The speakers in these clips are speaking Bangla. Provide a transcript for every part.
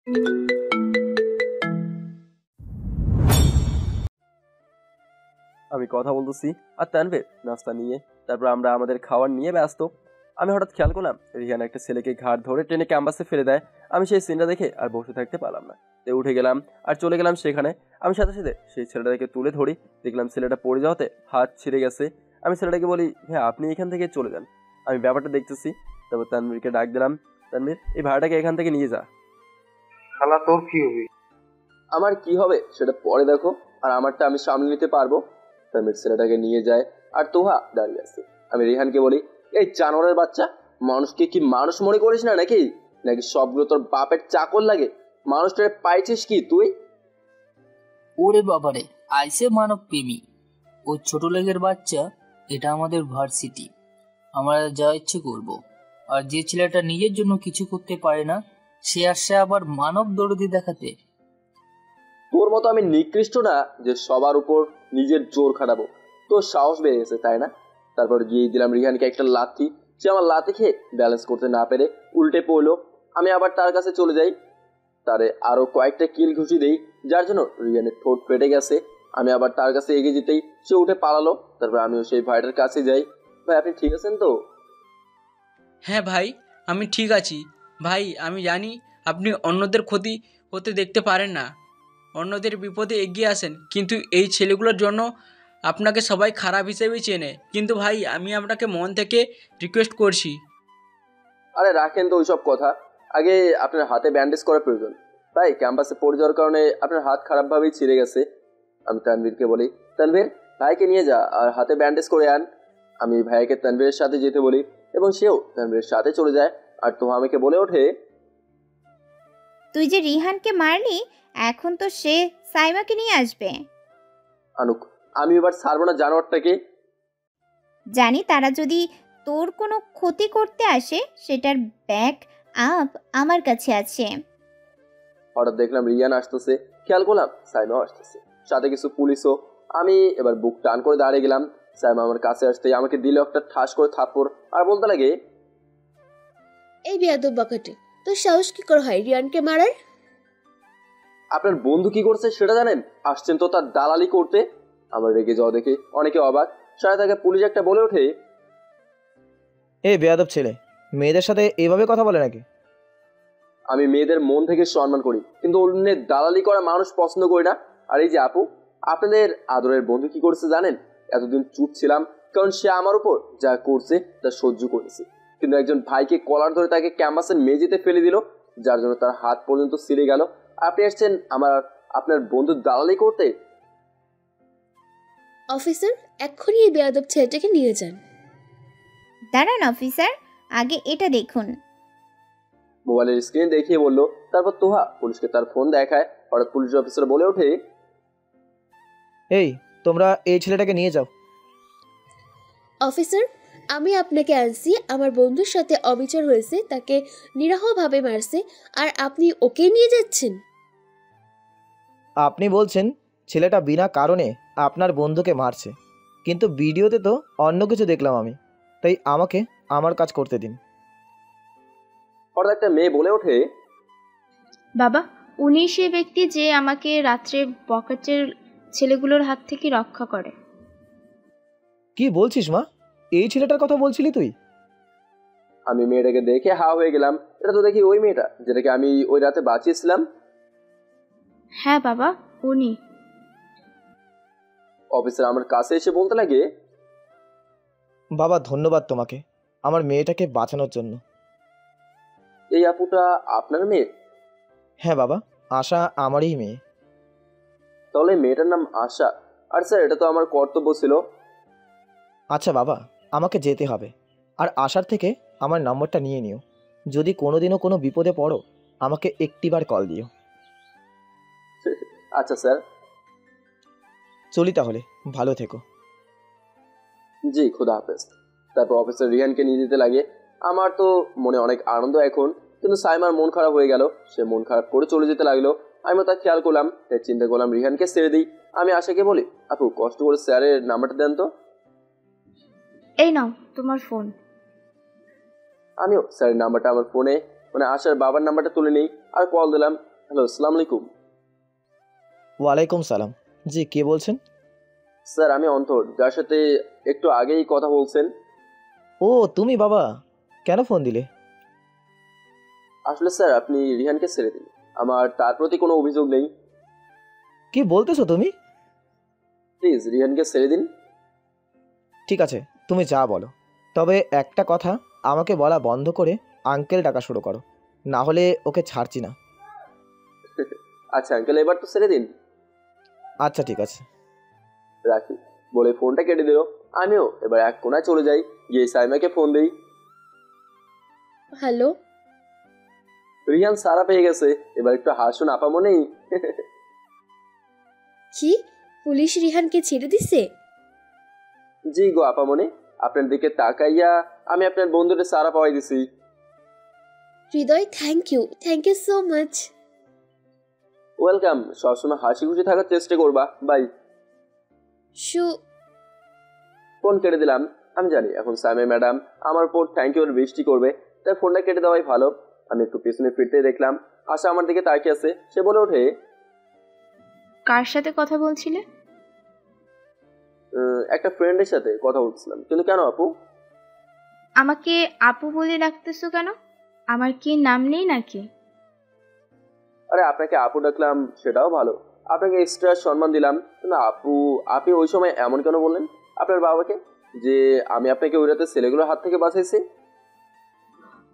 আমি কথা বলতেছি আর তানভীর নাস্তা নিয়ে। তারপর আমরা আমাদের খাওয়ার নিয়ে ব্যস্ত। আমি হঠাৎ খেয়াল করলাম রিহান একটা ছেলেকে ঘাট ধরে টেনে ক্যাম্পাসে ফেলে দেয়। আমি সেই সিনটা দেখে আর বসে থাকতে পারলাম না, তাই উঠে গেলাম আর চলে গেলাম সেখানে। আমি সাথে সাথে সেই ছেলেটাকে তুলে ধরি, দেখলাম ছেলেটা পড়ে যাওয়াতে হাত ছিঁড়ে গেছে। আমি ছেলেটাকে বলি, হ্যাঁ আপনি এখান থেকে চলে যান, আমি ব্যাপারটা দেখতেছি। তারপর তানভীরকে ডাক দিলাম, তানভীর এই ভাড়াটাকে এখান থেকে নিয়ে যা। শালা তোর কি হবে? আমার কি হবে সেটা পরে দেখো, আর আমারটা আমি সামলে নিতে পারবো। তানভীর ছেলেটাকে নিয়ে যায় আর তোহা দাঁড়িয়ে আছে। আমি রিহানকে বলি, এই জানোয়ারের বাচ্চা, মানুষকে কি মানুষ মনে করিস না নাকি? নাকি সবগুলো তোর বাপের চাকর লাগে? মানুষটারে পাইছিস কি তুই? ওরে বাবারে, আইসে মানব প্রেমী। ও ছোট লেগের বাচ্চা, এটা আমাদের ভার্সিটি, আমরা যা ইচ্ছে করব। আর যে ছেলেটা নিজের জন্য কিছু করতে পারে না, সে আসছে আবার মানব দরদি দেখাতে। তোর মতো আমি নিকৃষ্ট না যে সবার উপর নিজের জোর খাটাবো। তোর সাহস বেড়ে গেছে তাই না? তারপর গিয়ে দিলাম রিহানকে একটা লাথি। সে আমার লাথি খেয়ে ব্যালেন্স করতে না পেরে উল্টে পড়লো। আমি আবার তার কাছে চলে যাই, তারে আরো কয়েকটা কিল ঘুষি দেই, যার জন্য রিয়ানের ঠোঁট ফেটে গেছে। আমি আবার তার কাছে এগিয়ে যেতেই সে উঠে পালালো। তারপর আমিও সেই ভাইটার কাছে যাই। ভাই আপনি ঠিক আছেন তো? হ্যাঁ ভাই, আমি ঠিক আছি। ভাই আমি জানি আপনি অন্যদের ক্ষতি হতে দেখতে পারেন না, অন্যদের বিপদে এগিয়ে আসেন, কিন্তু এই ছেলেগুলোর জন্য আপনাকে সবাই খারাপ হিসেবেই চেনে। কিন্তু ভাই আমি আপনাকে মন থেকে রিকোয়েস্ট করছি। আরে রাখেন তো ওইসব কথা, আগে আপনার হাতে ব্যান্ডেজ করা প্রয়োজন। ভাই ক্যাম্পাসে পড়ে যাওয়ার কারণে আপনার হাত খারাপভাবেই ছিঁড়ে গেছে। আমি তানভীরকে বলি, তানভীর ভাইকে নিয়ে যা আর হাতে ব্যান্ডেজ করে আন। আমি ভাইকে তানভীরের সাথে যেতে বলি এবং সেও তানভীরের সাথে চলে যায়। আর তোহা আমাকে বলে ওঠে, তুই যে রিহানকে মারলি, এখন তো সে সাইমাকে নিয়ে আসবে। আনুক, আমি এবার ছাড়বো না জানোয়ারটাকে। জানি তারা যদি তোর কোনো ক্ষতি করতে আসে, সেটার ব্যাক আপ আমার কাছে আছে। হঠাৎ দেখলাম রিয়ান আসতেছে, খেয়াল করলাম সাইমাও আসতেছে, সাথে কিছু পুলিশও। আমি এবার বুক টান করে দাঁড়িয়ে গেলাম। সাইমা আমার কাছে আসতে আমাকে দিল একটা ঠাস করে থাপ্পড় আর বলতে লাগে, এই বেয়াদব বাকাটে, তোর সাহস কি করে হয় রিয়ানকে মারার? আপনার বন্ধু কি করছে সেটা জানেন? আসছেন তো তার দালালি করতে। আমার রেগে যাওয়া দেখে অনেকে অবাক। সাথে তাকে পুলিশ একটা বলে ওঠে, এ বেয়াদব ছেলে, মেয়েদের সাথে এভাবে কথা বলে নাকি? আমি মেয়েদের মন থেকে সম্মান করি, কিন্তু অন্যের দালালি করা মানুষ পছন্দ করি না। আর এই যে আপু, আপনাদের আদরের বন্ধু কি করছে জানেন? এতদিন চুপ ছিলাম কারণ সে আমার উপর যা করছে তা সহ্য করেছে, কিন্তু একজন ভাইকে কলার ধরে তাকে ক্যাম্পাসের মেঝেতে ফেলে দিল, যার জন্য তার হাত পর্যন্ত ছিঁড়ে গেল। আপনি আসছেন আপনার বন্ধুর দালালি করতে? অফিসার, এক্ষুনি এই বেয়াদব ছেলেটাকে নিয়ে যান। দাঁড়ান অফিসার, আগে এটা দেখুন। মোবাইলের স্ক্রিন দেখিয়ে বললো। তারপর তোহা পুলিশকে তার ফোন দেখায়। হঠাৎ পুলিশ অফিসার বলে ওঠে, এই তোমরা এই ছেলেটাকে নিয়ে যাও। অফিসার, আমি আপনাকে আনছি, আমার বন্ধুর সাথে অবিচার হয়েছে, তাকে নিরীহভাবে মারছে, আর আপনি ওকে নিয়ে যাচ্ছেন? আপনি বলছেন ছেলেটা বিনা কারণে আপনার বন্ধুকে মারছে, কিন্তু ভিডিওতে তো অন্য কিছু দেখলাম আমি, তাই আমাকে আমার কাজ করতে দিন। হঠাৎ একটা মেয়ে বলে ওঠে, বাবা, উনি সে ব্যক্তি যে আমাকে রাত্রে পকেটের ছেলেগুলোর হাত থেকে রক্ষা করে। কি বলছিস মা? এই ছেলেটার কথা বলছিলি তুই? আমি মেয়েটাকে দেখে হা হয়ে গেলাম। এটা তো দেখি ওই মেয়েটা যেটাকে আমি ওই রাতে বাঁচিয়েছিলাম। হ্যাঁ বাবা, উনি। অফিসার আমার কাছে এসে বলতে লাগে, বাবা ধন্যবাদ তোমাকে আমার মেয়েটাকে বাঁচানোর জন্য। এই আপুটা আপনার মেয়ে? হ্যাঁ বাবা, আশা আমারই মেয়ে। তাহলে মেয়েটার নাম আশা। আর স্যার এটা তো আমার কর্তব্য ছিল। আচ্ছা বাবা, আমাকে যেতে হবে, আর আশার থেকে আমার নম্বরটা নিয়ে নিও। যদি কোনোদিনও কোনো বিপদে পড়ো আমাকে একটিবার কল দিও। আচ্ছা স্যার। চলি তাহলে, ভালো থেকো। জি খোদা হাফেজ। তারপর অফিসার রিহানকে নিয়ে যেতে লাগে। আমার তো মনে অনেক আনন্দ এখন, কিন্তু সাইমার মন খারাপ হয়ে গেল। সে মন খারাপ করে চলে যেতে লাগলো। আমি তা খেয়াল করলাম, তাই চিন্তা করলাম রিহানকে ছেড়ে দিই। আমি আশাকে বলি, আপু কষ্ট করে স্যারের নাম্বারটা দেন তো। এই নাও তোমার ফোন। আমিও স্যারের নাম্বারটা আমার ফোনে, মানে আশার বাবার নাম্বারটা তুলে নিই আর কল দিলাম। হ্যালো, আসসালামু আলাইকুম। ওয়ালাইকুম সালাম। জি, কে বলছেন? স্যার, আমি অন্তর, যার সাথে একটু আগেই কথা বলছেন। ও তুমি বাবা, কেন ফোন দিলে? আসলে স্যার, আপনি রিহানকে ছেড়ে দিন। আমার তার প্রতি কোনো অভিযোগ নেই। কি বলতেছো তুমি? প্লিজ রিহানকে ছেড়ে দিন। ঠিক আছে, তুমি যা বলো, তবে একটা কথা, আমাকে বলা বন্ধ করে আঙ্কেল ডাকা শুরু করো, না হলে ওকে ছাড়ছি না। আচ্ছা আঙ্কেল, এবার তো ছেড়ে দিন। আচ্ছা ঠিক আছে। রাখি বলে ফোনটা কেটে দিল। আমিও এবার এক কোনায় চলে যাই, গিয়ে সাইমাকে ফোন দিই। হ্যালো। রিহান সারা পেয়ে গেছে, এবার একটু হাসুন আপামনেই। কি, পুলিশ রিহানকে ছেড়ে দিছে? জি গো আপামনি, আপনার দিকে তাকাইয়া আমি আপনার বন্ধুদের সারা পাওয়াই দিছি। Hriday, thank you so much. Welcome. সবসময় হাসি খুশি থাকার চেষ্টা করবা। বাই। ফোন কেটে দিলাম। আমি জানি এখন সাইমা ম্যাডাম আমার উপর থ্যাংক ইউ বৃষ্টি করবে, তাই ফোনটা কেটে দেওয়াই ভালো। আমি একটু পিছনে ফিরতে দেখলাম আশা আমার দিকে তাকিয়ে আছে। সে বলে ওঠে, কার সাথে কথা বলছিলে? একটা ফ্রেন্ডের সাথে কথা বলছিলাম। কিন্তু কেন আপু? আমাকে আপু বলে ডাকতেছো কেন? আমার কি নাম নেই নাকি? আরে আপনাকে আপু ডাকলাম সেটাও ভালো, আপনাকে এক্সট্রা সম্মান দিলাম, কিন্তু আপু আপনি ওই সময় এমন কেন বললেন আপনার বাবাকে যে আমি আপনাকে ওই রাতে ছেলেগুলোর হাত থেকে বাঁচাইছি?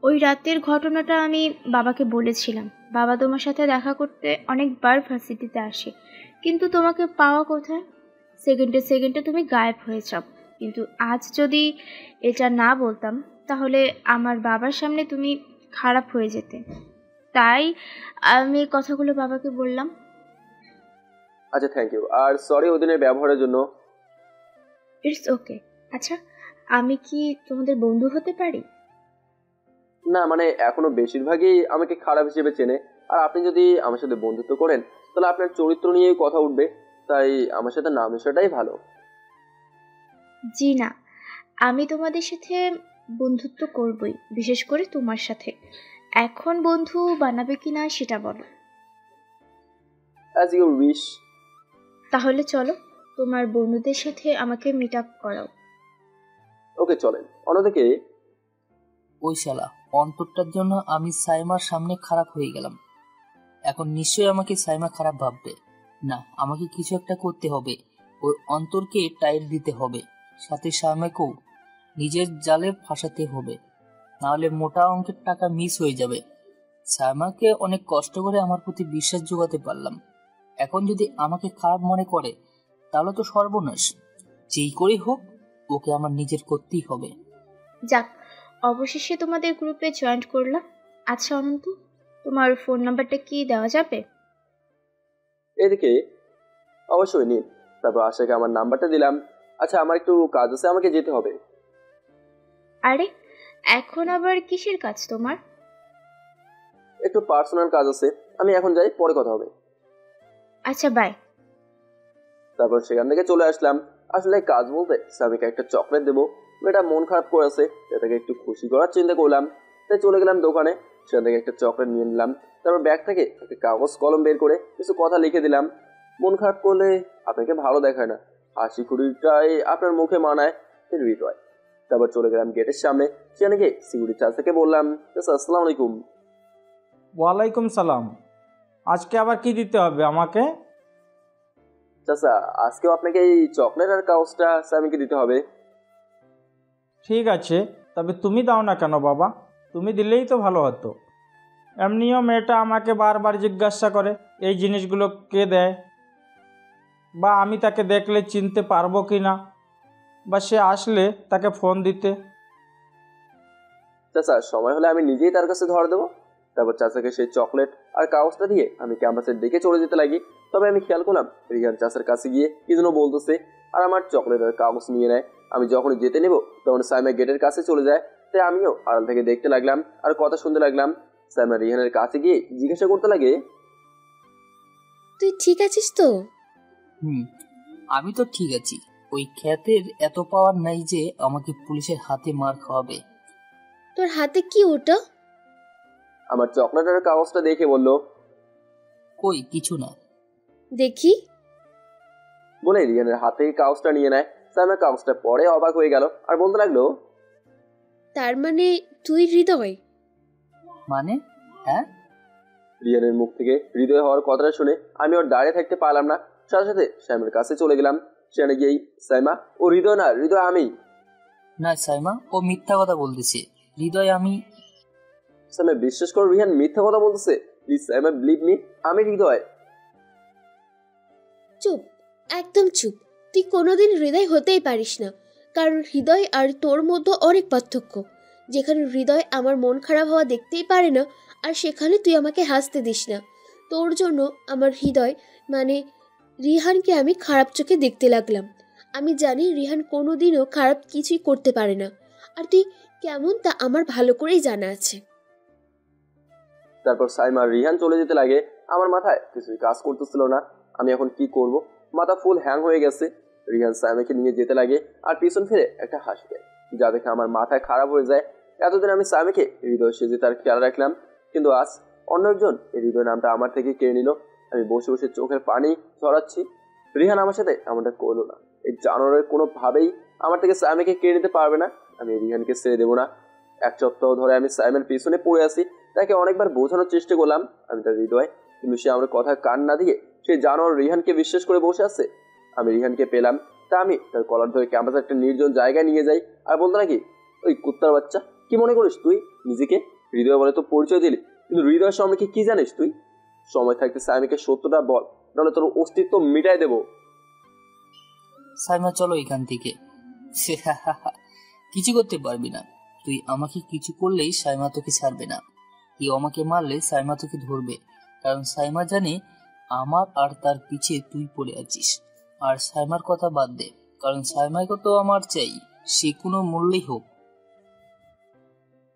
ওই রাতের ঘটনাটা আমি বাবাকে বলেছিলাম। বাবা তোমার সাথে দেখা করতে অনেকবার ভার্সিটিতে আসে, কিন্তু তোমাকে পাওয়া কোথায়? সেকেন্ডে তুমি গায়েব হয়ে যাও। কিন্তু আজ যদি এটা না বলতাম তাহলে আমার বাবার সামনে তুমি খারাপ হয়ে যেতে, তাই আমি কথাগুলো বাবাকে বললাম। আচ্ছা থ্যাংক ইউ, আর সরি ওদিনের ব্যবহারের জন্য। It's okay. আচ্ছা, আমি কি তোমাদের বন্ধু হতে পারি? না মানে এখনো বেশিরভাগই আমাকে খারাপ হিসেবে চেনে, আর আপনি যদি আমার সাথে বন্ধুত্ব করেন তাহলে আপনার চরিত্র নিয়েই কথা উঠবে, তাই আমার সাথে না মেশাটাই ভালো। জি না, আমি তোমাদের সাথে বন্ধুত্ব করবই, বিশেষ করে তোমার সাথে। এখন বন্ধু বানাবে কিনা সেটা বলো। As your wish. তাহলে চলো, তোমার বন্ধুদের সাথে আমাকে মিট আপ করাও। ওকে চলেন। অন্যদিকে ওই শালা অন্তরটার জন্য আমি সাইমার সামনে খারাপ হয়ে গেলাম। এখন নিশ্চয়ই আমাকে সাইমা খারাপ ভাববে। না, আমাকে কিছু একটা করতে হবে। ওই অন্তরকে টাইট দিতে হবে, সাথে সাইমাকেও নিজের জালে ফাঁসাতে হবে, নাহলে মোটা অঙ্কের টাকা মিস হয়ে যাবে। সাইমাকে অনেক কষ্ট করে আমার প্রতি বিশ্বাস জোগাতে পারলাম, এখন যদি আমাকে খারাপ মনে করে তাহলে তো সর্বনাশ। যেই করেই হোক ওকে আমার নিজের করতেই হবে। যাক, অবশেষে তোমাদের গ্রুপে জয়েন করলাম। আচ্ছা অনন্ত, তোমার ফোন নাম্বারটা কি দেওয়া যাবে? এদিকে অবশ্যই নিন। তারপর আশাকে আমার নাম্বারটা দিলাম। আচ্ছা আমার একটু কাজ আছে, আমাকে যেতে হবে। আরে, এখন আবার কিসের কাজ তোমার? একটু পার্সোনাল কাজ আছে, আমি এখন যাই, পরে কথা হবে। আচ্ছা বাই। তারপর সেখান থেকে চলে আসলাম। আসলে কাজ বলতে স্বামীকে একটা চকলেট দেবো, মেয়েটা মন খারাপ করে আছে, তাকে একটু খুশি করার চিন্তা করলাম। তাই চলে গেলাম দোকানে, সেখান থেকে একটা চকলেট নিয়ে নিলাম। তারপর ব্যাগ থেকে একটা কাগজ কলম বের করে কিছু কথা লিখে দিলাম। মন খারাপ করলে আপনাকে ভালো দেখায় না, হাসি খুঁড়িটাই আপনার মুখে মানায়, হৃদয়। তারপর চলে গেলাম গেটের সামনে, সেখানে গিয়ে সিকিউরিটি চাচাকে বললাম, আসসালামু আলাইকুম। ওয়ালাইকুম সালাম। আজকে আবার কি দিতে হবে আমাকে? চাচা, আজকেও আপনাকে এই চকলেট আর কাগজটা স্বামীকে দিতে হবে। ঠিক আছে, তবে তুমি দাও না কেন বাবা? তুমি দিলেই তো ভালো হতো। এমনিও মেয়েটা আমাকে বারবার জিজ্ঞাসা করে এই জিনিসগুলো কে দেয়, বা আমি তাকে দেখলে চিনতে পারবো কি না, বা সে আসলে তাকে ফোন দিতে। চাচা, সময় হলে আমি নিজেই তার কাছে ধরে দেবো। তারপর চাচাকে সেই চকলেট আর কাগজটা দিয়ে আমি ক্যাম্পাসের দিকে চলে যেতে লাগি। তবে আমি খেয়াল করলাম রিহান চাচার কাছে গিয়ে কি যেন বলতেছে, আর আমার চকলেট আর কাগজ নিয়ে নেয়। আমি যখনই যেতে নেব তখন সাইমা গেটের কাছে চলে যায়, তাই আমিও আড়াল থেকে দেখতে লাগলাম আর কথা শুনতে লাগলাম। সাইমা রিহানের কাছে গিয়ে জিজ্ঞাসা করতে লাগে, তুই ঠিক আছিস তো? আমি তো ঠিক আছি। ওই খ্যাতের এত পাওয়ার নাই যে আমাকে পুলিশের হাতে মার খাওয়াবে। তোর হাতে কি ওটা? আমার চকলেট আর কাগজটা দেখে বলল, কই কিছু না। দেখি। বলে রিহানের হাত থেকে কাগজটা নিয়ে নেয়। সাইমা কাগজটা পরে অবাক হয়ে গেল আর বলতে লাগলো, তার মানে তুই হৃদয়? মানে? হ্যাঁ। রিয়ানের মুখ থেকে হৃদয় হওয়ার কথাটা শুনে আমি ওর দাঁড়িয়ে থাকতে পারলাম না, সাথে সাথে সাইমার কাছে চলে গেলাম। সেখানে গিয়েই, সাইমা ও হৃদয় না, হৃদয় আমি। না সাইমা, ও মিথ্যা কথা বলতেছে। হৃদয় আমি। সাইমা বিশ্বাস করো, রিহান মিথ্যা কথা বলতেছে। প্লিজ সাইমা, বিলিভ মি, আমি হৃদয়। চুপ, একদম চুপ। তুই কোনোদিন হৃদয় হতেই পারিস না, কারণ হৃদয় আর তোর মধ্যে অনেক পার্থক্য। যেখানে হৃদয় আমার মন খারাপ হওয়া দেখতেই পারে না, আর সেখানে তুই আমাকে হাসতে দিস না। তোর জন্য আমার হৃদয় মানে রিহানকে আমি খারাপ চোখে দেখতে লাগলাম। আমি জানি রিহান কোনোদিনও খারাপ কিছুই করতে পারে না, আর তুই কেমন তা আমার ভালো করেই জানা আছে। তারপর সাইমা আর রিহান চলে যেতে লাগে। আমার মাথায় কিছুই কাজ করতেছিল না। আমি এখন কি করব, মাথা ফুল হ্যাং হয়ে গেছে। রিহান সাইমাকে নিয়ে যেতে লাগে আর পিছন ফিরে একটা হাসি দেয়, যা দেখে আমার মাথায় খারাপ হয়ে যায়। এতদিন আমি সাইমাকে হৃদয় সেজে তার খেয়াল রাখলাম, কিন্তু আজ অন্য একজন এই হৃদয় নামটা আমার থেকে কেড়ে নিল। আমি বসে বসে চোখের পানি ঝরাচ্ছি। রিহান আমার সাথে এমনটা করলো না। এই জানোয়ারের কোনোভাবেই আমার থেকে সাইমাকে কেড়ে নিতে পারবে না। আমি রিহানকে ছেড়ে দেবো না। এক সপ্তাহ ধরে আমি সাইমার পিছনে পড়ে আছি। তাকে অনেকবার বোঝানোর চেষ্টা করলাম আমি তার হৃদয়, কিন্তু সে আমার কথা কান না দিয়ে সে জানোয়ার রিহানকে বিশ্বাস করে বসে আছে। আমি রিহানকে পেলাম, তা আমি তার কলার ধরে ক্যাম্পাসে একটা নির্জন জায়গায় নিয়ে যাই আর বলতে নাকি, ওই কুত্তার বাচ্চা, কি মনে করিস তুই নিজেকে? হৃদয় বলে তো পরিচয় দিলি, কিন্তু হৃদয়ের সম্পর্কে কি জানিস তুই? সময় থাকতে সাইমাকে সত্যটা বল, নাহলে তোর অস্তিত্ব মিটাই দেবো। সাইমা চলো এখান থেকে। কিছু করতে পারবি না তুই। আমাকে কিছু করলেই সাইমা তোকে ছাড়বে না। কেউ আমাকে মারলে সাইমা তোকে ধরবে, কারণ সাইমা জানে আমার আর তার পিছে তুই পড়ে আছিস। আর সাইমার কথা বাদ দে, কারণ সাইমাকে তো আমার চাই, সে কোনো মূল্যেই হোক।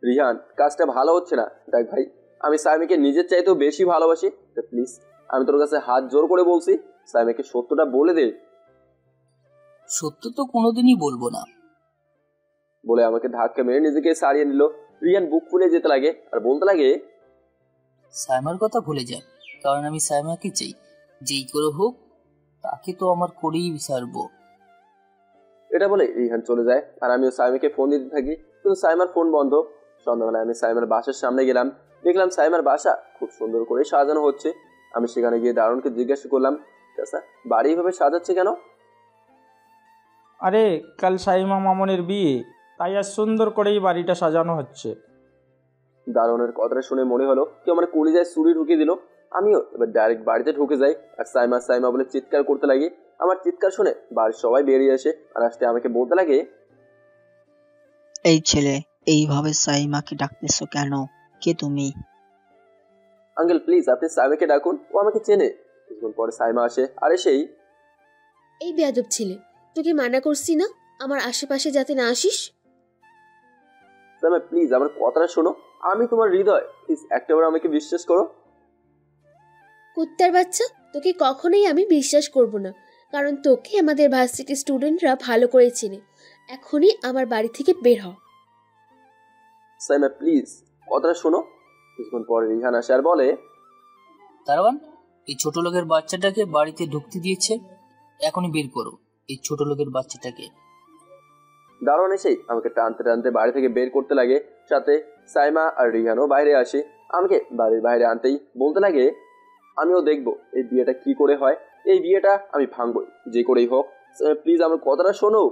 রিহান, কাজটা ভালো হচ্ছে না। দেখ ভাই, আমি সাইমাকে নিজের চাইতেও বেশি ভালোবাসি। প্লিজ, আমি তোর কাছে হাত জোর করে বলছি, সাইমাকে সত্যটা বলে দে। সত্য তো কোনোদিনই বলবো না। বলে আমাকে ধাক্কা মেরে নিজেকে সারিয়ে নিল। রিয়ান বুক ফুলে যেতে লাগে আর বলতে লাগে, সাইমার কথা ভুলে যা, কারণ আমি সাইমাকে চাই। যেই করে হোক তাকে তো আমার করেই ছাড়বো। এটা বলে রিহান চলে যায় আর আমিও সাইমাকে ফোন দিতে থাকি, কিন্তু সাইমার ফোন বন্ধ। সন্ধ্যাবেলায় আমি সাইমার বাসার সামনে গেলাম। দেখলাম সাইমার বাসা খুব সুন্দর করে সাজানো হচ্ছে। আমি সেখানে গিয়ে দারুণকে জিজ্ঞাসা করলাম, চাচা বাড়ি এভাবে সাজাচ্ছে কেন? আরে কাল সাইমা মামনের বিয়ে, তাই আর সুন্দর করেই বাড়িটা সাজানো হচ্ছে। দারুণের কথাটা শুনে মনে হলো কি আমার কলিজায় ছুরি ঢুকিয়ে দিল। আমিও এবার ডাইরেক্ট বাড়িতে ঢুকে যাই আর সাইমা সাইমা বলে চিৎকার করতে লাগি। আমার চিৎকার শুনে বাড়ির সবাই বেরিয়ে আসে আর আসতে আমাকে বলতে লাগে, এই ছেলে, এইভাবে সাইমাকে ডাকতেছো কেন? কে তুমি? আঙ্কেল প্লিজ আপনি সাইমাকে ডাকুন, ও আমাকে চেনে। কিছুক্ষণ পরে সাইমা আসে আর এসেই, এই বেয়াদব ছেলে, তোকে মানা করছি না আমার আশেপাশে যাতে না আসিস। সাইমা প্লিজ আমার কথাটা শোনো, আমি তোমার হৃদয়, প্লিজ একটাবার আমাকে বিশ্বাস করো। কুত্তার বাচ্চা, তোকে কখনোই আমি বিশ্বাস করব না, কারণ তোকে আমাদের ভার্সিটির স্টুডেন্টরা ভালো করে চেনে। এখনই আমার বাড়ি থেকে বের হ। সাইমা প্লিজ কথাটা শোনো। কিছুক্ষণ পরে রিহান আসে আর বলে, দারোয়ান, এই ছোট লোকের বাচ্চাটাকে বাড়িতে ঢুকতে দিয়েছে, এখনই বের করো এই ছোট লোকের বাচ্চাটাকে। দারোয়ান এসেই আমাকে টানতে টানতে বাড়ি থেকে বের করতে লাগে। সাথে সাইমা আর রিহানও বাইরে আসে। আমাকে বাড়ির বাইরে আনতেই বলতে লাগে, আমিও দেখবো এই বিয়েটা কি করে হয়। এই বিয়েটা আমি ভাঙবই, যে করেই হোক। প্লিজ আমার কথাটা শোনো।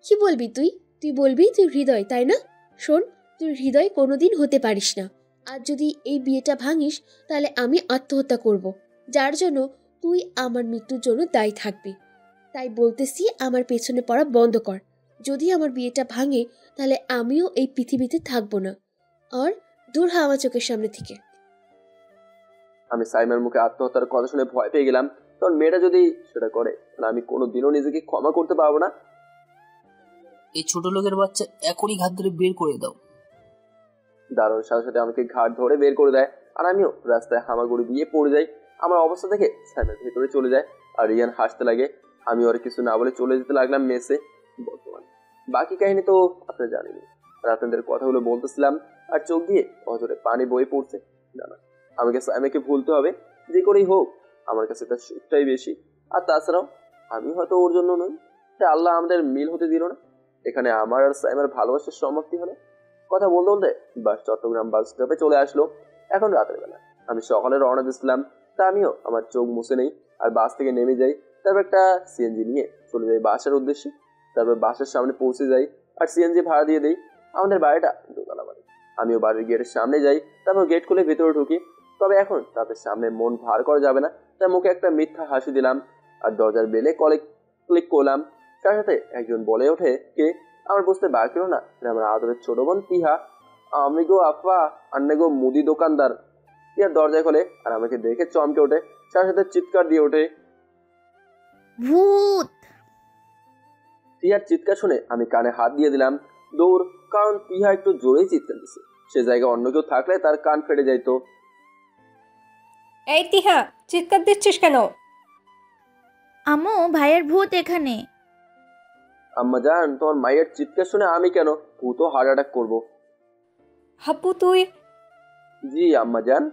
কি বলবি তুই? তুই বলবি তুই হৃদয়, তাই না? শোন, তুই হৃদয় কোনোদিন হতে পারিস না। আর যদি এই বিয়েটা ভাঙিস তাহলে আমি আত্মহত্যা করব, যার জন্য তুই আমার মৃত্যুর জন্য দায়ী থাকবি। তাই বলতেছি আমার পেছনে পড়া বন্ধ কর। যদি আমার বিয়েটা ভাঙে তাহলে আমিও এই পৃথিবীতে থাকবো না। আর দূর হ আমার চোখের সামনে থেকে। আমি সাইমার মুখে আত্মহত্যার কথা শুনে ভয় পেয়ে গেলাম, কারণ মেয়েটা যদি সেটা করে তাহলে আমি কোনোদিনও নিজেকে ক্ষমা করতে পারবো না। এই ছোট লোকের বাচ্চা এখনই ঘাট ধরে বের করে দাও। দারুণ সাথে সাথে আমাকে ঘাট ধরে বের করে দেয় আর আমিও রাস্তায় হামাগুড়ি দিয়ে পড়ে যাই। আমার অবস্থা দেখে সাইমার ভেতরে চলে যায় আর রিয়ান হাসতে লাগে। আমি ওর কিছু না বলে চলে যেতে লাগলাম মেসে। বর্তমান বাকি কাহিনী তো আপনারা জানেনই, আর আপনাদের কথাগুলো বলতেছিলাম আর চোখ দিয়ে অজরে পানি বয়ে পড়ছে। না, আমাকে সাইমাকে ভুলতে হবে, যে করেই হোক। আমার কাছে তার সুখটাই বেশি। আর তাছাড়াও আমি হয়তো ওর জন্য নই, তাই আল্লাহ আমাদের মিল হতে দিল না। এখানে আমার আর সাইমার ভালোবাসার সমাপ্তি হলো। কথা বলতে বলতে বাস চট্টগ্রাম বাস স্টপে চলে আসলো। এখন রাতের বেলা। আমি সকালে রওনা দিয়েছিলাম, তা আমিও আমার চোখ মুছে নেই আর বাস থেকে নেমে যাই। তারপর একটা সিএনজি নিয়ে চলে যাই বাসার উদ্দেশ্যে। তারপর বাসার সামনে পৌঁছে যাই আর সিএনজি ভাড়া দিয়ে দেই। আমাদের বাড়িটা দোতলা বাড়ি। আমিও বাড়ির গেটের সামনে যাই, তারপর গেট খুলে ভেতরে ঢুকি। তবে এখন তাদের সামনে মন ভার করা যাবে না, তাই মুখে একটা মিথ্যা হাসি দিলাম আর দরজার বেলে ক্লিক করলাম। তার সাথে একজন বলে ওঠে, কে? আমার বুঝতে বাকি হলো না আমার আদরের ছোট বোন তিহা। আমি গো আফা, আন্নে গো মুদি দোকানদার। টিহার দরজায় খোলে আর আমাকে দেখে চমকে ওঠে, তার সাথে চিৎকার দিয়ে ওঠে, ভূত! টিহার চিৎকার শুনে আমি কানে হাত দিয়ে দিলাম। দৌড়, কারণ টিহা একটু জোরেই চিৎকার দিছে। সে জায়গায় অন্য কেউ থাকলে তার কান ফেটে যাইতো। এই তিহা, চিৎকার দিচ্ছিস কেন? আম্মু, ভাইয়ের ভূত এখানে। আম্মা জান, তোমার মায়ের চিৎকার শুনে আমি কেন ভূত হার্ট অ্যাটাক করবো? হাপ্পু তুই জি আম্মা জান।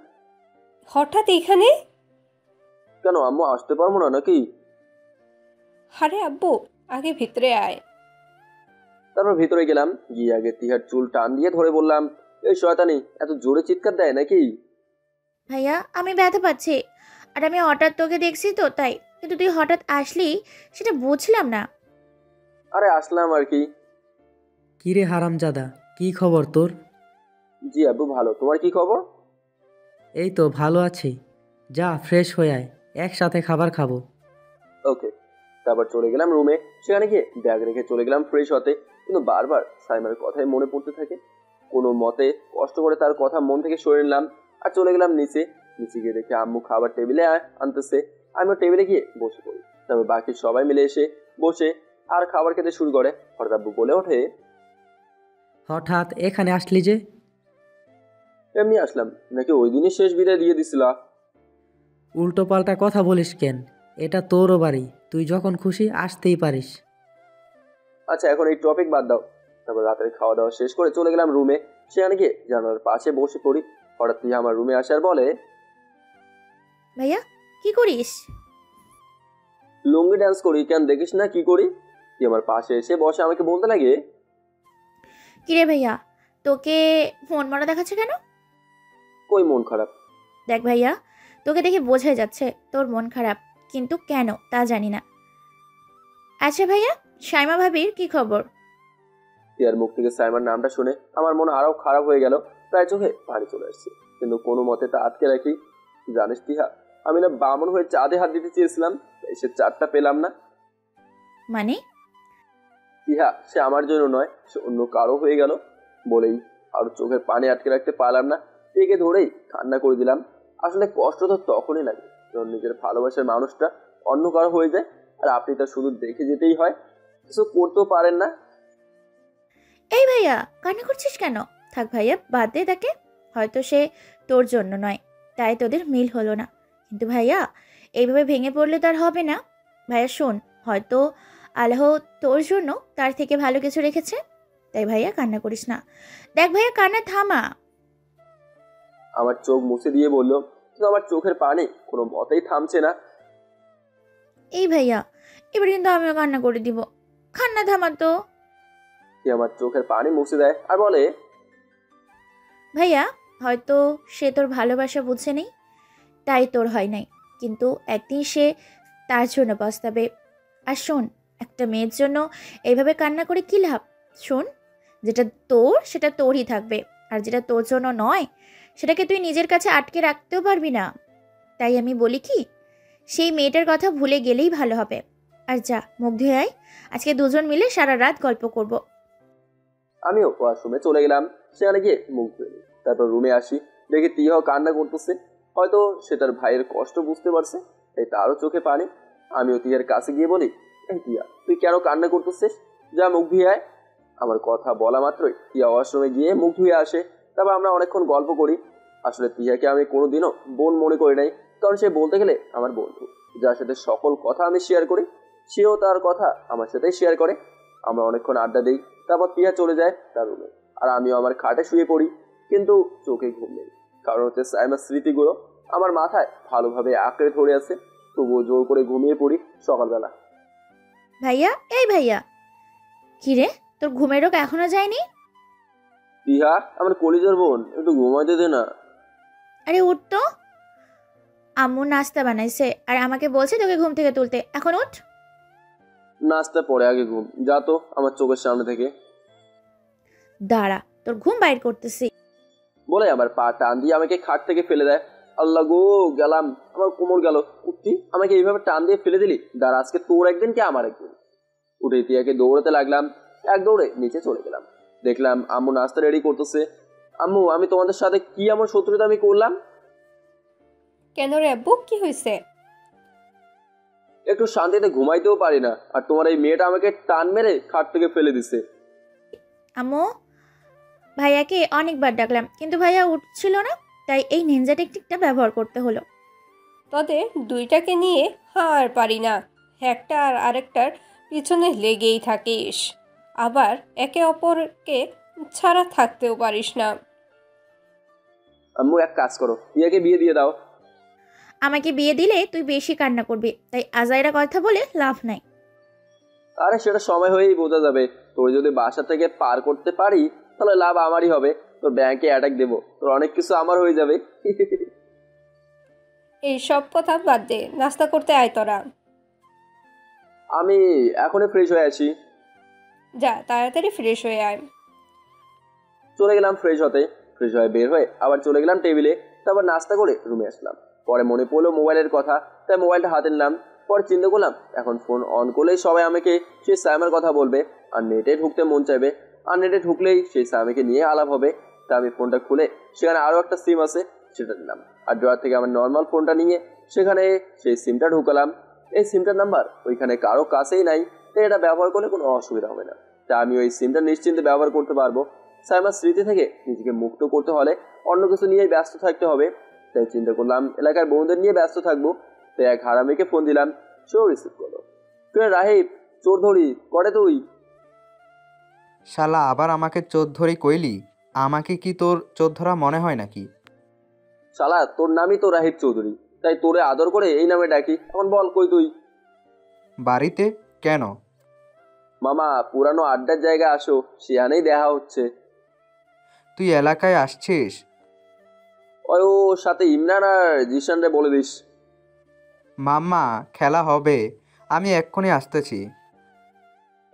হঠাৎ এখানে? কেন আম্মু, আসতে পারবো না নাকি? আরে আব্বু, আগে ভিতরে আয়। তারপর ভিতরে গেলাম, গিয়ে আগে তিহার চুল টান দিয়ে ধরে বললাম, এই শয়তানি এত জোরে চিৎকার দেয় নাকি? ভাইয়া, আমি ব্যথা পাচ্ছি আর আমি হঠাৎ তোকে দেখছি তো তাই, কিন্তু তুই হঠাৎ আসলি সেটা বুঝলাম না। আরে আসলাম আর কি। কিরে হারামজাদা, কি খবর তোর? জি আব্বু ভালো, তোমার কি খবর? এই তো ভালো আছি। যা ফ্রেশ হয়ে আয়, একসাথে খাবার খাবো। ওকে। তারপর চলে গেলাম রুমে। সেখানে গিয়ে ব্যাগ রেখে চলে গেলাম ফ্রেশ হতে, কিন্তু বারবার সাইমার কথাই মনে পড়তে থাকে। কোনো মতে কষ্ট করে তার কথা মন থেকে সরে নিলাম আর চলে গেলাম নিচে। নিচে গিয়ে দেখে আম্মু খাবার টেবিলে আনতেছে। আমিও টেবিলে গিয়ে বসে পড়ি। তারপর বাকি সবাই মিলে এসে বসে আর খাবার খেতে শুরু করে। হঠাৎ আব্বু বলে ওঠে, হঠাৎ এখানে আসলি যে? এমনি আসলাম, নাকি ওই দিনই শেষ বিদায় দিয়ে দিছিলা? উল্টো পাল্টা কথা বলিস কেন? এটা তোরও বাড়ি, তুই যখন খুশি আসতেই পারিস। আচ্ছা এখন এই টপিক বাদ দাও। তারপর রাতের খাওয়া দাওয়া শেষ করে চলে গেলাম রুমে। সেখানে গিয়ে জানালার পাশে বসে পড়ি। হঠাৎ তুই আমার রুমে আসার বলে, ভাইয়া কি করিস? লুঙ্গি ডান্স করি, কেন দেখিস না কি করি? তুই আমার পাশে এসে বসে আমাকে বলতে লাগে, কিরে ভাইয়া, তোকে ফোন মারা দেখাচ্ছে কেন? কই মন খারাপ? দেখ ভাইয়া, তোকে দেখে বোঝাই যাচ্ছে তোর মন খারাপ, কিন্তু কেন তা জানি না। আচ্ছা ভাইয়া, সাইমা ভাবির কি খবর? টিয়ার মুখ থেকে সাইমার নামটা শুনে আমার মন আরো খারাপ হয়ে গেল। প্রায় চোখে পানি চলে আসছে, কিন্তু কোনো মতে তা আটকে রাখি। জানিস টিহা, আমি না বামন হয়ে চাঁদে হাত দিতে চেয়েছিলাম, সে চাঁদটা পেলাম না। মানে? টিহা, সে আমার জন্য নয়, সে অন্য কারো হয়ে গেল বলেই আর চোখের পানি আটকে রাখতে পারলাম না। টেকে ধরেই কান্না করে দিলাম। আসলে কষ্ট তো তখনই লাগে যখন নিজের ভালোবাসার মানুষটা অন্য কারো হয়ে যায়, আর আপনি তা শুধু দেখে যেতেই হয়, কিছু করতেও পারেন না। এই ভাইয়া, কান্না করছিস কেন? থাক ভাইয়া, বাদ দে তাকে। হয়তো সে তোর জন্য নয়, তাই তোদের মিল হলো না। কিন্তু ভাইয়া, এইভাবে ভেঙে পড়লে তো আর হবে না। ভাইয়া শোন, হয়তো আল্লাহ তোর জন্য তার থেকে ভালো কিছু রেখেছে। তাই ভাইয়া কান্না করিস না। দেখ ভাইয়া, কান্না থামা। আমার চোখ মুছে দিয়ে বললো, কিন্তু আমার চোখের পানি কোনো মতেই থামছে না। এই ভাইয়া, এবার কিন্তু আমিও কান্না করে দিব। কান্না থামা তো। সে আমার চোখের পানি মুছে দেয় আর বলে, ভাইয়া, হয়তো সে তোর ভালোবাসা বুঝে নেই, তাই তোর হয় নাই, কিন্তু একদিন সে তার জন্য পস্তাবে। আর শোন, একটা মেয়ের জন্য এইভাবে কান্না করে কী লাভ? শোন, যেটা তোর সেটা তোরই থাকবে, আর যেটা তোর জন্য নয় সেটাকে তুই নিজের কাছে আটকে রাখতেও পারবি না। তাই আমি বলি কি, সেই মেয়েটার কথা ভুলে গেলেই ভালো হবে। আর যা, মুখ ধুয়ে আয়, আজকে দুজন মিলে সারা রাত গল্প করব। আমিও ওয়াশরুমে চলে গেলাম। সেখানে গিয়ে মুখ ধুয়ে নিই। তারপর রুমে আসি, দেখি টিহাও কান্না করতেছে। হয়তো সে তার ভাইয়ের কষ্ট বুঝতে পারছে, তাই তারও চোখে পানি। আমিও টিহার কাছে গিয়ে বলি, এই টিয়া, তুই কেন কান্না করতেছিস? যা মুখ ধুয়ে আয়। আমার কথা বলা মাত্রই টিয়া ওয়াশরুমে গিয়ে মুখ ধুয়ে আসে। তারপর আমরা অনেকক্ষণ গল্প করি। আসলে টিহাকে আমি কোনোদিনও বোন মনে করি নাই, কারণ সে বলতে গেলে আমার বন্ধু, যার সাথে সকল কথা আমি শেয়ার করি। সেও তার কথা আমার সাথেই শেয়ার করে। আমরা অনেকক্ষণ আড্ডা দিই। তারপর টিয়া চলে যায় তার রুমে, আর আমিও আমার খাটে শুয়ে পড়ি, কিন্তু চোখে ঘুম নেই। কারণ হচ্ছে সাইমার স্মৃতিগুলো আমার মাথায় ভালোভাবে আঁকড়ে ধরে আছে। তবুও জোর করে ঘুমিয়ে পড়ি সকালবেলা। ভাইয়া, এই ভাইয়া, কিরে তোর ঘুমের রোগ এখনো যায়নি? রিহা, আমার কলিজার বোন, একটু ঘুমাইতে দে না। আরে উঠ তো, আম্মু নাস্তা বানাইছে আর আমাকে বলছে তোকে ঘুম থেকে তুলতে। এখন উঠ। নাস্তা পরে, আগে ঘুম। যা তো আমার চোখের সামনে থেকে। দাঁড়া, তোর ঘুম বাইর করতেছি। বলে আমার পা টান দিয়ে আমাকে খাট থেকে ফেলে দেয়। আল্লাহ গো, গেলাম, আমার কোমর গেল। উঠতি, আমাকে এইভাবে টান দিয়ে ফেলে দিলি। দাঁড়া, আজকে তোর একদিন কি আমার একদিন। উঠে তিয়াকে দৌড়াতে লাগলাম। এক দৌড়ে নিচে চলে গেলাম। দেখলাম আম্মু নাস্তা রেডি করতেছে। আম্মু, আমি তোমাদের সাথে কি এমন শত্রুতা আমি করলাম? কেন রে আব্বু, কি হয়েছে? একটু শান্তিতে ঘুমাইতেও পারি না, আর তোমার এই মেয়েটা আমাকে টান মেরে খাট থেকে ফেলে দিছে। আম্মু, ভাইয়াকে অনেকবার ডাকলাম কিন্তু ভাইয়া উঠছিল না, তাই এই নিনজা টেকনিকটা ব্যবহার করতে হলো। তোদের দুইটাকে নিয়ে আর পারি না, একটা আর আরেকটার পিছনে লেগেই থাকিস, আবার একে অপরকে ছাড়া থাকতেও পারিস না। আম্মু, এক কাজ করো, টিয়াকে বিয়ে দিয়ে দাও। আমাকে বিয়ে দিলে তুই বেশি কান্না করবি, তাই আজাইরা কথা বলে লাভ নাই। আরে সেটা সময় হয়েই বোঝা যাবে। তোর যদি বাসা থেকে পার করতে পারি তাহলে লাভ আমারই হবে। তোর ব্যাংকে অ্যাটাক দেবো, তোর অনেক কিছু আমার হয়ে যাবে। এই সব কথা বাদ দে, নাস্তা করতে আয় তোরা। আমি এখনই ফ্রেশ হয়ে আছি। যা তাড়াতাড়ি ফ্রেশ হয়ে আয়। চলে গেলাম ফ্রেশ হতে। ফ্রেশ হয়ে বের হয়ে আবার চলে গেলাম টেবিলে। তারপর নাস্তা করে রুমে আসলাম। পরে মনে পড়লো মোবাইলের কথা, তাই মোবাইলটা হাতে নিলাম। পরে চিন্তা করলাম এখন ফোন অন করলেই সবাই আমাকে সেই সাইমার কথা বলবে, আর নেটে ঢুকতে মন চাইবে, আর নেটে ঢুকলেই সেই সাইমাকে নিয়ে আলাপ হবে। তা আমি ফোনটা খুলে সেখানে আরও একটা সিম আছে সেটা দিলাম, আর ড্রয়ার থেকে আমার নর্মাল ফোনটা নিয়ে সেখানে সেই সিমটা ঢুকালাম। এই সিমটার নাম্বার ওইখানে কারো কাছেই নাই, তাই এটা ব্যবহার করলে কোনো অসুবিধা হবে না। তা আমি ওই সিমটা নিশ্চিন্তে ব্যবহার করতে পারবো। সাইমার স্মৃতি থেকে নিজেকে মুক্ত করতে হলে অন্য কিছু নিয়েই ব্যস্ত থাকতে হবে। তাই চিন্তা করলাম এলাকার বন্ধুদের নিয়ে ব্যস্ত থাকবো। তাই এক হারামিকে ফোন দিলাম, সেও রিসিভ করলো। তুই রাহিব, চোর ধরি করে তুই? শালা আবার আমাকে চোর ধরি কইলি? আমাকে কি তোর চোর ধরা মনে হয় নাকি? শালা, তোর নামই তো রাহিব চৌধুরী, তাই তোরে আদর করে এই নামে ডাকি। এখন বল, কই তুই? বাড়িতে। কেন? মামা, পুরানো আড্ডার জায়গা আসো, সেখানেই দেখা হচ্ছে। তুই এলাকায় আসছিস? ওই ও সাথে ইমরান আর জিশান রে বলে দিস। মাম্মা, খেলা হবে, আমি এক্ষুনি আসতেছি।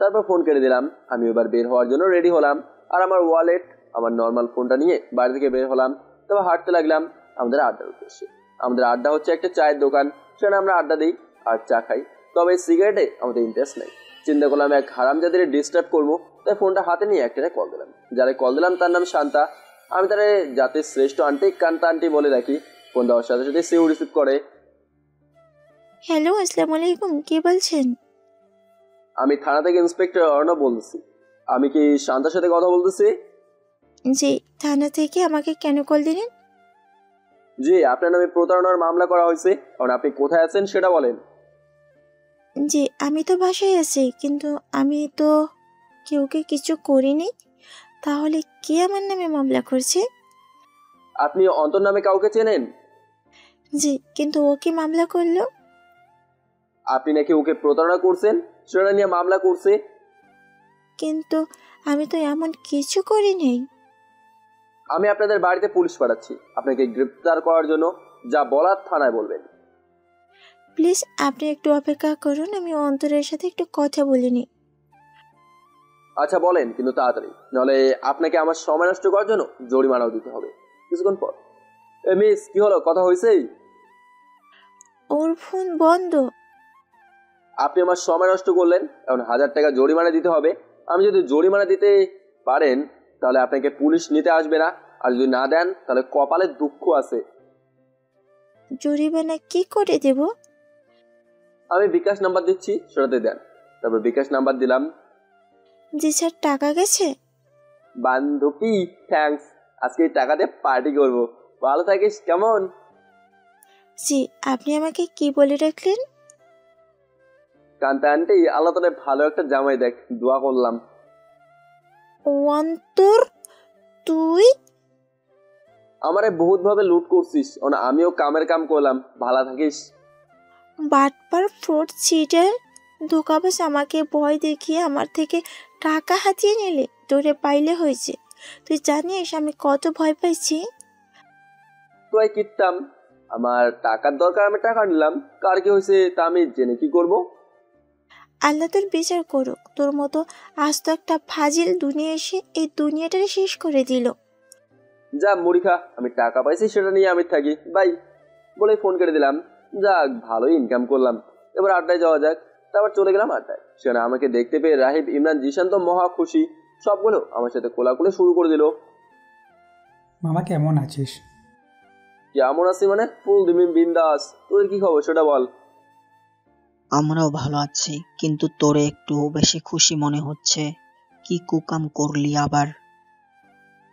তারপর ফোন কেটে দিলাম। আমি এবার বের হওয়ার জন্য রেডি হলাম, আর আমার ওয়ালেট, আমার নর্মাল ফোনটা নিয়ে বাড়ি থেকে বের হলাম। তারপর হাঁটতে লাগলাম আমাদের আড্ডার উদ্দেশ্যে। আমাদের আড্ডা হচ্ছে একটা চায়ের দোকান, সেখানে আমরা আড্ডা দিই আর চা খাই। তবে সিগারেটে আমাদের ইন্টারেস্ট নেই। চিন্তা করলাম এক হারামজাদের ডিস্টার্ব করবো, তাই ফোনটা হাতে নিয়ে একটারে কল দিলাম। যারা কল দিলাম তার নাম শান্তা। আমি তারে জাতির শ্রেষ্ঠ আন্টি কান্তা আন্টি বলে রাখি। ফোন দেওয়ার সাথে সাথে সেও রিসিভ করে। হ্যালো, আসসালামু আলাইকুম, কে বলছেন? আমি থানা থেকে ইন্সপেক্টর অর্ণব বলতেছি। আমি কি শান্তার সাথে কথা বলতেছি? জি, থানা থেকে আমাকে কেন কল দিলেন? জি, আপনার নামে প্রতারণার মামলা করা হয়েছে। কারণ আপনি কোথায় আছেন সেটা বলেন। জি, আমি তো বাসায় আছি, কিন্তু আমি তো কেউকে কিছু করিনি। তাহলে কে আমার নামে মামলা করছে? আপনি অন্তর নামে কাউকে চেনেন? জি, কিন্তু ও কি মামলা করলো? আপনি নাকি ওকে প্রতারণা করছেন, সেটা নিয়ে মামলা করছে। কিন্তু আমি তো এমন কিছু করিনি। আমি আপনাদের বাড়িতে পুলিশ পাঠাচ্ছি আপনাকে গ্রেফতার করার জন্য। যা বলার থানায় বলবেন। প্লিজ আপনি একটু অপেক্ষা করুন, আমি অন্তরের সাথে একটু কথা বলিনি। আচ্ছা বলেন, কিন্তু তাড়াতাড়ি, নাহলে আপনাকে আমার সময় নষ্ট করার জন্য জরিমানাও দিতে হবে কিছুক্ষণ পর। মিস, কি হলো, কথা হয়েছেই? ওর ফোন বন্ধ। আপনি আমার সময় নষ্ট করলেন, এখন 1000 টাকা জরিমানা দিতে হবে। আমি যদি জরিমানা দিতে পারেন তাহলে আপনাকে পুলিশ নিতে আসবে না, আর যদি না দেন তাহলে কপালে দুঃখ আছে। জরিমানা কি করে দেব? আমি বিকাশ নাম্বার দিচ্ছি, সেটাতে দেন। তারপর বিকাশ নাম্বার দিলাম। জি স্যার, টাকা গেছে। বান্ধবী, থ্যাঙ্কস, আজকে এই টাকা দিয়ে পার্টি করবো। ভালো থাকিস, কেমন? জি, আপনি আমাকে কি বলে রাখলেন? কান্তা আন্টি, আল্লাহ তোরে ভালো একটা জামাই দেখ, দোয়া করলাম। অন্তর, তুই? আমারে বহুত ভাবে লুট করছিস, আমিও কামের কাম করলাম, ভালো থাকিস। বাটপার ফ্রড চিটার ধোকাবাজ, আমাকে ভয় দেখিয়ে আমার থেকে টাকা হাতিয়ে নিলে, তোরে পাইলে হয়েছে। তুই জানিস আমি কত ভয় পাইছি। তুই কিতাম, আমার টাকার দরকার, আমি টাকা নিলাম, কার কি হয়েছে তা আমি জেনে কি করব? আল্লাহ তোর বিচার করুক। তোর মতো আস্ত একটা ফাজিল দুনিয়া এসে এই দুনিয়াটারে শেষ করে দিল। যা মুড়ি খা, আমি টাকা পাইছি সেটা নিয়ে আমি থাকি, বাই বলে ফোন কেটে দিলাম। যাক, ভালোই ইনকাম করলাম, এবার আড্ডায় যাওয়া যাক। তারপর চলে গেলাম আড্ডায়। সেখানে আমাকে দেখতে পেয়ে রাহিব, ইমরান, জিশান তো মহা খুশি। সবগুলো আমার সাথে কোলাকুলি শুরু করে দিল। মামা কেমন আছিস? কেমন আছি মানে ফুল দিমি বিন্দাস। তোদের কি খবর সেটা বল। আমরাও ভালো আছি, কিন্তু তোরে একটু বেশি খুশি মনে হচ্ছে। কি কুকাম করলি আবার?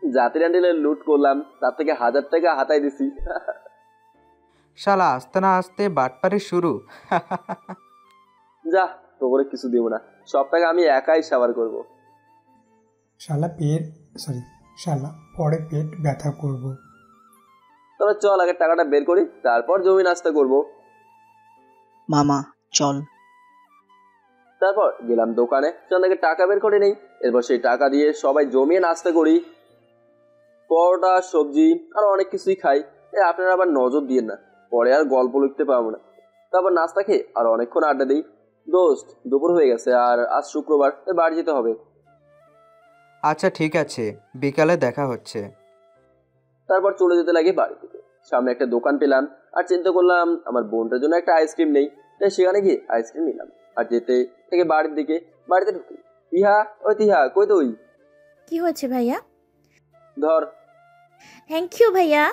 জাতির আন্ডিলে লুট করলাম, তার থেকে 1000 টাকা হাতায় দিছি। শালা আসতে না আসতে বাটপারি শুরু। যা, তো করে কিছু দিব না, সব টাকা আমি একাই সাবার করব। শালা পরে পেট ব্যথা করব। তবে চল আগে টাকাটা বের করি, তারপর জমি নাস্তা করব। মামা চল। তারপর গেলাম দোকানে, সেখান থেকে টাকা বের করে নেই। এরপর সেই টাকা দিয়ে সবাই জমিয়ে নাস্তা করি, পরোটা, সবজি আর অনেক কিছুই খাই। আপনারা আবার নজর দিয়েন না, পরে আর গল্প লিখতে পারবো না। তারপর নাস্তা খেয়ে আর অনেকক্ষণ আড্ডা দিই। দোস্ত, দুপুর হয়ে গেছে আর আজ শুক্রবার, বাড়ি যেতে হবে। আচ্ছা ঠিক আছে, বিকালে দেখা হচ্ছে। তারপর চলে যেতে লাগে বাড়ি থেকে। সামনে একটা দোকান পেলাম আর চিন্তা করলাম আমার বোনটার জন্য একটা আইসক্রিম নেই, তাই সেখানে গিয়ে আইসক্রিম নিলাম। আর যেতে থেকে বাড়ির দিকে, বাড়িতে ঢুকি। তিহা, ওই তিহা, কই তুই? কি হচ্ছে ভাইয়া? ধর। থ্যাংক ইউ ভাইয়া।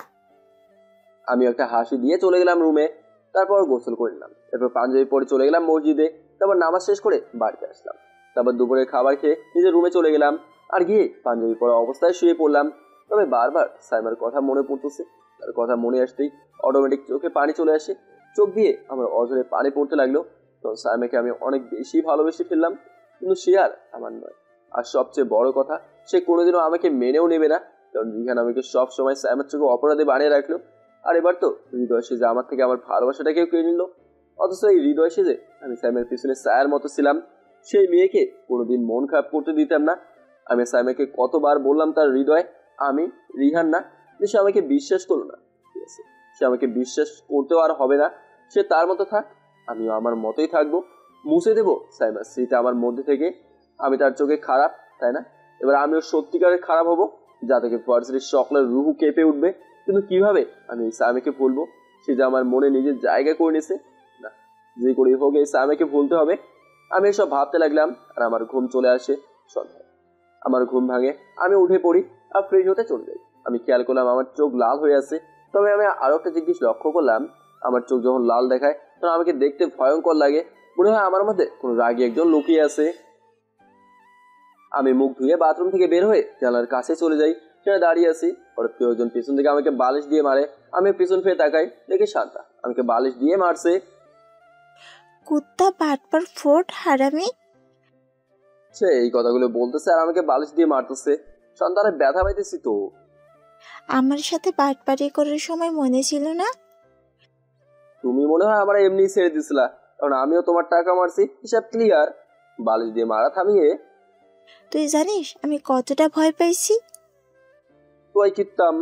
আমি একটা হাসি দিয়ে চলে গেলাম রুমে। তারপর গোসল করে নিলাম, এরপর পাঞ্জাবি পরে চলে গেলাম মসজিদে। তারপর নামাজ শেষ করে বাড়িতে আসলাম। তারপর দুপুরের খাবার খেয়ে নিজের রুমে চলে গেলাম আর গিয়ে পাঞ্জাবি পরা অবস্থায় শুয়ে পড়লাম। তবে বারবার সাইমার কথা মনে পড়তেছে। তার কথা মনে আসতেই অটোমেটিক চোখে পানি চলে আসে। চোখ দিয়ে আমার অঝরে পানি পড়তে লাগলো। তো সাইমাকে আমি অনেক বেশি ভালোবেসে ফেললাম, কিন্তু সে আর আমার নয়। আর সবচেয়ে বড় কথা, সে কোনোদিনও আমাকে মেনেও নেবে না, কারণ রিহান আমাকে সব সময় সাইমার চোখে অপরাধে বানিয়ে রাখলো। আর এবার তো হৃদয় সেজে আমার থেকে আমার ভালোবাসাটাকেও কেড়ে নিল। অথচ এই হৃদয় সেজে আমি সাইমের পিছনে ছায়ার মতো ছিলাম। সেই মেয়েকে কোনোদিন মন খারাপ করতে দিতাম না। আমি সাইমাকে কতবার বললাম তার হৃদয়, আমি রিহান না, যে সে আমাকে বিশ্বাস করলো না। ঠিক আছে, সে আমাকে বিশ্বাস করতেও আর হবে না। সে তার মতো থাক, আমিও আমার মতোই থাকবো। মুছে দেবো সাইমার স্মৃতি আমার মধ্যে থেকে। আমি তার চোখে খারাপ, তাই না? এবার আমিও সত্যিকারের খারাপ হবো, যা থেকে ভার্সিটির সকলের রুহু কেঁপে উঠবে। কিন্তু কিভাবে আমি এই সাইমাকে ভুলবো? সে যে আমার মনে নিজের জায়গা করে নিয়েছে। না, যে করে হোক এই সাইমাকে ভুলতে হবে। আমি এসব ভাবতে লাগলাম আর আমার ঘুম চলে আসে। সন্ধ্যায় আমার ঘুম ভাঙে, আমি উঠে পড়ি আর ফ্রেশ হতে চলে যাই। আমি খেয়াল করলাম আমার চোখ লাল হয়ে আছে। তবে আমি আরো একটা জিনিস লক্ষ্য করলাম, আমার চোখ যখন লাল দেখায় তখন আমাকে দেখতে ভয়ঙ্কর লাগে। মনে হয় আমার মধ্যে কোনো রাগী একজন লুকিয়ে আছে। আমি মুখ ধুয়ে বাথরুম থেকে বের হয়ে জানালার কাছে চলে যাই। সেখানে দাঁড়িয়ে আছি, ওর প্রিয়জন পিছন থেকে আমাকে বালিশ দিয়ে মারে। আমি পিছন ফিরে তাকাই, দেখি শান্তা আমাকে বালিশ দিয়ে মারছে। কুত্তা, বাটপার, ফ্রড, হারামি। সে এই কথাগুলো বলতেছে আর আমাকে বালিশ দিয়ে মারতেছে। শান্তারে ব্যথা পাইতেছি তো। আমার সাথে বাটপারি করার সময় মনে ছিল না? তুমি মনে হয় আমার এমনি ছেড়ে দিছিলা, কারণ আমিও তোমার টাকা মারছি, হিসাব ক্লিয়ার। বালিশ দিয়ে মারা থামিয়ে। তুই জানিস আমি কতটা ভয় পাইছি? তুই কিতাম।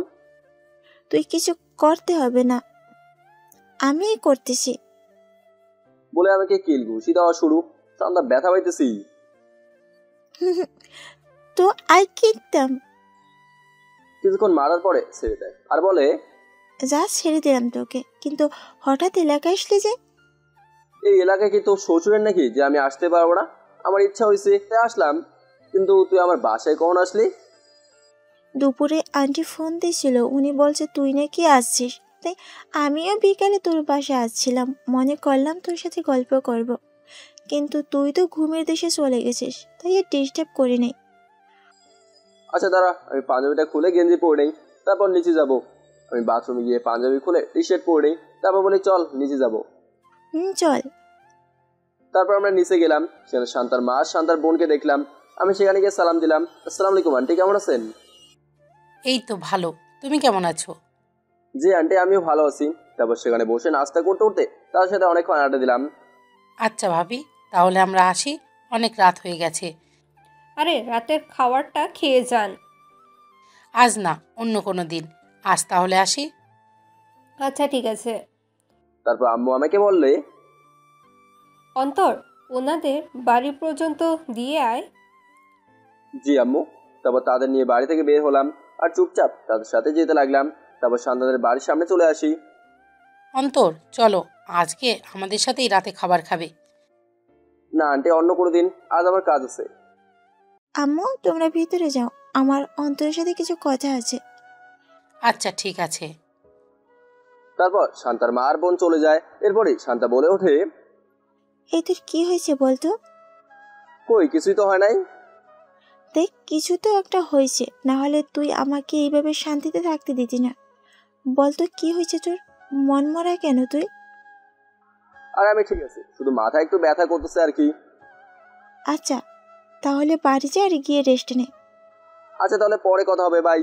তুই কিছু করতে হবে না, আমিই করতেছি। বলে আমাকে কিল ঘুষি দেওয়া শুরু। শান্তা ব্যথা পাইতেছি তো আই কিতাম। কিছুক্ষণ মারার পরে ছেড়ে দেয় আর বলে, যা ছেড়ে দিলাম তোকে, কিন্তু হঠাৎ এলাকায় আসলে যে? এই এলাকায় কি তোর শ্বশুরের নাকি যে আমি আসতে পারবো না? আমার ইচ্ছা হয়েছে তাই আসলাম, কিন্তু তুই আমার বাসায় কখন আসলি? দুপুরে আন্টি ফোন দিয়েছিল, উনি বলছে তুই নাকি আসছিস, তাই আমিও বিকালে তোর বাসায় আসছিলাম। মনে করলাম তোর সাথে গল্প করব, কিন্তু তুই তো ঘুমের দেশে চলে গেছিস, তাই আর ডিস্টার্ব করি নাই। আচ্ছা দাঁড়া, আমি পাঞ্জাবিটা খুলে গেঞ্জি পরে নেই, তারপর নিচে যাব। আমি বাথরুমে গিয়ে পাঞ্জাবি খুলে টি শার্ট পরে নেই, তারপর বলি চল নিচে যাব। চল। তারপর আমরা নিচে গেলাম। সেখানে শান্তার মা শান্তার বোনকে দেখলাম। আমি সেখানে গিয়ে সালাম দিলাম, আসসালামু আলাইকুম আন্টি, কেমন আছেন? এই তো ভালো, তুমি কেমন আছো? জি আন্টি, আমিও ভালো আছি। তারপর সেখানে বসে নাস্তা করতে করতে তার সাথে অনেকক্ষণ আড্ডা দিলাম। আচ্ছা ভাবি, তাহলে আমরা আসি, অনেক রাত হয়ে গেছে। আরে রাতের খাবারটা খেয়ে যান। আজ না, অন্য কোনো দিন। আজ তাহলে আসি। আচ্ছা ঠিক আছে। তারপর আম্মু আমাকে বললে, অন্তর, ওনাদের বাড়ি পর্যন্ত দিয়ে আয়। জি আম্মু। তারপর তাদের নিয়ে বাড়ি থেকে বের হলাম আর চুপচাপ তাদের সাথে যেতে লাগলাম। তারপর শান্তাদের বাড়ির সামনে চলে আসি। অন্তর, চলো, আজকে আমাদের সাথেই রাতে খাবার খাবে। না আন্টি, অন্য কোনো দিন, আজ আমার কাজ আছে। আম্মু তোমরা ভিতরে যাও, আমার অন্তরের সাথে কিছু কথা আছে। আচ্ছা ঠিক আছে। তারপর শান্তার মা আর বোন চলে যায়। এরপরই শান্তা বলে ওঠে, এই তোর কি হয়েছে বলতো? কই কিছুই তো হয় নাই। দেখ, কিছু তো একটা হয়েছে, না হলে তুই আমাকে এইভাবে শান্তিতে থাকতে দিতি না। বলতো কি হয়েছে তোর? মন মরা কেন তুই? আর আমি ঠিক আছে, শুধু মাথা একটু ব্যথা করতেছে আর কি। আচ্ছা তাহলে বাড়ি যা আর গিয়ে রেস্ট নে। আচ্ছা তাহলে পরে কথা হবে, বাই।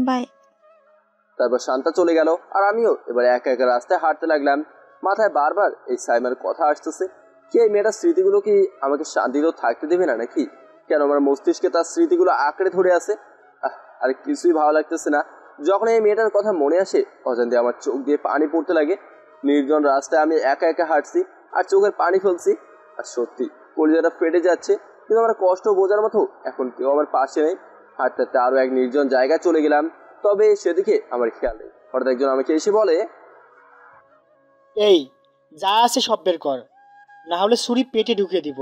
বাই। তারপর শান্তা চলে গেল আর আমিও এবার একা একা রাস্তায় হাঁটতে লাগলাম। মাথায় বারবার এই সাইমার কথা আসতেছে। কি এই মেয়েটার স্মৃতিগুলো কি আমাকে শান্তিতেও থাকতে দেবে না নাকি? কেন আমার মস্তিষ্কে তার স্মৃতিগুলো আঁকড়ে ধরে আছে? আর কিছুই ভালো লাগতেছে না। যখন এই মেয়েটার কথা মনে আসে, অজান্তে আমার চোখ দিয়ে পানি পড়তে লাগে। নির্জন রাস্তায় আমি একা একা হাঁটছি আর চোখের পানি ফেলছি। আর সত্যি কলিজাটা ফেটে যাচ্ছে, কিন্তু আমার কষ্ট বোঝার মতো এখন কেউ আমার পাশে নেই। হাঁটতে হাঁটতে আরও এক নির্জন জায়গায় চলে গেলাম। তবে সেদিকে আমার খেয়াল নেই। হঠাৎ একজন আমাকে এসে বলে, এই যা আছে সব বের কর, না হলে ছুরি পেটে ঢুকিয়ে দিব।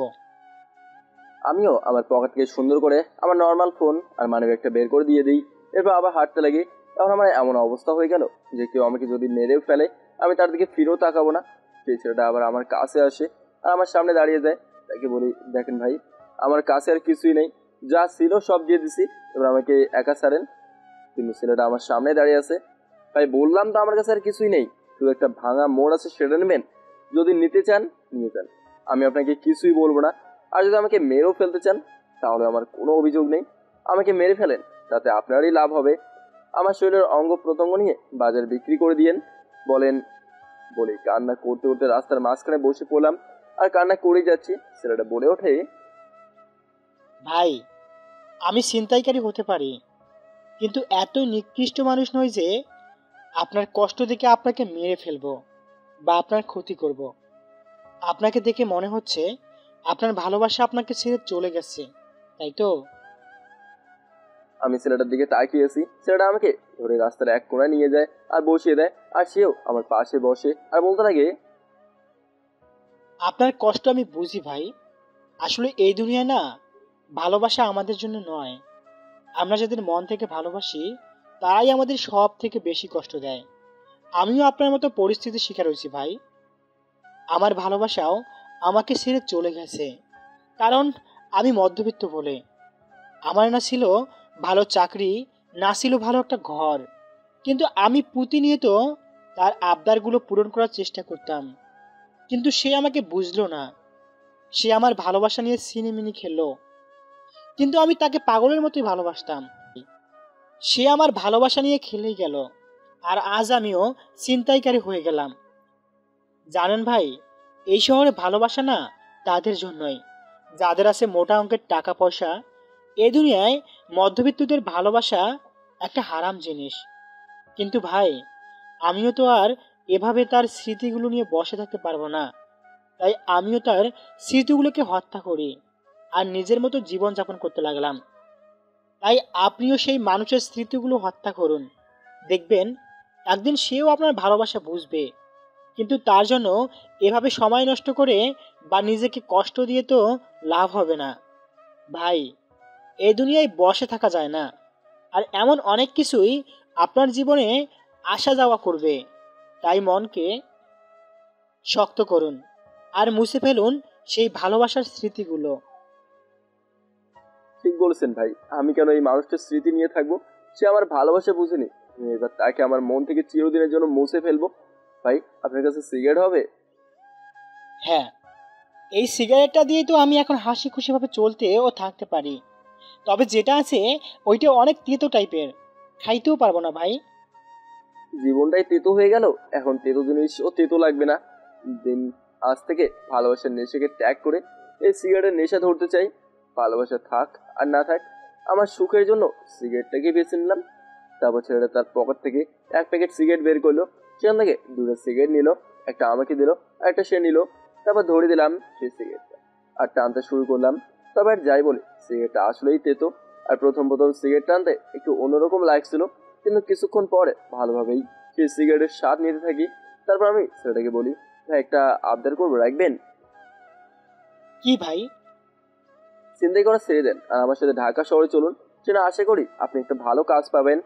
আমিও আমার পকেট থেকে সুন্দর করে আমার নর্মাল ফোন আর মানিব্যাগটা বের করে দিয়ে দিই। এরপর আবার হাঁটতে লাগি। তখন আমার এমন অবস্থা হয়ে গেল যে কেউ আমাকে যদি মেরেও ফেলে আমি তার দিকে ফিরেও তাকাবো না। সেই ছেলেটা আবার আমার কাছে আসে আর আমার সামনে দাঁড়িয়ে যায়। তাকে বলি, দেখেন ভাই, আমার কাছে আর কিছুই নেই, যা ছিল সব দিয়ে দিছি, এবার আমাকে একা ছাড়েন। কিন্তু ছেলেটা আমার সামনে দাঁড়িয়ে আছে। ভাই বললাম তো আমার কাছে আর কিছুই নেই, শুধু একটা ভাঙা মোড় আছে, সেটা নেবেন? যদি নিতে চান নিয়ে যান, আমি আপনাকে কিছুই বলবো না। আর যদি আমাকে মেরেও ফেলতে চান তাহলে আমার কোনো অভিযোগ নেই, আমাকে মেরে ফেলেন, তাতে আপনারই লাভ হবে। আমার শরীরের অঙ্গ প্রত্যঙ্গ নিয়ে বাজার বিক্রি করে দিয়েন বলেন। বলে কান্না করতে করতে রাস্তার মাঝখানে বসে পড়লাম আর কান্না করেই যাচ্ছি। ছেলেটা বলে ওঠে, ভাই আমি ছিনতাইকারী হতে পারি, কিন্তু এত নিকৃষ্ট মানুষ নয় যে আপনার কষ্ট দেখে আপনাকে মেরে ফেলবো বা আপনার ক্ষতি করব। আপনাকে দেখে মনে হচ্ছে আপনার ভালোবাসা আপনাকে ছেড়ে চলে গেছে, তাই তো? আমি ছেলেটার দিকে তাকিয়েছি। ছেলেটা আমাকে ধরে রাস্তার এক কোণায় নিয়ে যায় আর বসিয়ে দেয়, আর সেও আমার পাশে বসে আর বলতে লাগে, আপনার কষ্ট আমি বুঝি ভাই। আসলে এই দুনিয়ায় না, ভালোবাসা আমাদের জন্য নয়। আমরা যাদের মন থেকে ভালোবাসি তারাই আমাদের সব থেকে বেশি কষ্ট দেয়। আমিও আপনার মতো পরিস্থিতির শিকার হয়েছি ভাই। আমার ভালোবাসাও আমাকে ছেড়ে চলে গেছে, কারণ আমি মধ্যবিত্ত বলে। আমার না ছিল ভালো চাকরি, না ছিল ভালো একটা ঘর, কিন্তু আমি প্রতিনিয়ত তার আবদারগুলো পূরণ করার চেষ্টা করতাম। কিন্তু সে আমাকে বুঝলো না। সে আমার ভালোবাসা নিয়ে সিনেমিনি খেললো, কিন্তু আমি তাকে পাগলের মতোই ভালোবাসতাম। সে আমার ভালোবাসা নিয়ে খেলেই গেল, আর আজ আমিও ছিনতাইকারী হয়ে গেলাম। জানেন ভাই, এই শহরে ভালোবাসা না তাদের জন্যই যাদের আছে মোটা অঙ্কের টাকা পয়সা। এই দুনিয়ায় মধ্যবিত্তদের ভালোবাসা একটা হারাম জিনিস। কিন্তু ভাই, আমিও তো আর এভাবে তার স্মৃতিগুলো নিয়ে বসে থাকতে পারবো না। তাই আমিও তার স্মৃতিগুলোকে হত্যা করি আর নিজের মতো জীবনযাপন করতে লাগলাম। তাই আপনিও সেই মানুষের স্মৃতিগুলো হত্যা করুন, দেখবেন একদিন সেও আপনার ভালোবাসা বুঝবে। কিন্তু তার জন্য এভাবে সময় নষ্ট করে বা নিজেকে কষ্ট দিয়ে তো লাভ হবে না ভাই। এই দুনিয়ায় বসে থাকা যায় না, আর এমন অনেক কিছুই আপনার জীবনে আসা যাওয়া করবে। তাই মনকে শক্ত করুন আর মুছে ফেলুন সেই ভালোবাসার স্মৃতিগুলো। ঠিক বলেছেন ভাই, আমি কেন এই মানুষটার স্মৃতি নিয়ে থাকবো? সে আমার ভালোবাসা বুঝেনি, এবার তাকে আমার মন থেকে চিরদিনের জন্য মুছে ফেলবো। ভাই আপনার কাছে সিগারেট হবে? হ্যাঁ, এই সিগারেটটা দিয়ে তো আমি এখন হাসি খুশিভাবে চলতে ও থাকতে পারি। তবে যেটা আছে ওইটা অনেক তেতো টাইপের, খাইতেও পারবো না ভাই। জীবনটাই তেতো হয়ে গেল, এখন তেতো জিনিসও তেতো লাগবে না। দিন আজ থেকে ভালোবাসার নেশাকে ত্যাগ করে এই সিগারেটের নেশা ধরতে চাই। ভালোবাসা থাক আর না থাক, আমার সুখের জন্য সিগারেটটাকে বেছে নিলাম। তারপর ছেলেটা তার পকেট থেকে এক প্যাকেট সিগারেট বের করলো, সেখান থেকে দুটো সিগারেট নিল, একটা আমাকে দিল আর একটা সে নিল। তারপর ধরে দিলাম সেই সিগারেটটা আর টানতে শুরু করলাম। তবে আর যাই বলে সিগারেটটা আসলেই তেতো। আর প্রথম সিগারেট টানতে একটু অন্যরকম লাগছিল, কিন্তু কিছুক্ষণ পরে ভালোভাবেই সেই সিগারেটের স্বাদ নিতে থাকি। তারপর আমি ছেলেটাকে বলি, ভাই একটা আবদার করবো, রাখবেন? কি ভাই? চিন্তাই করা ছেড়ে দেন আর আমার সাথে ঢাকা শহরে চলুন, সেটা আশা করি আপনি একটা ভালো কাজ পাবেন।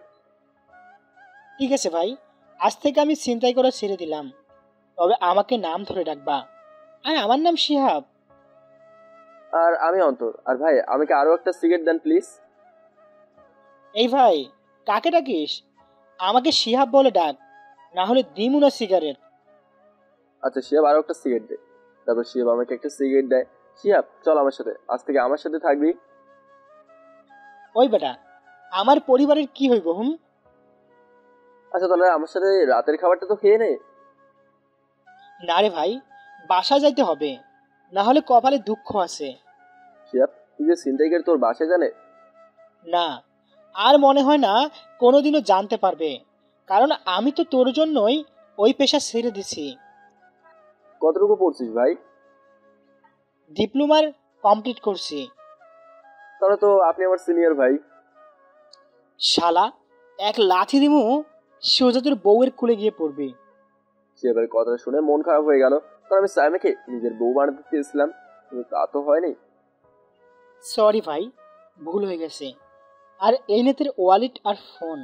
ঠিক আছে ভাই, আজ থেকে আমি ছিনতাই করা ছেড়ে দিলাম। তবে আমাকে নাম ধরে ডাকবা। আর আমার নাম শিহাব। আর আমি অন্তর। আর ভাই আমাকে আরো একটা সিগারেট দেন প্লিজ। এই ভাই, কাকে ডাকিস? আমাকে শিহাব বলে ডাক, না হলে দিমু না সিগারেট। আচ্ছা শিহাব, আরো একটা সিগারেট দে। তারপর শিহাব আমাকে একটা সিগারেট দেয়। শিহাব চল আমার সাথে, আজ থেকে আমার সাথে থাকবি। ওই বেটা, আমার পরিবারের কি হইব? আচ্ছা তাহলে আমার সাথে রাতের খাবারটা তো খেয়ে নে। না রে ভাই, বাসায় যাইতে হবে, না হলে কপালে দুঃখ আছে। শিহাব, তুই যে ছিনতাইকারী তোর বাসায় জানে? না, আর মনে হয় না কোনোদিনও জানতে পারবে, কারণ আমি তো তোর জন্যই ওই পেশা ছেড়ে দিছি। কতটুকু পড়ছিস ভাই? ডিপ্লোমার কমপ্লিট করছি। তাহলে তো আপনি আমার সিনিয়র ভাই। শালা, এক লাথি দিমু, সোজা তোর বউয়ের কোলে গিয়ে পড়বি। শিহাবের কথাটা শুনে মন খারাপ হয়ে গেল, কারণ আমি সাইমাকে নিজের বউ বানাতে চেয়েছিলাম, কিন্তু তা তো হয়নি। সরি ভাই, ভুল হয়ে গেছে। আর এই নেতের ওয়ালেট আর ফোন।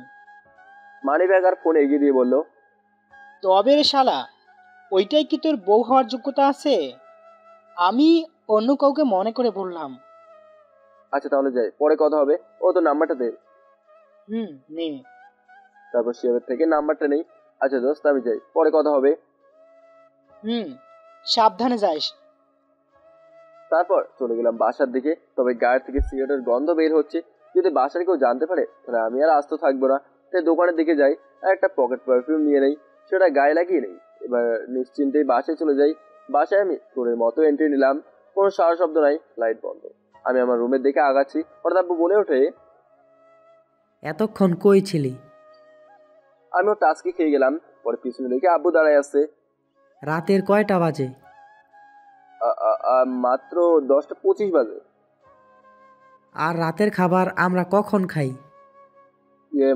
মানি ব্যাগ আর ফোন এগিয়ে দিয়ে বললো, তবে রে শালা, ওইটাই কি তোর বউ হওয়ার যোগ্যতা আছে? আমি অন্য কাউকে মনে করে বললাম। আচ্ছা তাহলে যাই, পরে কথা হবে। ও তো নাম্বারটা দে। নে। তারপর শিহাবের থেকে নাম্বারটা নেই। আচ্ছা দোস্ত আমি যাই, পরে কথা হবে। সাবধানে যাইস। তারপর চলে গেলাম বাসার দিকে। তবে গায়ের থেকে সিগারেটের গন্ধ বের হচ্ছে, যদি বাসার কেউ জানতে পারে তাহলে আমি আর আস্ত থাকবো না। তাই দোকানের দিকে যাই আর একটা পকেট পারফিউম নিয়ে নেই, সেটা গায়ে লাগিয়ে নেই। এবার নিশ্চিন্তেই বাসায় চলে যাই। বাসায় আমি চোরের মতো এন্ট্রি নিলাম, কোনো সারা শব্দ নাই, লাইট বন্ধ। আমি আমার রুমের দিকে আগাচ্ছি, হঠাৎ আব্বু বলে ওঠে, এতক্ষণ কই ছিলি? আমিও টাস্কি খেয়ে গেলাম। পরে পিছনে দেখে আব্বু দাঁড়ায় আছে। রাতের কয়টা বাজে? মাত্র 10:25 বাজে। আর রাতের খাবার আমরা কখন খাই?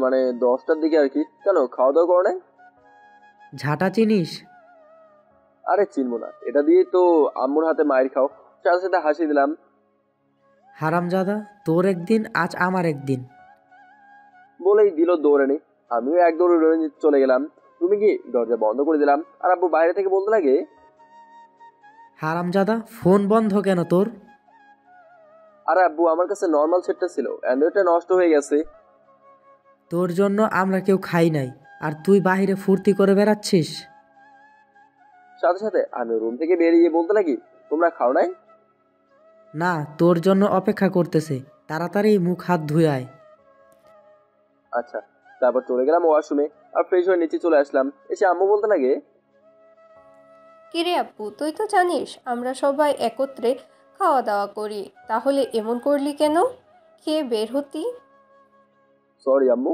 মানে 10টার দিকে আর কি। কেন, খাওয়া দাওয়া করো নাই? ঝাঁটা চিনিস? আরে চিনবো না, এটা দিয়েই তো আম্মুর হাতে মায়ের খাও। সাথে সাথে হাসি দিলাম। হারামজাদা, তোর একদিন আজ আমার একদিন বলেই দিল দৌড়ানি। আমিও এক দৌড়ে রুমে চলে গেলাম। তুমি কি দরজা বন্ধ করে দিলাম আর আব্বু বাইরে থেকে বলতে লাগে, হারামজাদা ফোন বন্ধ কেন তোর? আরে আব্বু আমার কাছে নর্মাল সেটটা ছিল, অ্যান্ড্রয়েডটা নষ্ট হয়ে গেছে। তোর জন্য আমরা কেউ খাই নাই, আর তুই বাহিরে ফুর্তি করে বেড়াচ্ছিস। সাথে সাথে আমি রুম থেকে বেরিয়ে বলতে লাগি, তোমরা খাও নাই? না, তোর জন্য অপেক্ষা করতেছে, তাড়াতাড়ি মুখ হাত ধুয়ে আয়। আচ্ছা। তারপর চলে গেলাম ওয়াশরুমে আর ফ্রেশ হয়ে নিচে চলে আসলাম। এসে আম্মু বলতে লাগে, কিরে আব্বু, তুই তো জানিস আমরা সবাই একত্রে খাওয়া দাওয়া করি, তাহলে এমন করলি কেন? খেয়ে বের হতি। সরি আম্মু।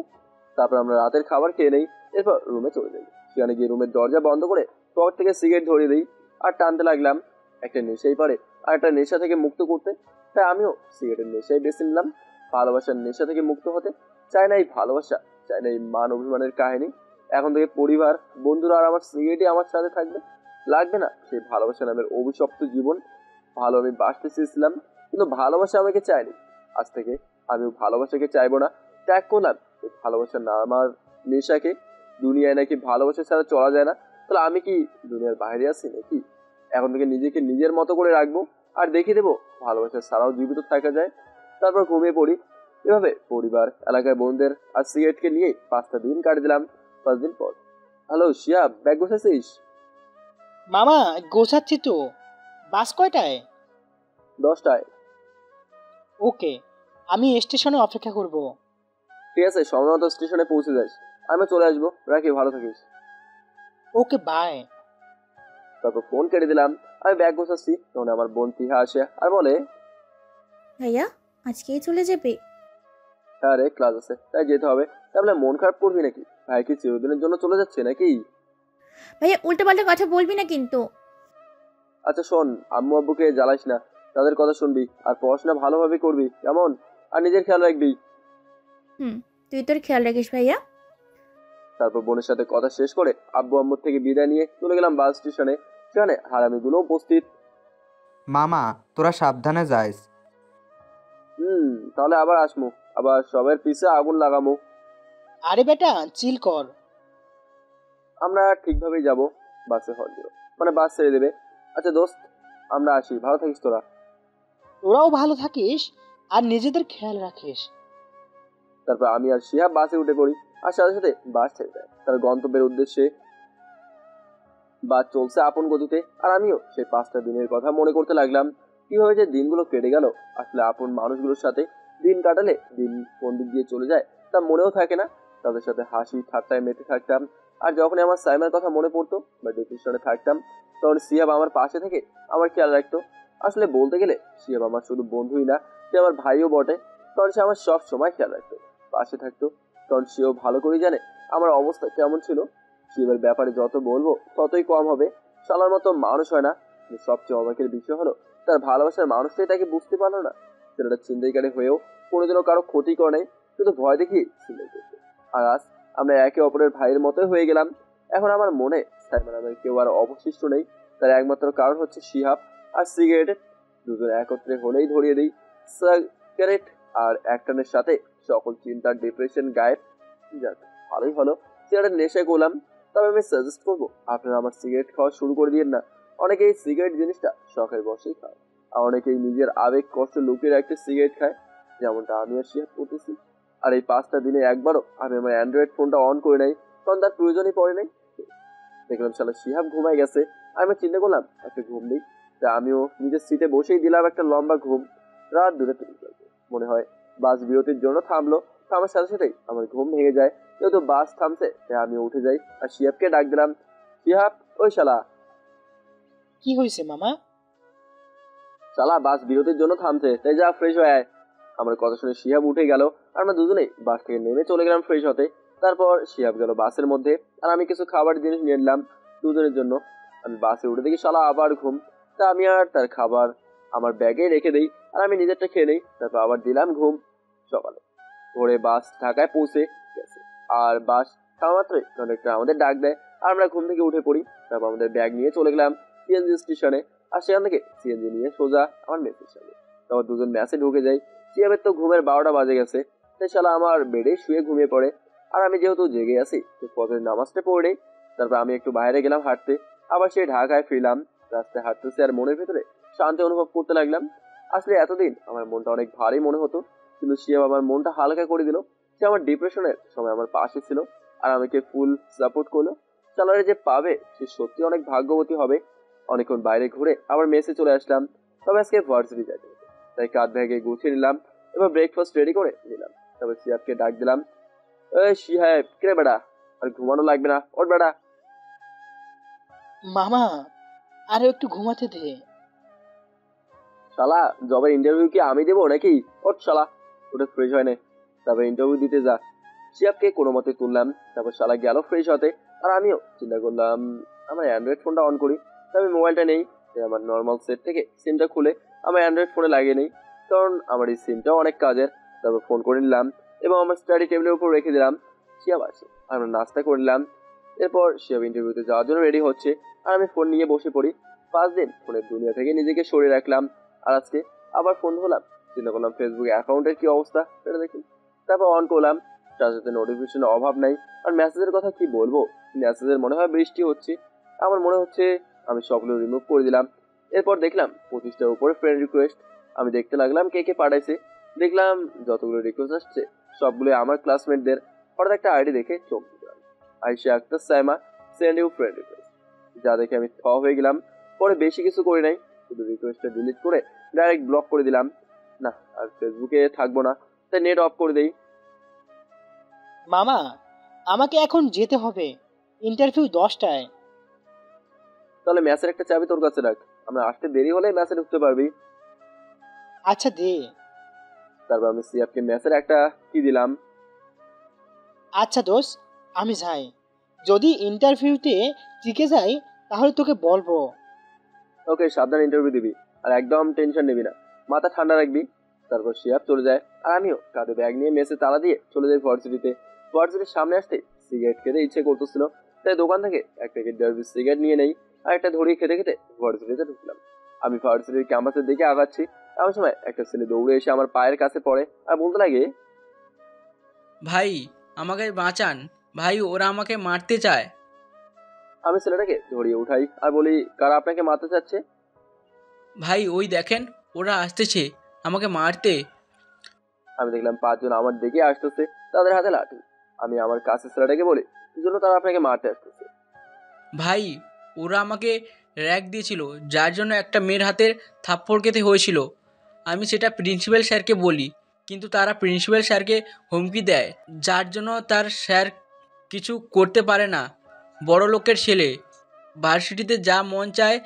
তারপর আমরা রাতের খাবার খেয়ে নেই, এরপর রুমে চলে যাই। সেখানে গিয়ে রুমের দরজা বন্ধ করে পকেট থেকে সিগারেট ধরিয়ে দিই আর টানতে লাগলাম। একটা নেশাই পারে আর একটা নেশা থেকে মুক্ত করতে, তাই আমিও সিগারেটের নেশাই বেছে নিলাম। ভালোবাসার নেশা থেকে মুক্ত হতে চাই না এই ভালোবাসা, চাই না এই মান অভিমানের কাহিনী। এখন থেকে পরিবার, বন্ধুরা আর আমার সিগারেটই আমার সাথে থাকবে। লাগবে না সেই ভালোবাসা নামের অভিশপ্ত জীবন। ভালো আমি বাঁচতে চেয়েছিলাম, কিন্তু ভালোবাসা আমাকে চায়নি। আজ থেকে আমিও ভালোবাসাকে চাইবো না, ত্যাগ করলাম এই ভালোবাসা না আমার নেশাকে। দুনিয়ায় নাকি ভালোবাসা ছাড়া চলা যায় না, তাহলে আমি কি দুনিয়ার বাইরে আছি নাকি? এখন থেকে নিজেকে নিজের মতো করে রাখবো আর দেখিয়ে দেবো ভালোবাসা ছাড়াও জীবিত থাকা যায়। তারপর ঘুমিয়ে পড়ি। এভাবে পরিবার, এলাকায় বন্ধুদের আর সিগারেটকে নিয়ে 5টা দিন কাটিয়ে দিলাম। 5 দিন পর, হ্যালো শিয়াব, ব্যাগ গোছাছিস? মামা, গোছাচ্ছি তো। বাস কয়টায়? 10টায়। ওকে, আমি স্টেশনে অপেক্ষা করব। ঠিক আছে, সময় মতো স্টেশনে পৌঁছে যাস, আমি চলে আসবো। রাখি, ভালো থাকিস। Okay bye. তারপর ফোন কেটে দিলাম। আমি ব্যাগ গোছাচ্ছি, তখন আমার বোন তিহা আসে আর বলে, ভাইয়া আজকেই চলে যাবে? হ্যাঁ রে, ক্লাস আছে তাই যেতে হবে। তাহলে মন খারাপ করবি নাকি? ভাই কি চিরদিনের জন্য চলে যাচ্ছে নাকি? ভাইয়া উল্টোপাল্টা কথা বলবি না কিন্তু। আচ্ছা শোন, আম্মু আব্বুকে জ্বালাইস না, তাদের কথা শুনবি আর পড়াশোনা ভালোভাবে করবি, কেমন? আর নিজের খেয়াল রাখবি। তুই তোর খেয়াল রাখিস ভাইয়া। তারপর বোনের সাথে কথা শেষ করে আব্বু আম্মুর থেকে বিদায় নিয়ে চলে গেলাম বাস স্টেশনে। সেখানে হারামিগুলো উপস্থিত। মামা, তোরা সাবধানে যাইস। তাহলে আবার আসমু, আবার সবের পিছে আগুন লাগামু। আরে বেটা চিল কর। আমরা ঠিকভাবেই যাব, বাসে হল মানে বাস ছেড়ে দেবে। আচ্ছা দোস্ত, আমরা আসি, ভালো থাকিস তোরা। তোরাও ভালো থাকিস আর নিজেদের খেয়াল রাখিস। তারপর আমি আর শিহাব বাসে উঠে পড়ি, আর সাথে সাথে বাস ছেড়ে দেয় তার গন্তব্যের উদ্দেশ্যে। বাস চলছে আপন গতিতে, আর আমিও সেই 5টা দিনের কথা মনে করতে লাগলাম। কিভাবে যে দিনগুলো কেটে গেল, আসলে আপন মানুষগুলোর সাথে দিন কাটালে দিন কোন দিক দিয়ে চলে যায় তা মনেও থাকে না। তাদের সাথে হাসি ঠাট্টায় মেতে থাকতাম। আর যখনই আমার সাইমার কথা মনে পড়তো বা ডিপ্রেশনে থাকতাম, তখন শিহাব আমার পাশে থেকে আমার খেয়াল রাখতো। আসলে বলতে গেলে শিহাব আমার শুধু বন্ধুই না, সে আমার ভাইও বটে। কারণ সে আমার সব সময় খেয়াল রাখতো, পাশে থাকতো। কারণ সেও ভালো করেই জানে আমার অবস্থা কেমন ছিল। শিবের ব্যাপারে যত বলবো ততই কম হবে। শালার মতো মানুষ হয় না। সবচেয়ে অবাকের বিষয় হলো, তার ভালোবাসার মানুষটাই তাকে বুঝতে পারলো না। ছেলেটা ছিনতাইকারী হয়েও কোনোদিনও কারো ক্ষতি করে নাই, শুধু ভয় দেখিয়ে ছিনতাই করছে। আর আজ আমরা একে অপরের ভাইয়ের মতোই হয়ে গেলাম। এখন আমার মনে সাইমা নামের কেউ আর অবশিষ্ট নেই। তার একমাত্র কারণ হচ্ছে শিহাব আর সিগারেটের। দুজন একত্রে হলেই ধরিয়ে দিই। সিগারেট আর একটানের সাথে সকল চিন্তা, ডিপ্রেশন গায়েব। যাক, ভালোই হলো সিগারেট নেশায় করলাম। তবে আমি সাজেস্ট করবো আপনারা আমার সিগারেট খাওয়া শুরু করে দিয়েন না। অনেকেই সিগারেট জিনিসটা শখের বসেই খায়, আর অনেকেই নিজের আবেগ কষ্ট লুকিয়ে রাখতে সিগারেট খায়, যেমনটা আমি আর শিহাব করতেছি। আর এই 5টা দিনে একবারও আমি আমার অ্যান্ড্রয়েড ফোনটা অন করে নাই, কারণ তার প্রয়োজনই পড়ে নাই। দেখলাম শালা শিহাব ঘুমাই গেছে। আমি চিন্তা করলাম একটা ঘুম দিই। তা আমিও নিজের সিটে বসেই দিলাম একটা লম্বা ঘুম। রাত 2টা 3 বাজে মনে হয়। বাস বিরতির জন্য থামলো। থামার সাথে সাথেই আমার ঘুম ভেঙে যায়। যেহেতু বাস থামছে তাই আমি উঠে যাই আর শিহাবকে ডাক দিলাম, শিহাব ওই শালা। কি হয়েছে মামা? শালা বাস বিরতির জন্য থামছে, তাই যা ফ্রেশ হয়ে আয়। আমার কথা শুনে শিহাব উঠে গেল। আমরা দুজনেই বাস থেকে নেমে চলে গেলাম ফ্রেশ হতে। তারপর শিহাব গেল বাসের মধ্যে, আর আমি কিছু খাবার জিনিস নিয়ে নিলাম দুজনের জন্য। আমি বাসে উঠে দেখি শালা আবার ঘুম। তা আমি আর তার খাবার আমার ব্যাগে রেখে দেই, আর আমি নিজেরটা খেয়ে নেই। তারপর আবার দিলাম ঘুম। সকালে ভোরে বাস ঢাকায় পৌঁছে গেছে, আর বাস খাওয়া মাত্রই কন্ডাক্টর আমাদের ডাক দেয়, আর আমরা ঘুম থেকে উঠে পড়ি। তারপর আমাদের ব্যাগ নিয়ে চলে গেলাম সিএনজি স্টেশনে, আর সেখান থেকে সিএনজি নিয়ে সোজা আমার মেসের সামনে। তারপর দুজন ম্যাচে ঢুকে যাই। শিহাবের তো ঘুমের 12টা বাজে গেছে, তাই শালা আমার বেডে শুয়ে ঘুমিয়ে পড়ে। আর আমি যেহেতু জেগে আছি, তো ফজরের নামাজটা পড়ে। তারপর আমি একটু বাইরে গেলাম হাঁটতে। আবার সেই ঢাকায় ফিরলাম। রাস্তায় হাঁটতেছি আর মনের ভেতরে শান্তি অনুভব করতে লাগলাম। আসলে এতদিন আমার মনটা অনেক ভারী মনে হতো, কিন্তু শিহাব আমার মনটা হালকা করে দিল। সে আমার ডিপ্রেশনের সময় আমার পাশে ছিল, আর আমাকে ফুল সাপোর্ট করলো। স্যালারি যে পাবে সে সত্যি অনেক ভাগ্যবতী হবে। অনেকক্ষণ বাইরে ঘুরে আবার মেসে চলে আসলাম। তবে আজকে ভার্সিটি যাইতে হবে, তাই কাঁধ ব্যাগে গুছিয়ে নিলাম। এবার ব্রেকফাস্ট রেডি করে নিলাম। তবে শিহাবকে ডাক দিলাম, এই শিহাব কিরে বেড়া, আর ঘুমানো লাগবে না, ওর বেড়া। মামা আরো একটু ঘুমাতে দে। শালা জবের ইন্টারভিউ কি আমি দেবো নাকি? ওর শালা ওটা ফ্রেশ হয় না, তারপর ইন্টারভিউ দিতে যা। শিহাবকে কোনো মতে তুললাম। তারপর শালা গেল ফ্রেশ হতে, আর আমিও চিন্তা করলাম আমার অ্যান্ড্রয়েড ফোনটা অন করি। আমি মোবাইলটা নেই, আমার নর্মাল সেট থেকে সিমটা খুলে আমার অ্যান্ড্রয়েড ফোনে লাগিয়ে নেই, কারণ আমার এই সিমটাও অনেক কাজের। তারপর ফোন করে নিলাম এবং আমার স্টাডি টেবিলের উপর রেখে দিলাম। শিহাব আসে, আমরা নাস্তা করে নিলাম। এরপর শিহাব ইন্টারভিউতে যাওয়ার জন্য রেডি হচ্ছে, আর আমি ফোন নিয়ে বসে পড়ি। 5 দিন ফোনের দুনিয়া থেকে নিজেকে সরিয়ে রাখলাম, আর আজকে আবার ফোন ধরলাম। চিন্তা করলাম ফেসবুক অ্যাকাউন্টের কি অবস্থা সেটা দেখি। তারপর অন করলাম, তার সাথে নোটিফিকেশনের অভাব নাই। আর মেসেজের কথা কি বলবো, মেসেজের মনে হয় বৃষ্টি হচ্ছে। আমার মনে হচ্ছে আমি সবগুলো রিমুভ করে দিলাম। এরপর দেখলাম 25টার উপরে ফ্রেন্ড রিকোয়েস্ট। আমি দেখতে লাগলাম কে কে পাঠাইছে। দেখলাম যতগুলো রিকোয়েস্ট আসছে সবগুলো আমার ক্লাসমেটদের। হঠাৎ একটা আইডি দেখে চোখ দিলাম, Aisha Akter Saima send you friend request. যা দেখে আমি থ হয়ে গেলাম। পরে বেশি কিছু করি নাই, শুধু রিকোয়েস্টটা ডিলিট করে ডাইরেক্ট ব্লক করে দিলাম। না আর ফেসবুকে থাকবো না, তাই নেট অফ করে দেই। মামা, আমাকে এখন যেতে হবে, ইন্টারভিউ 10টায়। তাহলে ম্যাচের একটা চাবি তোর কাছে রাখ, আমরা আসতে দেরি হলে ম্যাচে ঢুকতে পারবি। আচ্ছা দে। তারপর আমি সিয়াবকে ম্যাচের একটা কি দিলাম। আচ্ছা দোষ, আমি যাই। যদি ইন্টারভিউতে টিকে যাই তাহলে তোকে বলবো। ওকে, সাবধান ইন্টারভিউ দিবি, আর একদম টেনশন নিবি না, মাথা ঠান্ডা রাখবি। তারপর সিয়াব চলে যায়, আর আমিও কাঁধে ব্যাগ নিয়ে মেসে তালা দিয়ে চলে যাই ভার্সিটিতে। ভার্সিটির সামনে আসতে সিগারেট খেতে ইচ্ছে করতেছিল, তাই দোকান থেকে এক প্যাকেট ডার্বি সিগারেট নিয়ে নেই, আর একটা ধরিয়ে খেতে খেতে ভার্সিটিতে ঢুকলাম। আমি ভার্সিটির ক্যাম্পাসের দিকে আগাচ্ছি, এমন সময় একটা ছেলে দৌড়ে এসে আমার পায়ের কাছে পড়ে আর বলতে লাগে, ভাই আমাকে বাঁচান ভাই, ওরা আমাকে মারতে চায়। আমি ছেলেটাকে ধরিয়ে উঠাই আর বলি, কারা আপনাকে মারতে চাচ্ছে? ভাই ওই দেখেন, ওরা আসতেছে আমাকে মারতে। আমি দেখলাম 5 জন আমার দিকে আসতেছে, তাদের হাতে লাঠি। আমি আমার কাছে ছেলেটাকে বলি, কি জন্য তারা আপনাকে মারতে আসতেছে? ভাই ওরা আমাকে র্যাক দিয়েছিল, যার জন্য একটা মেয়ের হাতের থাপ্পড় খেতে হয়েছিল। আমি সেটা প্রিন্সিপাল স্যারকে বলি, কিন্তু তারা প্রিন্সিপাল স্যারকে হুমকি দেয়, যার জন্য তার স্যার কিছু করতে পারে না। বড় লোকের ছেলে, ভার্সিটিতে যা মন চায়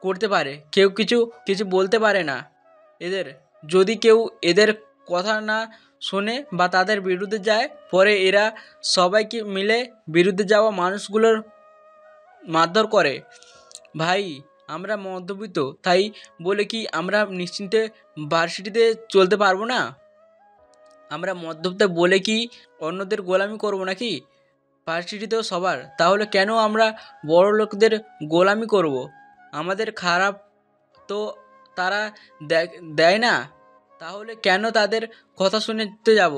করতে পারে, কেউ কিছু কিছু বলতে পারে না এদের। যদি কেউ এদের কথা না শোনে বা তাদের বিরুদ্ধে যায়, পরে এরা সবাইকে মিলে বিরুদ্ধে যাওয়া মানুষগুলোর মারধর করে। ভাই আমরা মধ্যবিত্ত, তাই বলে কি আমরা নিশ্চিন্তে ভার্সিটিতে চলতে পারবো না? আমরা মধ্যবিত্ত বলে কি অন্যদের গোলামি করব নাকি? ভার্সিটিতেও সবার, তাহলে কেন আমরা বড় লোকদের গোলামি করব? আমাদের খারাপ তো তারা দেয় না, তাহলে কেন তাদের কথা শুনতে যাব?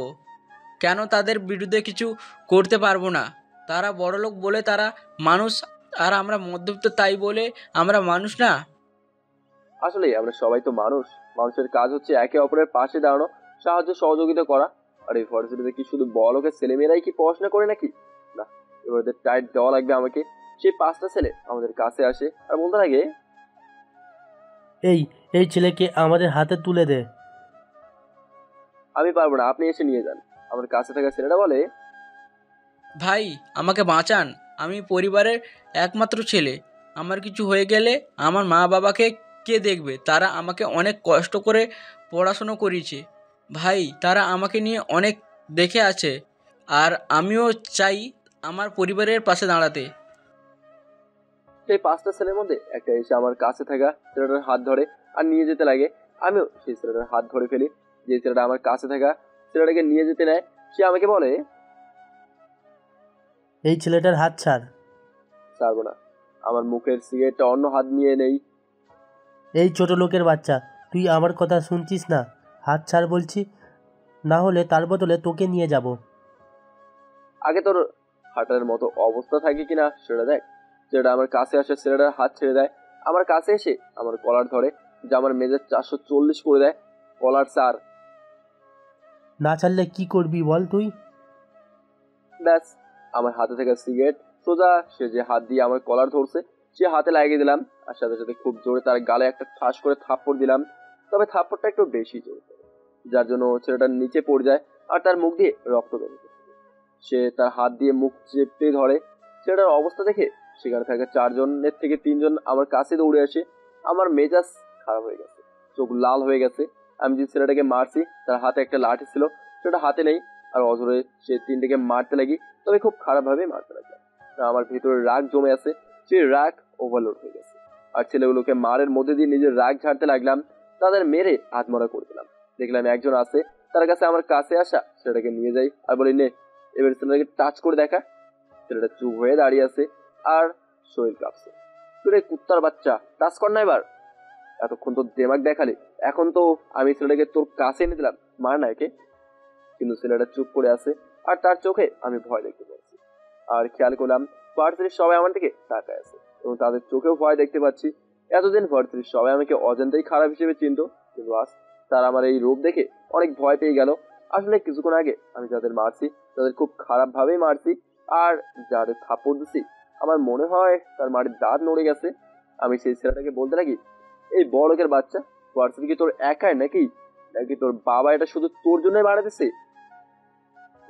কেন তাদের বিরুদ্ধে কিছু করতে পারবো না? তারা বড়লোক বলে তারা মানুষ, আর আমরা মধ্যবিত্ত তাই বলে আমরা মানুষ না? আসলে আমরা সবাই তো মানুষ, মানুষের কাজ হচ্ছে একে অপরের পাশে দাঁড়ানো, সাহায্য সহযোগিতা করা। আর এই ভার্সিটিতে কি শুধু বড়লোকের ছেলেমেয়েরাই কি পড়াশোনা করে নাকি? না, এবার টাইট দেওয়া লাগবে আমাকে। সেই 5টা ছেলে আমাদের কাছে আসে আর বলতে লাগে, এই এই ছেলেকে আমাদের হাতে তুলে দে। আমি পারবো না, আপনি এসে নিয়ে যান। আমার কাছে থাকা ছেলেটা বলে, ভাই আমাকে বাঁচান, আমি পরিবারের একমাত্র ছেলে, আমার কিছু হয়ে গেলে আমার মা বাবাকে কে দেখবে? তারা আমাকে অনেক কষ্ট করে পড়াশুনো করিয়েছে ভাই, তারা আমাকে নিয়ে অনেক দেখে আছে, আর আমিও চাই আমার পরিবারের পাশে দাঁড়াতে। সেই 5টা ছেলের মধ্যে একটা এসে আমার কাছে থাকা ছেলেটার হাত ধরে আর নিয়ে যেতে লাগে। আমিও সেই ছেলেটার হাত ধরে ফেলি। যে ছেলেটা আমার কাছে থাকা ছেলেটাকে নিয়ে যেতে নেয়, সে আমাকে বলে, এই ছেলেটার হাত ছাড়। ছাড়বো না, আমার মুখের সিগারেটটা অন্য হাত নিয়ে নেই। এই ছোট লোকের বাচ্চা, তুই আমার কথা শুনছিস না? হাত ছাড় বলছি, না হলে তার বদলে তোকে নিয়ে যাব। আগে তোর হাঁটার মতো অবস্থা থাকে কিনা সেটা দেখ। ছেলেটা আমার কাছে আসে, ছেলেটার হাত ছেড়ে দেয়। আমার কাছে এসে আমার কলার ধরে, যা আমার মেজাজ 440 করে দেয়। কলার স্যার, না ছাড়লে কি করবি বল তুই? ব্যাস, আমার হাতে থাকা সিগারেট সোজা সে যে হাত দিয়ে আমার কলার ধরছে সে হাতে লাগিয়ে দিলাম, আর সাথে সাথে খুব জোরে তার গালে একটা ঠাস করে থাপ্পড় দিলাম। তবে থাপ্পড়টা একটু বেশি জোরে, যার জন্য ছেলেটা নিচে পড়ে যায় আর তার মুখ দিয়ে রক্ত বেরোতে থাকে। সে তার হাত দিয়ে মুখ চেপে ধরে। ছেলেটার অবস্থা দেখে সেখানে থাকা 4 জনের থেকে 3 জন আমার কাছে দৌড়ে আসে। আমার মেজাজ খারাপ হয়ে গেছে, চোখ লাল হয়ে গেছে। আমি যে ছেলেটাকে মারছি তার হাতে একটা লাঠি ছিল, সেটা হাতে নেই, আর অজরে সে 3টিকে মারতে লাগি, তবে খুব খারাপ ভাবে মারতে লাগে। আমার ভিতরে রাগ জমে আছে, সেই রাগ ওভারলোড হয়ে গেছে। আর ছেলেগুলোকে মারের মধ্যে দিয়ে নিজের রাগ ঝাড়তে লাগলাম, তাদের মেরে আত্মরা করে দিলাম। দেখলাম একজন আছে, তার কাছে আমার কাছে আসা ছেলেটাকে নিয়ে যাই আর বলি, নে এবার ছেলেটাকে টাচ করে দেখা। ছেলেটা চুপ হয়ে দাঁড়িয়ে আছে আর শরীর কাঁপছে। তুই রে কুত্তার বাচ্চা, টাচ কর না এবার। এতক্ষণ তো দেমাগ দেখালি, এখন তো আমি ছেলেটাকে তোর কাছে এনে দিলাম, মার না একে। কিন্তু ছেলেটা চুপ করে আছে আর তার চোখে আমি ভয় দেখতে পাচ্ছি। আর খেয়াল করলাম ভার্সিটির সবাই আমার দিকে তাকায় আছে এবং তাদের চোখেও ভয় দেখতে পাচ্ছি। এতদিন ভার্সিটির সবাই আমাকে অজান্তেই খারাপ হিসেবে চিনতো, কিন্তু আজ তারা আমার এই রূপ দেখে অনেক ভয় পেয়ে গেল। আসলে কিছুক্ষণ আগে আমি যাদের মারছি তাদের খুব খারাপ ভাবেই মারছি, আর যাদের থাপ্পড় দিচ্ছি আমার মনে হয় তার মাটির দাঁত নড়ে গেছে। আমি সেই ছেলেটাকে বলতে লাগি, এই বড় লোকের বাচ্চা, ভার্সিটি কি তোর একাই নাকি নাকি তোর বাবা এটা শুধু তোর জন্যই বানাতেছে?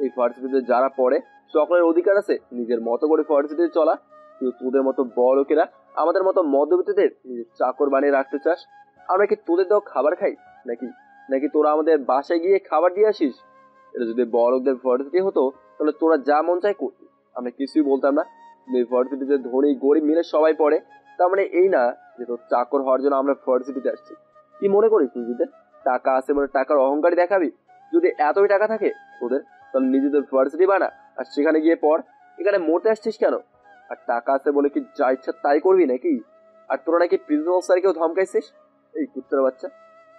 এই ভার্সিটিতে যারা পড়ে সকলের অধিকার আছে নিজের মতো করে ভার্সিটিতে চলা, কিন্তু তোদের মতো বড় লোকেরা আমাদের মতো মধ্যবিত্তদের নিজের চাকর বানিয়ে রাখতে চাস? আমরা কি তোদের দাও খাবার খাই নাকি? নাকি তোরা আমাদের বাসায় গিয়ে খাবার দিয়ে আসিস? এটা যদি বড় লোকদের ভার্সিটি হতো তাহলে তোরা যা মন চাই করতি, আমরা কিছুই বলতাম না। এই ভার্সিটিতে ধনী গরিব মিলে সবাই পড়ে, তার মানে এই না যে তোর চাকর হওয়ার জন্য আমরা ভার্সিটিতে আসছি। কি মনে করিস নিজেদের টাকা আছে বলে টাকার অহংকারী দেখাবি? যদি এতই টাকা থাকে তোদের তাহলে নিজেদের ভার্সিটি বানা আর সেখানে গিয়ে পড়। এখানে মরতে আসছিস কেন? আর টাকা আছে বলে কি যা ইচ্ছা তাই করবি নাকি? আর তোরা নাকি প্রিন্সিপাল স্যারকেও ধমকাইছিস। এই কুত্তার বাচ্চা,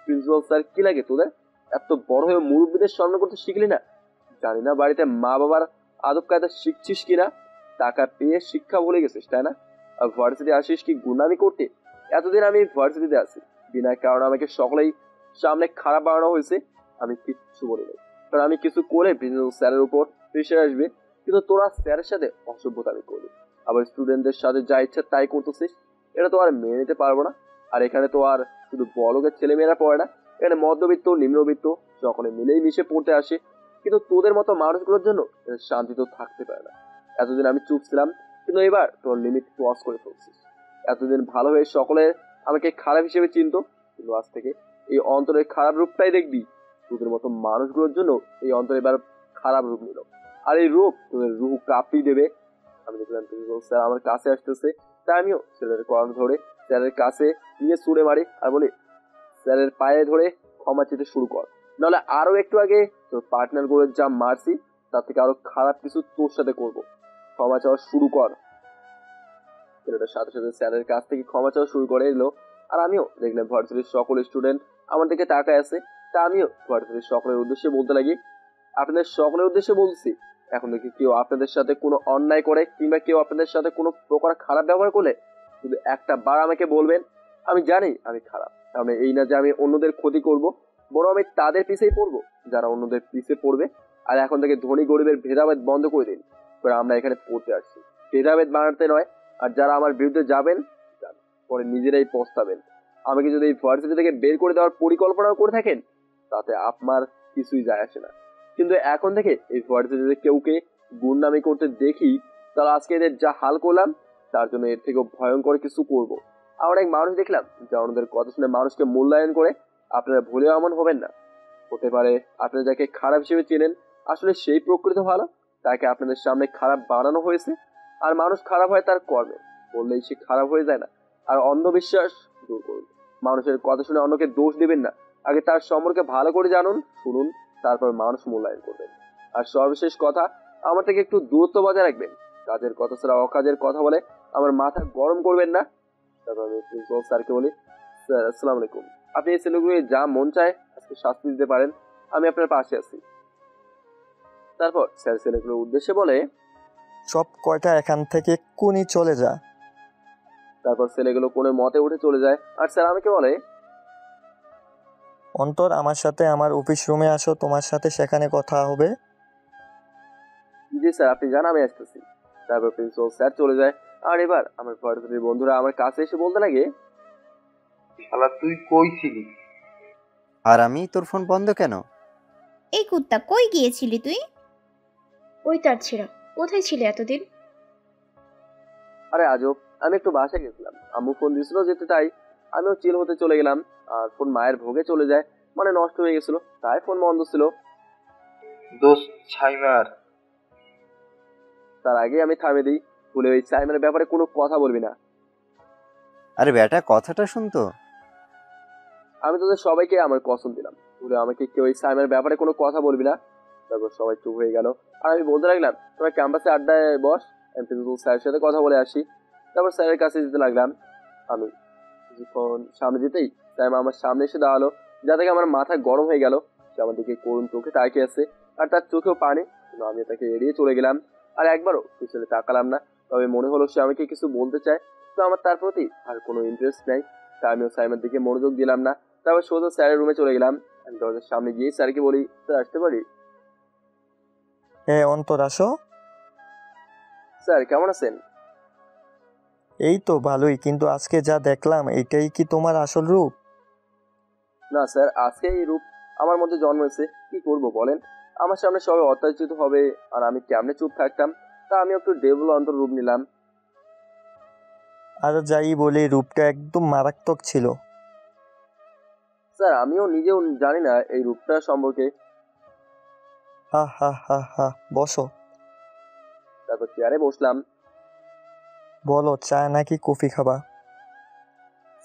প্রিন্সিপাল স্যার কি লাগে তোদের? এত বড় হয়ে মুরব্বীদের স্মরণ করতে শিখলি না? জানি না বাড়িতে মা বাবার আদব কায়দা শিখছিস কিনা, টাকা পেয়ে শিক্ষা ভুলে গেছিস তাই না? আর ভার্সিটি আসিস কি গুণামি করতে? এতদিন আমি ভার্সিটিতে আসি, বিনা কারণে আমাকে সকলেই সামনে খারাপ বানানো হয়েছে, আমি কিচ্ছু বলি নাই। কারণ আমি কিছু করে প্রিন্সিপাল স্যারের উপর প্রেশার আসবে, কিন্তু তোরা স্যারের সাথে অসভ্যতামি করবি, আবার স্টুডেন্টদের সাথে যা ইচ্ছা তাই করতেছিস। এটা তো আর মেনে নিতে পারবো না। আর এখানে তো আর শুধু বড়লোকের ছেলেমেয়েরা পড়ে না, এখানে মধ্যবিত্ত নিম্নবিত্ত সকলে মিলেই মিশে পড়তে আসে, কিন্তু তোদের মতো মানুষগুলোর জন্য শান্তি তো থাকতে পারে না। এতদিন আমি চুপ ছিলাম, কিন্তু এবার তোর লিমিট ক্রস করে ফেলছিস। এতদিন ভালো হয়ে সকলে আমাকে খারাপ হিসেবে চিনতো, কিন্তু আজ থেকে এই অন্তরের খারাপ রূপটাই দেখবি। তোদের মতো মানুষগুলোর জন্য এই অন্তর এবার খারাপ রূপ নিল, আর এই রূপ তোদের রুহ কাঁপিয়ে দেবে। আমি দেখলাম প্রিন্সিপাল স্যার আমার কাছে আসতেছে, তাই আমিও ছেলের কলার ধরে স্যারের কাছে নিয়ে ছুড়ে মারি আর বলি, স্যারের পায়ে ধরে ক্ষমা চেতে শুরু কর, নাহলে আরো একটু আগে তোর পার্টনার গুলোর যা মারছি তার থেকে আরো খারাপ কিছু তোর সাথে করবো। ক্ষমা চাওয়া শুরু কর। ছেলেটার সাথে সাথে স্যারের কাছ থেকে ক্ষমা চাওয়া শুরু করে এলো, আর আমিও দেখলাম ভার্সিটির সকল স্টুডেন্ট আমার দিকে তাকায় আছে। তা আমিও ভার্সিটির সকলের উদ্দেশ্যে বলতে লাগি, আপনাদের সকলের উদ্দেশ্যে বলছি, এখন দেখি কেউ আপনাদের সাথে কোনো অন্যায় করে কিংবা কেউ আপনাদের সাথে কোনো প্রকার খারাপ ব্যবহার করলে শুধু একটা বার আমাকে বলবেন। আমি জানি আমি খারাপ, আমি এই না যে আমি অন্যদের ক্ষতি করব, বরং আমি তাদের পিছেই পড়বো যারা অন্যদের পিছে পড়বে। আর এখন থেকে ধনী গরিবের ভেদাভেদ বন্ধ করে দিন। আমরা এখানে পড়তে আসছি, ভেদাভেদ বানাতে নয়। আর যারা আমার বিরুদ্ধে যাবেন পরে নিজেরাই পস্তাবেন। আমাকে যদি এই ভার্সিটি থেকে বের করে দেওয়ার পরিকল্পনা করে থাকেন তাতে আপনার কিছুই যায় আসে না, কিন্তু এখন থেকে এই ভার্সিটিতে কেউকে গুন্ডামি করতে দেখি তাহলে আজকে এদের যা হাল করলাম তার জন্য এর থেকেও ভয়ঙ্কর কিছু করব। আর অনেক মানুষ দেখলাম যা ওনাদের কথা শুনে মানুষকে মূল্যায়ন করে, আপনারা ভুলেও এমন হবেন না। হতে পারে আপনারা যাকে খারাপ হিসেবে চেনেন আসলে সেই প্রকৃত ভালো, তাকে আপনাদের সামনে খারাপ বানানো হয়েছে। আর মানুষ খারাপ হয় তার কর্মে, বললেই সে খারাপ হয়ে যায় না। আর অন্ধবিশ্বাস দূর করুন, মানুষের কথা শুনে অন্যকে দোষ দিবেন না, আগে তার সম্পর্কে ভালো করে জানুন, শুনুন, তারপর মানুষ মূল্যায়ন করবেন। আর সর্বশেষ কথা, আমার থেকে একটু দূরত্ব বজায় রাখবেন। কাজের কথা ছাড়া অকাজের কথা বলে আমার মাথা গরম করবেন না। তারপর আমি প্রিন্সিপাল স্যারকে বলি, স্যার আসসালামু আলাইকুম, আপনি এই ছেলেগুলো যা মন চায় আজকে শাস্তি দিতে পারেন, আমি আপনার পাশে আছি। তারপর স্যার ছেলেগুলোর উদ্দেশ্যে বলে, সব কয়টা এখান থেকে এক্ষুনি চলে যা। তারপর ছেলেগুলো কোনো মতে উঠে চলে যায়। আর স্যার আমাকে বলে, অন্তর আমার সাথে আমার অফিস রুমে আসো, তোমার সাথে সেখানে কথা হবে। জি স্যার, আপনি জান আমি আসতেছি। তারপর প্রিন্সিপাল স্যার চলে যায়। আর এবার আমার ভার্সিটির বন্ধুরা আমার কাছে এসে বলতে লাগে, শালা তুই কই ছিলি? আর আমি তোর ফোন বন্ধ কেন? এই কুত্তা, কই গিয়েছিলি তুই? ওই তার ছিঁড়া, কোথায় ছিলে এতদিন? আরে আজব, আমি একটু বাসায় গেছিলাম, আম্মু ফোন দিয়েছিল যেতে, তাই আমিও চিল হতে চলে গেলাম। আর ফোন মায়ের ভোগে চলে যায়, মানে নষ্ট হয়ে গেছিল, তাই ফোন বন্ধ ছিল। দোস্ত ছাইমার। তার আগে আমি থামিয়ে দিই, ভুলে ওই সাইমানের ব্যাপারে কোনো কথা বলবি না। আরে বেটা কথাটা শুনতো, আমি তোদের সবাইকে আমার কসম দিলাম, ভুলে আমাকে কেউ ওই সাইমানের ব্যাপারে কোনো কথা বলবি না। তারপর সবাই চুপ হয়ে গেল। আর আমি বলতে লাগলাম, তোরা ক্যাম্পাসে আড্ডায় বস, আমি প্রিন্সিপাল স্যারের সাথে কথা বলে আসি। তারপর স্যারের কাছে যেতে লাগলাম। আমি কিছুক্ষণ সামনে যেতেই সাইমা আমার সামনে এসে দাঁড়ালো, যা থেকে আমার মাথা গরম হয়ে গেল। সে আমার দিকে করুণ চোখে তাকিয়ে আছে, আর তার চোখেও পানি, কিন্তু আমি তাকে এড়িয়ে চলে গেলাম। আর একবারও পিছনে তাকালাম না। তবে মনে হলো সে আমাকে কিছু বলতে চায়, তো আমার তার প্রতি আর কোনো ইন্টারেস্ট নেই, তাই আমিও সাইমার দিকে মনোযোগ দিলাম না। তারপর সোজা স্যারের রুমে চলে গেলাম। আমি দরজার সামনে গিয়ে স্যারকে বলি, স্যার আসতে পারি? হ্যাঁ অন্তর আসো। স্যার কেমন আছেন? এই তো ভালোই, কিন্তু আজকে যা দেখলাম এটাই কি তোমার আসল রূপ? না স্যার, আজকে এই রূপ আমার মধ্যে জন্মেছে, কি করব বলেন। আমার সামনে সবাই অত্যাচিত হবে আর আমি কেমনে চুপ থাকতাম। তা আমি একটু ডেভিল অন্তর রূপ নিলাম। আর যাই বলি, রূপটা একদম মারাত্মক ছিল। স্যার আমিও নিজেও জানি না এই রূপটা সম্পর্কে। হা হা হা হা, বসো। তারপর চেয়ারে বসলাম। বলো, চা নাকি কফি খাবা?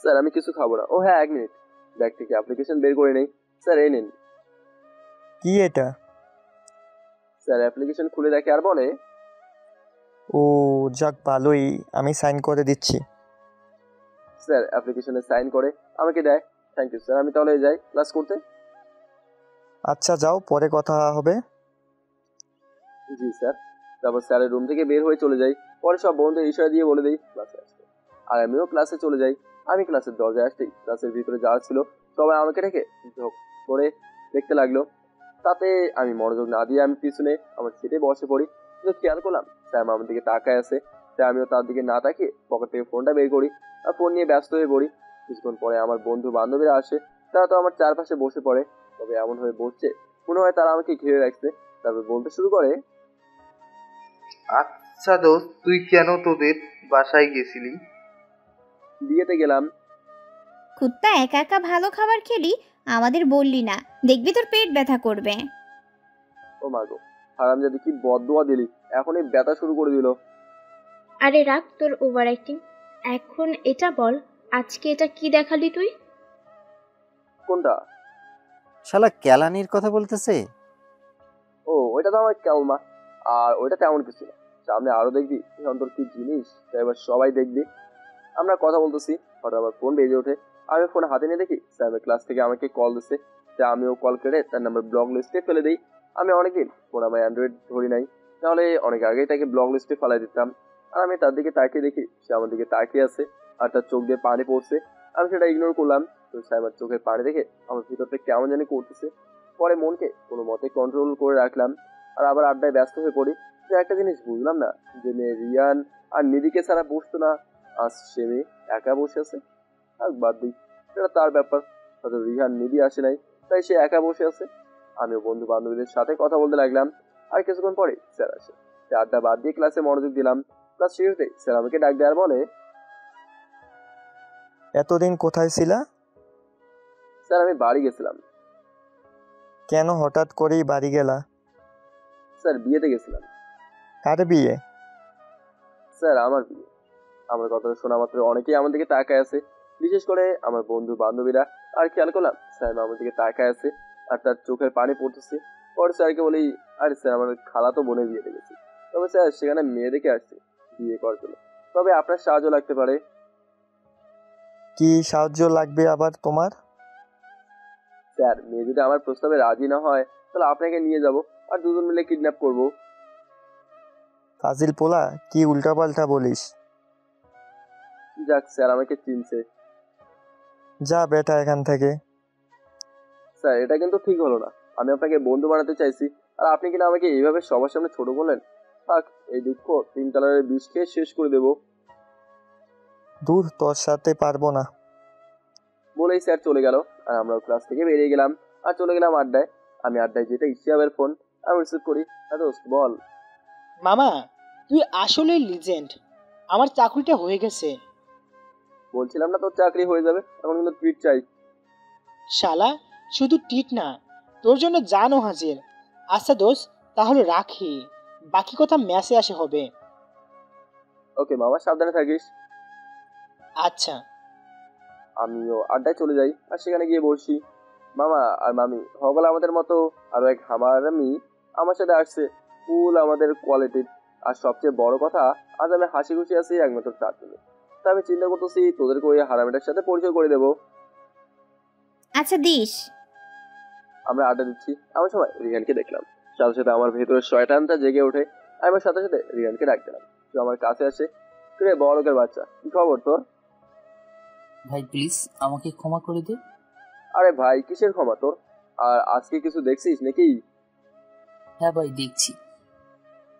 স্যার আমি কিছু খাবো না। ও হ্যাঁ, 1 মিনিট, ব্যাগ থেকে অ্যাপ্লিকেশন বের করে নেই। স্যার এই নিন। কি এটা? স্যার অ্যাপ্লিকেশন খুলে দেখে আর বলে, ও যাক, ভালোই, আমি সাইন করে দিচ্ছি। স্যার অ্যাপ্লিকেশনে সাইন করে আমাকে দেয়। থ্যাংক ইউ স্যার, আমি তাহলে যাই ক্লাস করতে। আচ্ছা যাও, পরে কথা হবে। জি স্যার। তারপর স্যারের রুম থেকে বের হয়ে চলে যাই। পরে সব বন্ধুদের ইশারা দিয়ে বলে দিই ক্লাসে আসতে। আর আমিও ক্লাসে চলে যাই। আমি ক্লাসের দরজায় আসতেই ক্লাসের ভিতরে যারা ছিল সবাই আমাকে রেখে ঝোঁক করে দেখতে লাগলো। তাতে আমি মনোযোগ না দিয়ে আমি পিছনে আমার সিটে বসে পড়ি। কিন্তু খেয়াল করলাম স্যার আমার দিকে তাকায় আছে। তাই আমিও তার দিকে না তাকিয়ে পকেট থেকে ফোনটা বের করি আর ফোন নিয়ে ব্যস্ত হয়ে পড়ি। কিছুক্ষণ পরে আমার বন্ধু বান্ধবীরা আসে। তারা তো আমার চারপাশে বসে পড়ে, তবে এমন হয়ে বসছে মনে হয় তারা আমাকে ঘিরে রাখছে। তারপর বলতে শুরু করে, আচ্ছা দোস্ত, তুই কেন তোদের বাসায় গেছিলি? বিয়েতে গেলাম। কুত্তা একা একা ভালো খাবার খেলি, আমাদের বললি না, দেখবি তোর পেট ব্যথা করবে। ও মা গো, হারামজাদি কি বদদোয়া দিলি, এখনই ব্যথা শুরু করে দিল। আরে রাখ তোর ওভার অ্যাক্টিং। এখন এটা বল, আজকে এটা কি দেখালি তুই? কোনটা? শালা কেলানির কথা বলতেছে। ও ওইটা তো আমার কেলমা, আর ওইটা তেমন কিছু না। সামনে আরো দেখবি অন্তর কি জিনিস, তাই এবার সবাই দেখবি। আমরা কথা বলতেছি, হঠাৎ আমার ফোন বেজে ওঠে। আমি ফোন হাতে নিয়ে দেখি স্যামের ক্লাস থেকে আমাকে কল দিচ্ছে। তাই আমিও কল কেটে তার নাম্বার ব্লক লিস্টে ফেলে দিই। আমি অনেকদিন ফোন আমার অ্যান্ড্রয়েড ধরি নাই, নাহলে অনেক আগেই তাকে ব্লক লিস্টে ফেলাই দিতাম। আর আমি তার দিকে তাকিয়ে দেখি সে আমার দিকে তাকিয়ে আছে আর তার চোখ দিয়ে পানি পড়ছে। আমি সেটা ইগনোর করলাম। তো স্যামের চোখের পানি দেখে আমার ভিতরটা কেমন জানি করতেছে। পরে মনকে কোনো মতে কন্ট্রোল করে রাখলাম আর আবার আড্ডায় ব্যস্ত হয়ে পড়ি। যে একটা জিনিস বুঝলাম না, যে মেয়ে রিয়ান আর নিধিকে ছাড়া বসতো না, আজ সে মেয়ে একা বসে আছে। আর বাদ দিই, সেটা তার ব্যাপার। হয়তো রিহান নিধি আসে নাই, তাই সে একা বসে আছে। আমিও বন্ধু বান্ধবীদের সাথে কথা বলতে লাগলাম। আর কিছুক্ষণ পরে স্যার আসে। আড্ডা বাদ দিয়ে ক্লাসে মনোযোগ দিলাম। ক্লাস শেষ হতে স্যার আমাকে ডাক দেওয়ার বলে, এতদিন কোথায় ছিলা? স্যার আমি বাড়ি গেছিলাম। কেন হঠাৎ করেই বাড়ি গেলা? স্যার বিয়েতে গেছিলাম। কার বিয়ে? স্যার আমার বিয়ে। আমার কথা শোনা মাত্র অনেকেই আমার দিকে তাকায় আছে, বিশেষ করে আমার বন্ধু বান্ধবীরা। আর খেয়াল করলাম স্যার আমার দিকে তাকায় আছে আর তার চোখের পানি পড়তেছে। পরে স্যারকে বলি, আরে স্যার আমার খালা তো বোনের বিয়েতে গেছি, তবে স্যার সেখানে মেয়ে দেখে আসছে বিয়ে করার জন্য, তবে আপনার সাহায্য লাগতে পারে। কি সাহায্য লাগবে আবার তোমার? স্যার মেয়ে যদি আমার প্রস্তাবে রাজি না হয় তাহলে আপনাকে নিয়ে যাব আর দুজন মিলে কিডন্যাপ করব। ফাজিল পোলা, কি উল্টাপাল্টা বলিস? যাক স্যার আমাকে চিনছে। যা বেটা এখান থেকে। স্যার এটা কিন্তু ঠিক হলো না। আমি আপনাকে বন্ধু বানাতে চাইছি আর আপনি কিনা আমাকে এইভাবে সবার সামনে ছোট করলেন। থাক, এই দুঃখ 3 কালারের বিষ খেয়ে শেষ করে দেব। দূর, তোর সাথে পারবো না। বলেই স্যার চলে গেল আর আমরা ক্লাস থেকে বেরিয়ে গেলাম আর চলে গেলাম আড্ডায়। আমি আড্ডায় যেতে ইশিয়াবের ফোন আমি রিসিভ করি। দোস্ত বল। মামা, তুই আসলে লিজেন্ড। আমার চাকরিটা হয়ে গেছে। বলছিলাম না তোর চাকরি হয়ে যাবে, এখন কিন্তু ট্রিট চাই। শালা, শুধু ট্রিট না, তোর জন্য জানও হাজির। আচ্ছা দোস্ত, তাহলে রাখি, বাকি কথা ম্যাচে আসে হবে। ওকে মামা, সাবধানে থাকিস। আচ্ছা। আমিও আড্ডায় চলে যাই আর সেখানে গিয়ে বসি। মামা আর মামি সকল আমাদের মতো আরো এক হামারামি আমার সাথে আসছে, ফুল আমাদের কোয়ালিটির। আর সবচেয়ে বড় কথা, আজ আমি হাসি খুশি আছি একমাত্র তার জন্য। তা আমি চিন্তা করতেছি তোদেরকে ওই হারামিটার সাথে পরিচয় করে দেবো। আচ্ছা দিস। আমরা আড্ডা দিচ্ছি, এমন সময় রিহানকে দেখলাম। সাথে সাথে আমার ভেতরের শয়তানটা জেগে ওঠে। আমি সাথে সাথে রিহানকে ডাক দিলাম। তো আমার কাছে আসে, রে বড় লোকের বাচ্চা, কি খবর তোর? ভাই প্লিজ আমাকে ক্ষমা করে দে। আরে ভাই কিসের ক্ষমা তোর? আর আজকে কিছু দেখছিস নাকি? হ্যাঁ ভাই দেখছি।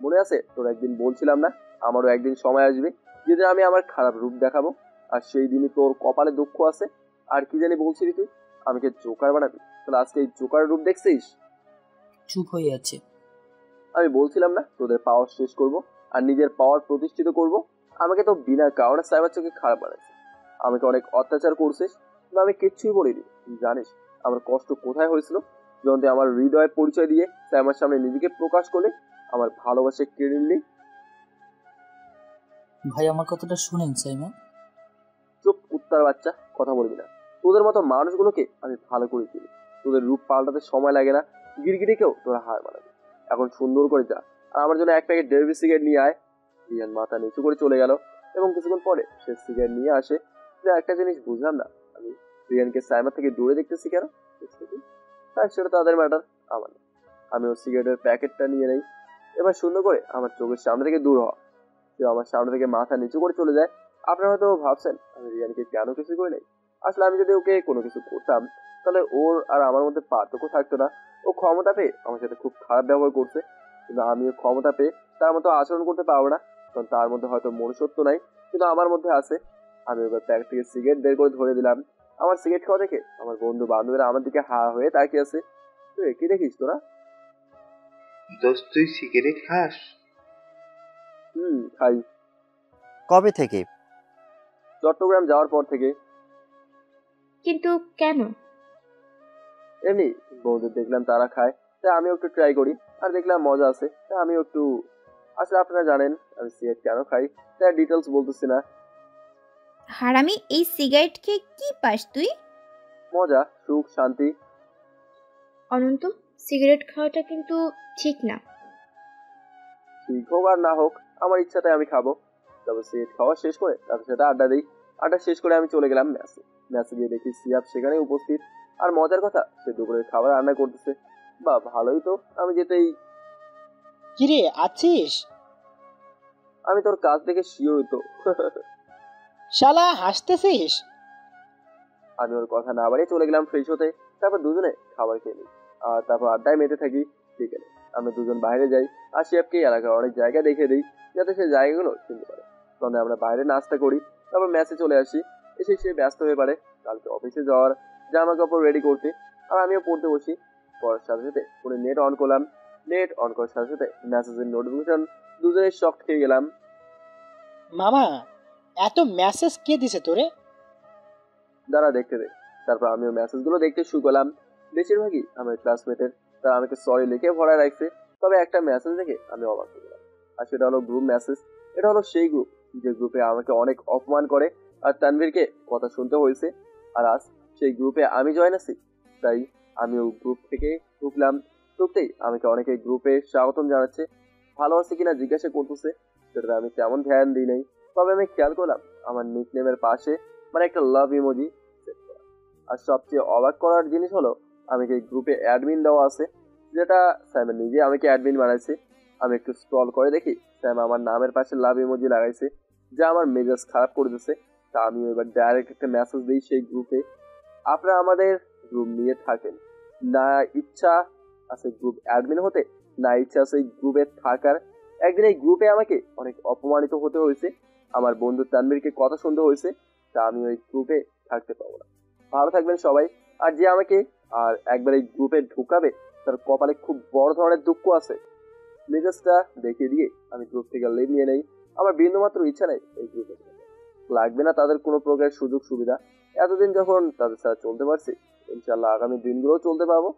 মনে আছে তোর একদিন বলছিলাম না আমারও একদিন সময় আসবে যেদিন আমি আমার খারাপ রূপ দেখাবো, আর সেই দিনই তোর কপালে দুঃখ আছে। আর কি জানি বলছিলি তুই, আমাকে জোকার বানাবি? তাহলে আজকে এই জোকার রূপ দেখছিস? চুপ হয়ে আছে। আমি বলছিলাম না তোদের পাওয়ার শেষ করব আর নিজের পাওয়ার প্রতিষ্ঠিত করব। আমাকে তো বিনা কারণে সাইবার চোখে খারাপ বানাইছে, আমাকে অনেক অত্যাচার করছিস, কিন্তু আমি কিচ্ছুই বলিনি। জানিস আমার কষ্ট কোথায় হয়েছিল? যখন তুই আমার হৃদয়ের পরিচয় দিয়ে সাইমার সামনে নিজেকে প্রকাশ করলে, আমার ভালোবাসা কেড়ে নিলি। ভাই আমার কথাটা শুনেন সাইমা। চুপ কুত্তার বাচ্চা, কথা বলবি না। তোদের মতো মানুষগুলোকে আমি ভালো করে চিনি, তোদের রূপ পাল্টাতে সময় লাগে না, গিরগিটিকেও তোরা হার মানাবি। এখন সুন্দর করে যা আর আমার জন্য এক প্যাকেট ডেরবি সিগারেট নিয়ে আয়। রিয়ান মাথা নিচু করে চলে গেল এবং কিছুক্ষণ পরে সে সিগারেট নিয়ে আসে। একটা জিনিস বুঝলাম না, আমি রিয়ানকে সাইমার থেকে দূরে দেখতেছি কেন? সেটা তাদের ম্যাটার, আমার না। আমি ওর সিগারেটের প্যাকেটটা নিয়ে নেই। এবার সুন্দর করে আমার চোখের সামনে থেকে দূর হওয়া। সে আমার সামনে থেকে মাথা নিচু করে চলে যায়। আপনারা হয়তো ভাবছেন আমি রিয়ানকে কেন কিছু করে নেই। আসলে আমি যদি ওকে কোনো কিছু করতাম তাহলে ওর আর আমার মধ্যে পার্থক্য থাকতো না। ও ক্ষমতা পেয়ে আমার সাথে খুব খারাপ ব্যবহার করছে, কিন্তু আমি ও ক্ষমতা পেয়ে তার মতো আচরণ করতে পারবো না, কারণ তার মধ্যে হয়তো মনুষ্যত্ব নাই, কিন্তু আমার মধ্যে আছে। আমি এবার প্যাকেট থেকে সিগারেট বের করে ধরে দিলাম। আমার সিগারেট খাওয়া দেখে আমার বন্ধু বান্ধবীরা আমার দিকে হা হয়ে তাকিয়ে আছে। তুই কি দেখিস তোরা? দোস্ত তুই সিগারেট খাস? খাই। কবে থেকে? চট্টগ্রাম যাওয়ার পর থেকে। কিন্তু কেন? এমনি বন্ধু দেখলাম তারা খায়, তাই আমিও একটু ট্রাই করি, আর দেখলাম মজা আছে, তাই আমিও একটু। আসলে আপনারা জানেন আমি সিগারেট কেন খাই, তাই ডিটেলস বলতেছি না। হারামি, এই সিগারেট খেয়ে কি পাস তুই? মজা, সুখ, শান্তি। অনন্ত, সিগারেট খাওয়াটা কিন্তু ঠিক না। ঠিক হোক আর না হোক, আমার ইচ্ছাটাই আমি খাবো। তবে সিগারেট খাওয়া শেষ করে তাদের সাথে আড্ডা দিই। আড্ডা শেষ করে আমি চলে গেলাম ম্যাচে। ম্যাচে গিয়ে দেখি সিয়াব সেখানে উপস্থিত। আর মজার কথা, সে দুপুরের খাবার রান্না করতেছে। বা ভালোই তো, আমি যেতেই। কিরে আছিস? আমি তোর কাজ দেখে শিওর তো। শালা হাসতেছিস? আমি ওর কথা না বাড়িয়ে চলে গেলাম ফ্রেশ হতে। তারপর দুজনে খাবার খেয়ে নিই, আর তারপর আড্ডায় মেতে থাকি। বিকেলে আমরা দুজন বাইরে যাই আর শিয়াবকে এলাকার অনেক জায়গা দেখে দিই, যাতে সে জায়গাগুলো চিনতে পারে। তখন আমরা বাইরে নাস্তা করি, তারপর ম্যাচে চলে আসি। এসে সে ব্যস্ত হয়ে পড়ে কালকে অফিসে যাওয়ার জামা কাপড় রেডি করতে, আর আমিও পড়তে বসি। পড়ার সাথে সাথে ফোনে নেট অন করলাম। নেট অন করার সাথে সাথে মেসেজের নোটিফিকেশন, দুজনের শক খেয়ে গেলাম। মামা, এত মেসেজ কে দিছে তোরে? দাঁড়া দেখতে দে। তারপর আমিও মেসেজগুলো দেখতে শুরু করলাম। বেশিরভাগই আমার ক্লাসমেটের, তারা আমাকে সরি লিখে ভরায় রাখছে। তবে একটা মেসেজ দেখে আমি অবাক হয়ে গেলাম, আর সেটা হলো গ্রুপ মেসেজ। এটা হলো সেই গ্রুপ যে গ্রুপে আমাকে অনেক অপমান করে আর তানভীরকে কথা শুনতে হয়েছে। আর আজ সেই গ্রুপে আমি জয়েন আছি, তাই আমি ওই গ্রুপ থেকে ঢুকলাম। ঢুকতেই আমাকে অনেকে গ্রুপে স্বাগতম জানাচ্ছে, ভালো আছে কিনা জিজ্ঞাসা করতেছে। সেটা আমি তেমন ধ্যান দিই নাই। তবে আমি খেয়াল করলাম আমার নিকনেমের পাশে মানে একটা লাভ ইমোজি সেট করা। আর সবচেয়ে অবাক করার জিনিস হলো আমাকে এই গ্রুপে অ্যাডমিন দেওয়া আছে, যেটা স্যাম নিজে আমাকে অ্যাডমিন বানাইছে। আমি একটু স্ক্রল করে দেখি স্যাম আমার নামের পাশে লাভ ইমোজি লাগাইছে, যা আমার মেজাজ খারাপ করে দিচ্ছে। তা আমি এবার ডাইরেক্ট একটা মেসেজ দিই সেই গ্রুপে, আপনারা আমাদের গ্রুপ নিয়ে থাকেন না, ইচ্ছা আছে গ্রুপ অ্যাডমিন হতে, না ইচ্ছা আছে এই গ্রুপে থাকার। একদিন এই গ্রুপে আমাকে অনেক অপমানিত হতে হয়েছে, আমার বন্ধু তানভীরকে কথা শুনতে হয়েছে, তা আমি ওই গ্রুপে থাকতে পারবো না। ভালো থাকবেন সবাই। আর যে আমাকে আর একবার এই গ্রুপে ঢুকাবে তার কপালে খুব বড় ধরনের দুঃখ আছে। মেজাজটা দেখিয়ে দিয়ে আমি গ্রুপ থেকে লিভ নিয়ে নেই। আমার বিন্দুমাত্র ইচ্ছা নেই এই গ্রুপে, লাগবে না তাদের কোনো প্রকার সুযোগ সুবিধা। এতদিন যখন তাদের সাথে চলতে পারছি, ইনশাল্লাহ আগামী দিনগুলোও চলতে পারবো।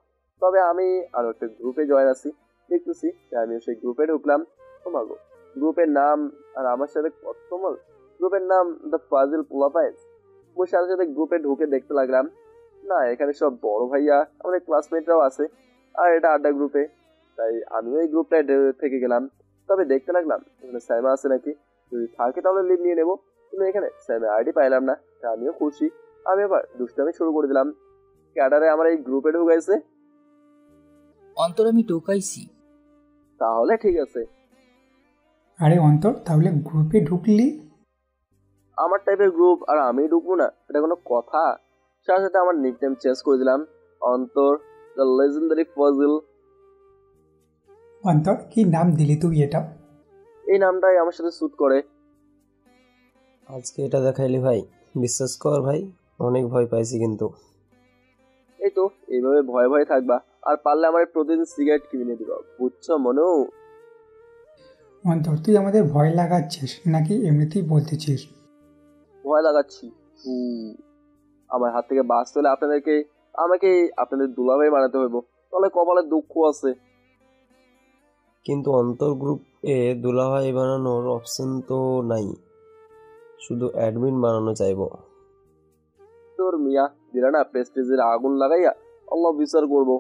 তবে আমি আরো একটা গ্রুপে জয়েন আছি, দেখতেছি আমিও সেই গ্রুপে ঢুকলাম। তোমাকে গ্রুপের নাম আর আমার সাথে তোমার গ্রুপের নাম দ্য ফাজিল পোলাপাইন। ওর সাথে সাথে গ্রুপে ঢুকে দেখতে লাগলাম, না এখানে সব বড় ভাইয়া আমাদের ক্লাসমেটরাও আছে, আর এটা আড্ডা গ্রুপে, তাই আমিও এই গ্রুপটায় থেকে গেলাম। তবে দেখতে লাগলাম এখানে সাইমা আছে নাকি, যদি থাকে তাহলে লিভ নিয়ে নেবো, কিন্তু এখানে সাইমা আইডি পাইলাম না, তাই আমিও খুশি। আমি আবার দুষ্টামি শুরু করে দিলাম। ক্যাডারে আমার এই গ্রুপে ঢুকাইছে। অন্তর আমি ঢুকাইছি। তাহলে ঠিক আছে। আরে অন্তর, তাহলে গ্রুপে ঢুকলি? আমার টাইপের গ্রুপ আর আমি ঢুকবো না, এটা কোনো কথা? সাথে সাথে আমার নিকনেম চেঞ্জ করে দিলাম, অন্তর দ্য লেজেন্ডারি ফাজিল। অন্তর, কি নাম দিলি তুই এটা? এই নামটাই আমার সাথে স্যুট করে। আজকে এটা দেখাইলি ভাই, বিশ্বাস কর ভাই, অনেক ভয় পাইছি কিন্তু। এই তো এইভাবে ভয়ে ভয়ে থাকবা, আর পারলে আমার প্রতিদিন সিগারেট কিনে দিবা, বুঝছো মনু? অন্তর, তুই আমাদের ভয় লাগাচ্ছিস নাকি এমনিতেই বলতেছিস? ভয় লাগাচ্ছি। আমার হাত থেকে বাঁচতে হলে আমাকে আপনাদের দুলাভাই বানাতে হইব, তাহলে কপালে দুঃখ আছে। কিন্তু অন্তর গ্রুপে দুলাভাই বানানোর অপশন তো নাই, শুধু অ্যাডমিন বানানো চাইবো। তোর মিয়া দিলা না প্রেস্টিজের আগুন লাগাইয়া, আল্লাহ বিচার করবো।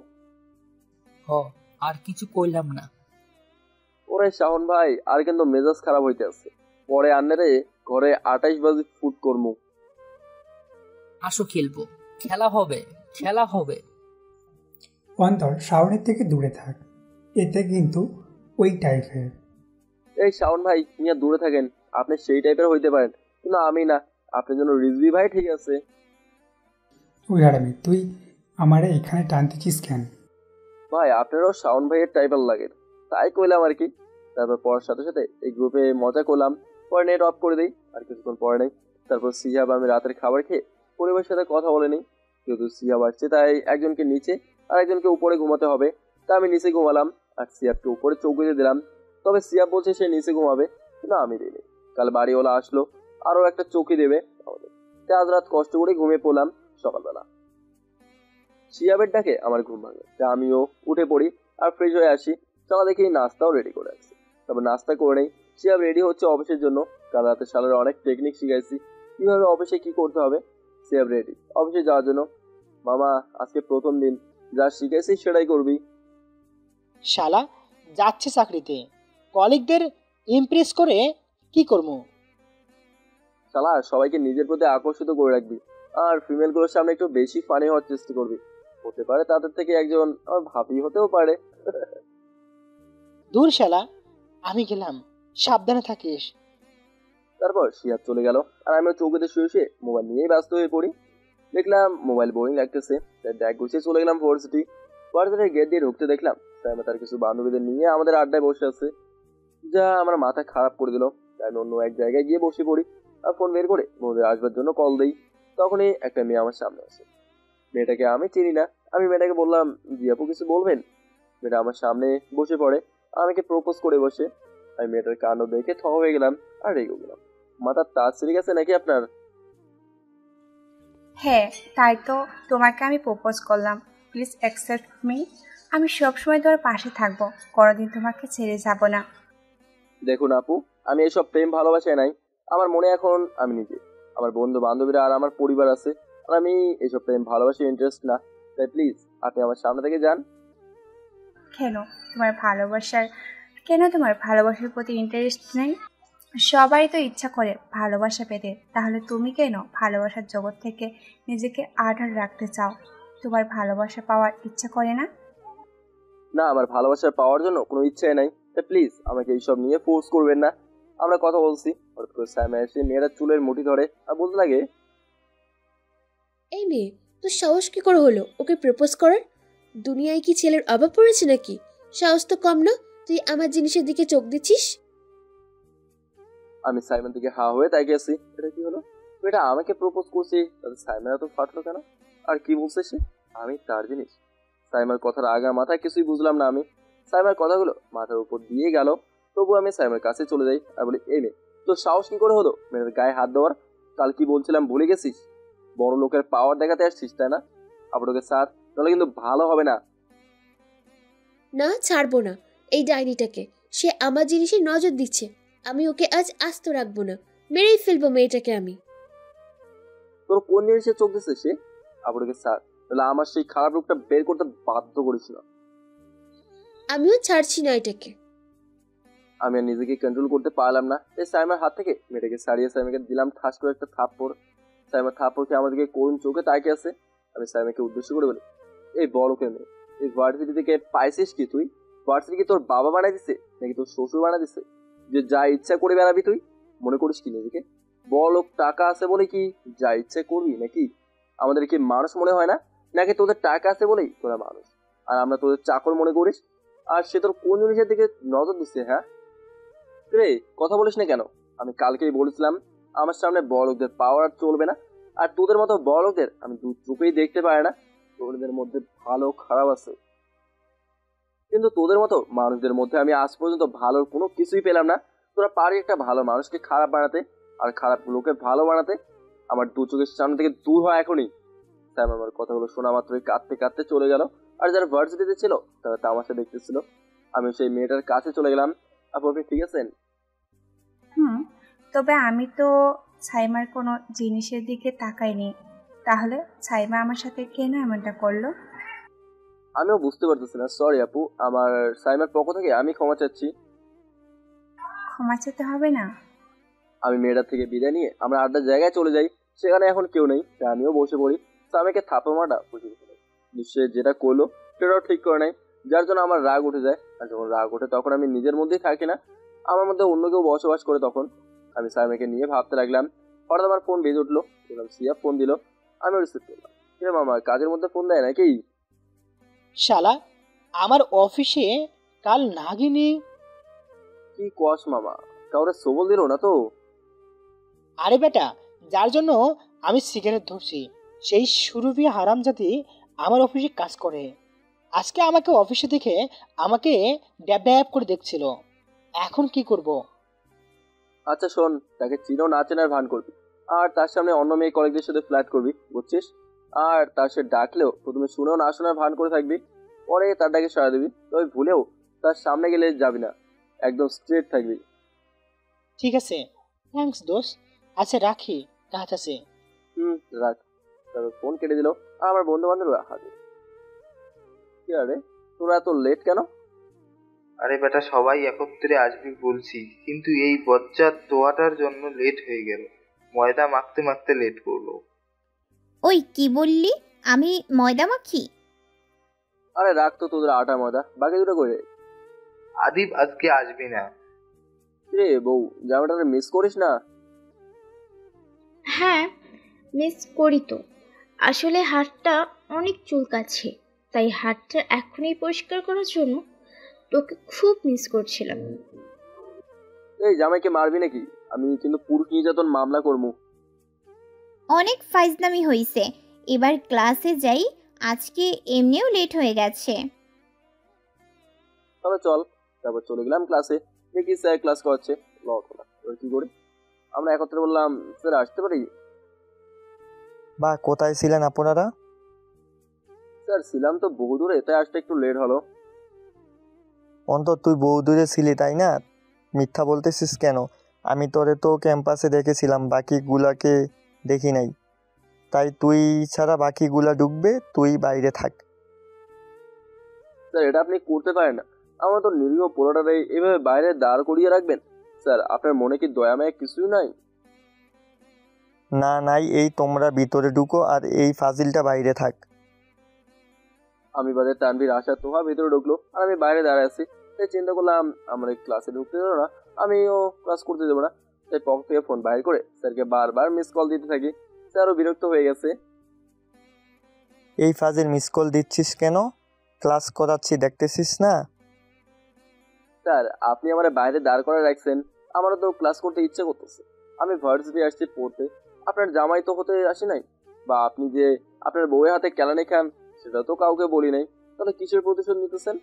আর কিছু কইলাম না। ওরে শাহন ভাই, আর কিন্তু মেজাজ খারাপ হইতে আছে, পরে আন্নারে ঘরে 28 বাজি ফুট করমু। আসো খেলবো, খেলা হবে। অন্তর, শাওনের থেকে দূরে থাক, এতে কিন্তু ওই টাইপের। এই শাওন ভাই, মিয়া দূরে থাকেন, আপনি সেই টাইপের হইতে পারেন, কিন্তু আমি না। আপনার জন্য রিজভি ভাই ঠিক আছে। ওই হারামি, তুই আমারে এখানে টানতেছিস কেন? ভাই আপনারও শাওন ভাইয়ের টাইপের লাগে, তাই কইলাম আর কি। তারপর পড়ার সাথে সাথে এই গ্রুপে মজা করলাম, পরে নেট অফ করে দিই, আর কিছুক্ষণ পরে নেই। তারপর সিহাব আমি রাতের খাবার খেয়ে পরিবারের সাথে কথা বলে নিই। যেহেতু সিহাব আসছে তাই একজনকে নিচে আর একজনকে উপরে ঘুমাতে হবে, তা আমি নিচে ঘুমালাম আর সিহাবকে উপরে চৌকি দিয়ে দিলাম। তবে সিহাব বলছে সে নিচে ঘুমাবে, কিন্তু আমি দিইনি। কাল বাড়িওয়ালা আসলো, আরও একটা চৌকি দেবে আমাদের, তাই আজ রাত কষ্ট করে ঘুমিয়ে পড়লাম। সকালবেলা সিহাবের ডাকে আমার ঘুম ভাঙে, তা আমিও উঠে পড়ি আর ফ্রেশ হয়ে আসি। সকাল দেখি নাস্তাও রেডি করে আসছি। তারপর নাস্তা করে নেই। সিহাব রেডি হচ্ছে অফিসের জন্য, কাল রাতে শালার অনেক টেকনিক শিখাইছি কিভাবে অফিসে কি করতে হবে। সিহাব রেডি অফিসে যাওয়ার জন্য। মামা, আজকে প্রথম দিন, যা শিখাইছি সেটাই করবি। শালা যাচ্ছে চাকরিতে, কলিগদের ইমপ্রেস করে কি করবো? শালা সবাইকে নিজের প্রতি আকর্ষিত করে রাখবি, আর ফিমেলগুলোর সামনে একটু বেশি ফানি হওয়ার চেষ্টা করবি। হতে পারে তাদের থেকে একজন আমার ভাবি হতেও পারে। দূর শালা, আমি গেলাম, সাবধানে থাকিস। তারপর সিহাব চলে গেল আর আমিও চৌকিতে শুয়ে শুয়ে মোবাইল নিয়েই ব্যস্ত হয়ে পড়ি। দেখলাম মোবাইল বোরিং লাগতেছে, তাই ব্যাগ গুছিয়ে চলে গেলাম ভার্সিটির গেট দিয়ে ঢুকতে দেখলাম সাইমা তার কিছু বান্ধবীদের নিয়ে আমাদের আড্ডায় বসে আছে, যা আমার মাথা খারাপ করে দিল। তাই আমি অন্য এক জায়গায় গিয়ে বসে পড়ি আর ফোন বের করে বন্ধুদের আসবার জন্য কল দিই। তখনই একটা মেয়ে আমার সামনে আসে। মেয়েটাকে আমি চিনি না। আমি মেয়েটাকে বললাম, জি আপু কিছু বলবেন? মেয়েটা আমার সামনে বসে পড়ে, আমাকে প্রপোজ করে বসে। আমি মেয়েটার কাণ্ড দেখে থ হয়ে গেলাম আর রেগে গেলাম। মাথার তাজ ছিঁড়ে গেছে নাকি আপনার? হ্যাঁ, তাই তো তোমাকে আমি প্রপোজ করলাম। Please accept me. আমি সবসময় তোমার পাশে থাকবো, কোনোদিন তোমাকে ছেড়ে যাব না। দেখুন আপু, আমি এসব প্রেম ভালোবাসায় নাই। আমার মনে এখন আমি নিজে, আমার বন্ধু বান্ধবীরা আর আমার পরিবার আছে, আর আমি এসব প্রেম ভালোবাসে ইন্টারেস্ট না। তাই প্লিজ আপনি আমার সামনে থেকে যান। কেন তোমার ভালোবাসার প্রতি ইন্টারেস্ট নেই? সবাই তো ইচ্ছা করে ভালোবাসা পেতে, তাহলে তুমি কেন ভালোবাসার জগৎ থেকে নিজেকে আড়াল রাখতে চাও? তোমার ভালোবাসা পাওয়ার ইচ্ছা করে না? না, আমার ভালোবাসা পাওয়ার জন্য কোনো ইচ্ছাই নাই। তাই প্লিজ আমাকে এইসব নিয়ে ফোর্স করবেন না। আমরা কথা বলছি, হঠাৎ করে সাইমা এসে মেয়েরা চুলের মুঠি ধরে আর বলতে লাগে, এই মেয়ে, তোর সাহস কি করে হলো ওকে প্রপোজ করার? দুনিয়ায় কি ছেলের অভাব পড়েছে নাকি? সাহস তো কম না, তুই আমার জিনিসের দিকে চোখ দিচ্ছিস। আমি সাইমার দিকে হা হয়ে তাকিয়ে আছি। এটা কি হলো? এটা আমাকে প্রপোজ করছে, তাহলে সাইমার এত ফাটলো কেন? আর কি বলছে সে? আমি তার জিনিস? সাইমার কথার আগা মাথায় কিছুই বুঝলাম না আমি। সাইমার কথাগুলো মাথার উপর দিয়ে গেল, তবু আমি সাইমার কাছে চলে যাই আর বলি, এই মেয়ে, তোর সাহস কি করে হলো মেয়ের গায়ে হাত দেওয়ার? কাল কি বলছিলাম ভুলে গেছিস? বড় লোকের পাওয়ার দেখাতে আসছিস তাই না? আপনাকে স্যার, তাহলে কিন্তু ভালো হবে না। না, ছাড়বো না এই ডাইনিটাকে। সে আমার জিনিসে নজর দিচ্ছে, আমি ওকে আজ আস্ত রাখবো না, মেরেই ফেলবো মেয়েটাকে আমি। তোর কোন জিনিসে চোখ দিচ্ছে সে? আপনাকে স্যার, তাহলে আমার সেই খারাপ রূপটা বের করতে বাধ্য করেছিল। আমিও ছাড়ছি না এটাকে। আমি আর নিজেকে কন্ট্রোল করতে পারলাম না, এই সাইমার হাত থেকে মেয়েটাকে সারিয়ে সাইমাকে দিলাম ঠাস করে একটা থাপ্পড়। সাইমার থাপ্পড়কে আমাদেরকে করুণ চোখে তাকিয়ে আছে। আমি সাইমাকে উদ্দেশ্য করে বলি, এই বড় কেন এই ভার্সিটি থেকে পাইছিস কি তুই? ভার্সিটি কি তোর বাবা বানাই দিছে নাকি তোর শ্বশুর বানাই দিছে যে যা ইচ্ছা করে বেড়াবি? তুই মনে করিস কি নিজেকে বড় লোক? টাকা আছে বলে কি যা ইচ্ছা করবি নাকি? আমাদের কি মানুষ মনে হয় না? নাকি তোদের টাকা আছে বলেই তোরা মানুষ আর আমরা তোদের চাকর মনে করিস? আর সে তোর কোন জিনিসের দিকে নজর দিচ্ছে? হ্যাঁ রে, কথা বলিস না কেন? আমি কালকেই বলেছিলাম আমার সামনে বড় লোকদের পাওয়ার চলবে না, আর তোদের মতো বড় লোকদের আমি দু চোখেই দেখতে পারি না। তোদের মধ্যে ভালো খারাপ আছে, কিন্তু তোদের মতো মানুষদের মধ্যে আমি আজ পর্যন্ত ভালোর কোনো কিছুই পেলাম না। তোরা পারি একটা ভালো মানুষকে খারাপ বানাতে আর খারাপ লোকে ভালো বানাতে। আমার দু চোখের সামনে থেকে দূর হয় এখনই। স্যাম আমার কথাগুলো শোনা মাত্রই কাঁদতে কাঁদতে চলে গেল। আর যারা ভার্সিটিতে ছিল তারা তামাশা দেখতেছিল। আমি সেই মেয়েটার কাছে চলে গেলাম। আপু আপনি ঠিক আছেন? তবে আমি তো সাইমার কোনো জিনিসের দিকে তাকাইনি। তাহলে সাইমা আমার সাথে কেন এমনটা করলো? আমিও বুঝতে পারতেছি না। সরি আপু, আমার সাইমার পক্ষ থেকে আমি ক্ষমা চাচ্ছি। ক্ষমা চাইতে হবে না। আমি মেয়েটার থেকে বিদায় নিয়ে আমরা আড্ডার জায়গায় চলে যাই। সেখানে এখন কেউ নেই, তাই আমিও বসে পড়ি। সাইমাকে থাপ্পড় মারাটা বুঝে গেল। সে যেটা করলো সেটাও ঠিক করে নাই, যার জন্য আমার রাগ উঠে যায়। আর যখন রাগ ওঠে তখন আমি নিজের মধ্যেই থাকি না, আমার মধ্যে অন্য কেউ বসবাস করে। তখন আমি সাইমাকে নিয়ে ভাবতে লাগলাম। হঠাৎ আমার ফোন বেজে উঠলো। সিয়া ফোন দিল, আমি রিসিভ করলাম। মামা কাজের মধ্যে ফোন দেয় নাকি? শালা, আমার অফিসে কাল নাগিনী। কি কস মামা, কাউরে সবল দিল না তো? আরে বেটা, যার জন্য আমি সিগারেট ধরছি সেই সুরভি হারামজাদি আমার অফিসে কাজ করে। আজকে আমাকে অফিসে দেখে আমাকে ড্যাব ড্যাব করে দেখছিল। এখন কি করব? আচ্ছা শোন, তাকে চিনো না চেনার ভান করবি, আর তার সামনে অন্য মেয়ে কলেজদের সাথে ফ্ল্যাট করবি, বুঝছিস? আর তার সে ডাকলেও প্রথমে শুনেও না শোনার ভান করে থাকবি, পরে তার ডাকে সাড়া দিবি। তবে ভুলেও তার সামনে গেলে যাবি না, একদম স্ট্রেট থাকবি। ঠিক আছে, থ্যাঙ্কস দোস্ত। আচ্ছা রাখি, কাজ আছে। রাখ। তবে ফোন কেটে দিল। আর আমার বন্ধু বান্ধবরা হাজির। কি আরে, তোরা এত লেট কেন? আরে বেটা, সবাই একত্রে আসবি বলছি, কিন্তু এই বজ্জাত তোয়াটার জন্য লেট হয়ে গেল। ময়দা মাখতে মাখতে লেট করলো। ওই কি বললি? আমি ময়দা মাখি? আরে রাখ তো তোদের আটা ময়দা, বাকি দুটো করে। আদিব আজকে আসবি না? রে বউ, জামাটা মিস করিস না? হ্যাঁ, মিস করি তো। আসলে হাতটা অনেক চুলকাচ্ছে, তাই হাতটা এখনই পরিষ্কার করার জন্য তোকে খুব মিস করছিলাম। এই জামাইকে মারবি নাকি? আমি কিন্তু পুরুষ নির্যাতন মামলা করবো। অনেক ফাইজলামি হইছে, এবার ক্লাসে যাই, আজকে এমনিও লেট হয়ে গেছে। তবে চল। তারপর চলে গেলাম ক্লাসে। দেখি স্যার ক্লাস করাচ্ছে। এবার কি করি? আমরা একত্রে বললাম, স্যার আসতে পারি? বা কোথায় ছিলেন আপনারা? স্যার ছিলাম তো বহু দূরে, তাই আসতে একটু লেট হলো। অন্তর তুই বহু দূরে ছিলি তাই না? মিথ্যা বলতেছিস কেন? আমি তোরে তো ক্যাম্পাসে দেখেছিলাম, বাকিগুলাকে দেখি নাই। তাই তুই ছাড়া বাকিগুলা ঢুকবে, তুই বাইরে থাক। স্যার এটা আপনি করতে পারেন না। আমরা তো নিরীহ পোলাটারে এভাবে বাইরে দাঁড় করিয়ে রাখবেন? স্যার আপনার মনে কি দয়া মায়া কিছুই নাই? না নাই, এই তোমরা ভিতরে ঢুকো আর এই ফাজিলটা বাইরে থাক। আমি বাদে তানভীর, আশা, তোহা ভিতরে ঢুকলো আর আমি বাইরে দাঁড়ায় আছি। তাই চিন্তা করলাম আমার ক্লাসে ঢুকতে দেবো না, আমিও ক্লাস করতে দেবো না। তাই পকেট থেকে ফোন বাইর করে স্যারকে বারবার মিস কল দিতে থাকি। স্যারও বিরক্ত হয়ে গেছে। এই ফাজিল মিস কল দিচ্ছিস কেন? ক্লাস করাচ্ছি দেখতেছিস না? স্যার আপনি আমার বাইরে দাঁড় করে রাখছেন, আমারও তো ক্লাস করতে ইচ্ছে করতেছে। আমি ভার্সিটি আসছি পড়তে, আপনার জামাই তো হতে আসি নাই। বা আপনি যে আপনার বউয়ের হাতে কেলানি খান সেটা তো কাউকে বলি নাই, তাহলে কিসের প্রতিশোধ নিতেছেন?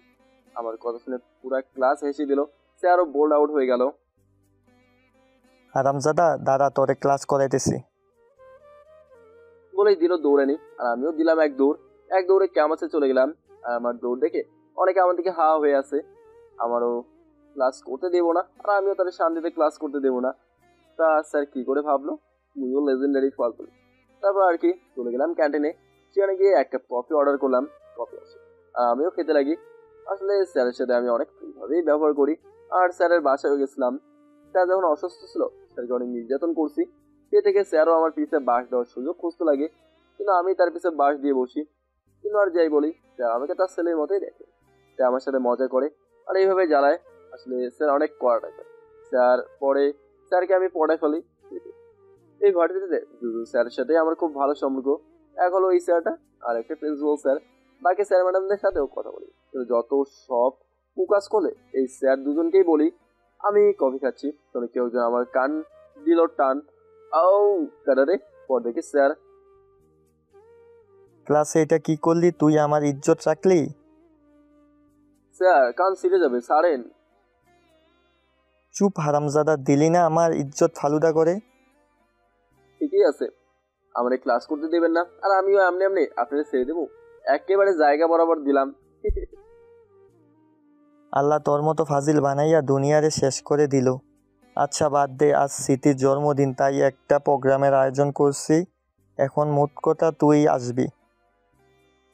আমার কথা শুনে পুরা ক্লাস হেসে দিল। সে আরো বোল্ড আউট হয়ে গেল। হারামজাদা, দাঁড়া, তোরে ক্লাস করাইতেছি বলেই দিল দৌড়ানি। আর আমিও দিলাম এক দৌড়ে ক্যাম্পাসে চলে গেলাম। আর আমার দৌড় দেখে অনেকে আমার দিকে হা হয়ে আছে। আমারও ক্লাস করতে দেবো না, আর আমিও তাদের শান্তিতে ক্লাস করতে দেবো না। তা স্যার কি করে ভাবলো? মুইও লেজেন্ডারি ফালতু। তারপর আর কি চলে গেলাম ক্যান্টিনে। সেখানে গিয়ে এক কাপ কফি অর্ডার করলাম। কফি আসে আর আমিও খেতে লাগি। আসলে স্যারের সাথে আমি অনেক ফ্রিভাবেই ব্যবহার করি। আর স্যারের বাসায় গেছিলাম। স্যার যখন অসুস্থ ছিল স্যারকে অনেক নির্যাতন করছি। সে থেকে স্যারও আমার পিছে বাস দেওয়ার সুযোগ খুঁজতে লাগে, কিন্তু আমি তার পিছে বাস দিয়ে বসি। কিন্তু আর যাই বলি, স্যার আমাকে তার ছেলের মতোই দেখে। সে আমার সাথে মজা করে আর এইভাবে জ্বালায়। আসলে স্যার অনেক কড়া টাইপের। স্যারকে আমি পড়ায় ফেলি। এই ভার্সিটিতে স্যারের সাথে আমার খুব ভালো সম্পর্ক। এক হলো এই স্যারটা, আর একটা প্রিন্সিপাল স্যার। বাকি স্যার ম্যাডামদের সাথেও কথা বলি, কিন্তু যত সব ফোকাস করলে এই স্যার দুজনকেই বলি। আমি কফি খাচ্ছি, তবে কেউ যেন আমার কান দিল টান। আও কাটারে, পর দেখি স্যার। ক্লাসে এটা কি করলি? তুই আমার ইজ্জত রাখলি? স্যার কান ছিঁড়ে যাবে, ছাড়েন। চুপ হারামজাদা, দিলি না আমার ইজ্জত ফালুদা করে। ঠিকই আছে, আমার ক্লাস করতে দেবেন না, আর আমিও এমনি এমনি আপনাদের ছেড়ে দেবো। একেবারে জায়গা বরাবর দিলাম। আল্লাহ তোর মতো ফাজিল বানাইয়া দুনিয়ারে শেষ করে দিল। আচ্ছা বাদ দে, আজ স্মৃতির জন্মদিন, তাই একটা প্রোগ্রামের আয়োজন করছি। এখন মোট কথা তুই আসবি।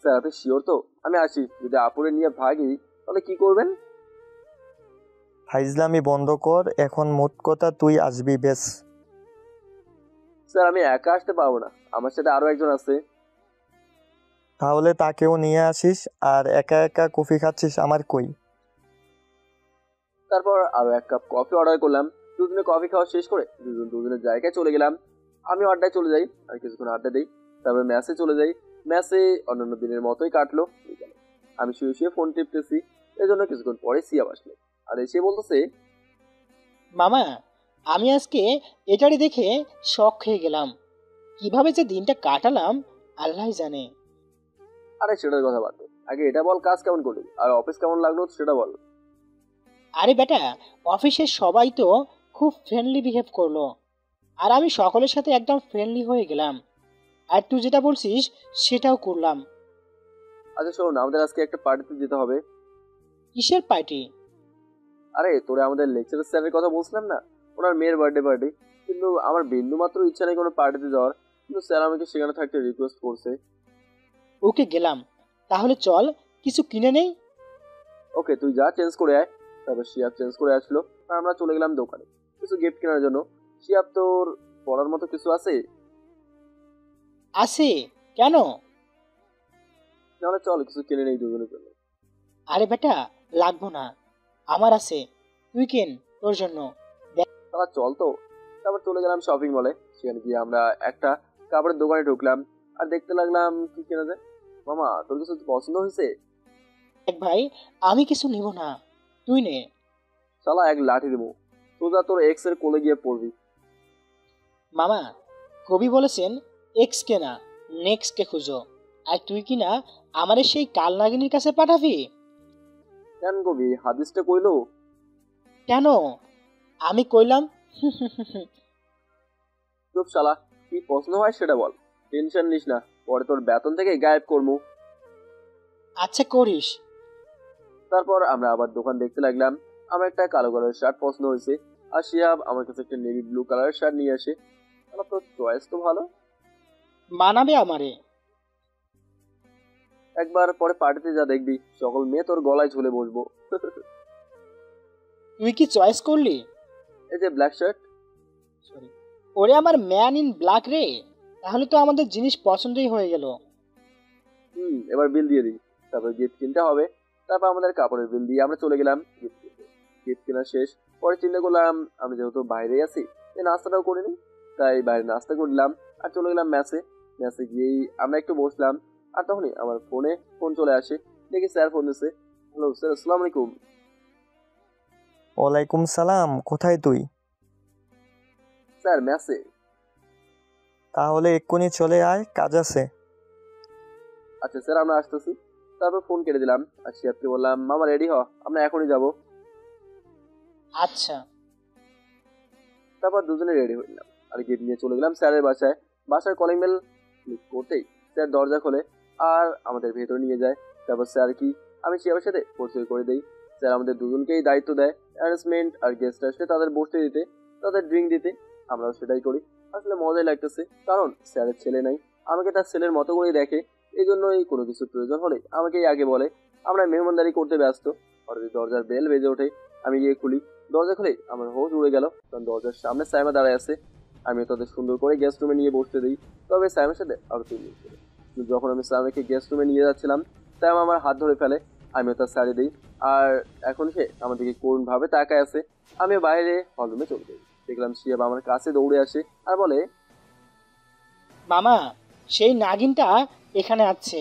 স্যার আপনি শিওর তো? আমি আসি, যদি আপুরে নিয়ে ভাগি তাহলে কি করবেন? ফাইজলামি বন্ধ কর, এখন মোট কথা তুই আসবি বেশ। স্যার আমি একা আসতে পারবো না, আমার সাথে আরো একজন আছে। তাহলে তাকেও নিয়ে আসিস। আর একা একা কফি খাচ্ছিস আমার কই? তারপর আরো এক কাপ কফি অর্ডার করলাম। দুজনে কফি খাওয়া শেষ করে দুজনের জায়গায় চলে গেলাম। আমি আড্ডায় চলে যাই, আর কিছুক্ষণ আড্ডা দিই, তারপর ম্যাচে চলে যাই। ম্যাচে অন্যান্য দিনের মতোই কাটলো। আমি শুয়ে শুয়ে ফোন টিপতেছি, এই জন্য কিছুক্ষণ পরে সিয়াব আসলো, আর এসে বলতেছে, মামা আমি আজকে এটারই দেখে শখ খেয়ে গেলাম। কিভাবে যে দিনটা কাটালাম আল্লাহ জানে। আরে সেটার কথা বাদ দে, আগে এটা বল কাজ কেমন করলি আর অফিস কেমন লাগলো সেটা বল। আরে বেটা, অফিসের সবাই তো খুব ফ্রেন্ডলি বিহেভ করলো, আর আমি সকলের সাথে একদম ফ্রেন্ডলি হয়ে গেলাম। আর তুই যেটা বলছিস সেটাও করলাম। আচ্ছা শোন, আমাদের আজকে একটা পার্টিতে যেতে হবে। কিসের পার্টি? আরে তোরে আমাদের লেকচারার স্যারের কথা বলছিলাম না, ওনার মেয়ের বার্থডে পার্টি। কিন্তু আমার বিন্দু মাত্র ইচ্ছা নেই কোনো পার্টিতে যাওয়ার, কিন্তু স্যার আমাকে সেখানে থাকতে রিকোয়েস্ট করছে। ওকে গেলাম, তাহলে চল কিছু কিনে নেই। ওকে তুই যা, চেঞ্জ করে আয়। তারপর শিয়াব চেঞ্জ করে আসলো, আর আমরা চলে গেলাম দোকানে কিছু গিফট কেনার জন্য। শিয়াব তোর পড়ার মতো কিছু আছে? আছে কেন? তাহলে চল কিছু কিনে নেই দুজনের জন্য। আরে বেটা লাগবো না, আমার আছে, তুই কেন তোর জন্য। তাহলে চল তো। তারপর চলে গেলাম শপিং মলে। সেখানে গিয়ে আমরা একটা কাপড়ের দোকানে ঢুকলাম, আর দেখতে লাগলাম কি কেনা যায়। মামা তোর কিছু পছন্দ হয়েছে? এক ভাই, আমি কিছু নিব না, তুই নে। শালা এক লাঠি দেবো, সোজা তোর এক্স এর কোলে গিয়ে পড়বি। মামা কবি বলেছেন এক্স কে না নেক্সট কে খুঁজো, আর তুই কি না আমারে সেই কাল নাগিনীর কাছে পাঠাবি? কেন কবি, হাদিসটা কইলো? কেন আমি কইলাম। চুপ শালা, কি পছন্দ হয় সেটা বল, টেনশন নিস না, পরে তোর বেতন থেকে গায়েব করবো। আচ্ছা করিস। তারপর আমরা আবার দোকান দেখতে লাগলাম। আমার একটা কালো কালারের শার্ট পছন্দ হয়েছে, আর শিয়াব আমার কাছে একটা নেভি ব্লু কালারের শার্ট নিয়ে আসে। তোর চয়েস তো ভালো, মানাবে আমারে। একবার পরে পার্টিতে যা দেখবি সকল মেয়ে তোর গলায় ঝুলে বসবো। তুই কি চয়েস করলি? এই যে ব্ল্যাক শার্ট। সরি, ওরে আমার ম্যান ইন ব্ল্যাক রে, তাহলে তো আমাদের জিনিস পছন্দই হয়ে গেল। এবার বিল দিয়ে দিই, তারপর গিফট কিনতে হবে। তারপর আমাদের কাপড়ের বিল দিয়ে আমরা চলে গেলাম গিফট কিনতে। গিফট কেনা শেষ, পরে চিন্তা করলাম আমি যেহেতু বাইরে আছি, এই নাস্তাটাও করিনি, তাই বাইরে নাস্তা করলাম আর চলে গেলাম ম্যাচে। ম্যাচে গিয়েই আমরা একটু বসলাম, আর তখনই আমার ফোনে ফোন চলে আসে। দেখি স্যার ফোন দিচ্ছে। হ্যালো স্যার, আসসালামু আলাইকুম। ওয়ালাইকুম সালাম, কোথায় তুই? স্যার ম্যাচে। তাহলে এক্ষুনি চলে আয়, কাজ আছে। আচ্ছা স্যার আমরা আসতেছি। তারপর ফোন কেটে দিলাম, আর শিয়াবকে বললাম মামা রেডি হ, আমরা এখনই যাব। আচ্ছা। তারপর দুজনে রেডি হইলাম, আর গিফট নিয়ে চলে গেলাম স্যারের বাসায়। বাসার কলিং বেল ক্লিক করতেই স্যার দরজা খোলে আর আমাদের ভেতরে নিয়ে যায়। তারপর স্যার কি আমি শিয়াবের সাথে পরিচয় করে দেই। স্যার আমাদের দুজনকেই দায়িত্ব দেয় অ্যারেঞ্জমেন্ট আর গেস্ট আসলে তাদের বসতে দিতে, তাদের ড্রিঙ্ক দিতে। আমরাও সেটাই করি। আসলে মজাই লাগতেছে, কারণ স্যারের ছেলে নাই, আমাকে তার ছেলের মতো করেই দেখে। এই জন্যই কোনো কিছুর প্রয়োজন হলে আমাকেই আগে বলে। আমরা মেহমানদারি করতে ব্যস্ত। হঠাৎ দরজার বেল বেজে ওঠে, আমি গিয়ে খুলি। দরজা খুলে আমার হোশ উড়ে গেল, কারণ দরজার সামনে সাইমা দাঁড়ায় আছে। আমি তাদের সুন্দর করে গেস্ট রুমে নিয়ে বসতে দিই, তবে সাইমের সাথে আরো 3 মিনিট। যখন আমি সাইমাকে গেস্ট রুমে নিয়ে যাচ্ছিলাম, সাইমা আমার হাত ধরে ফেলে, আমিও তার শাড়ি দিই, আর এখন সে আমার দিকে করুণ ভাবে তাকায় আছে। আমি বাইরে হলরুমে চলে যাই। দেখলাম শিয়াব আমার কাছে দৌড়ে আসে আর বলে, মামা সেই নাগিনটা এখানে আছে।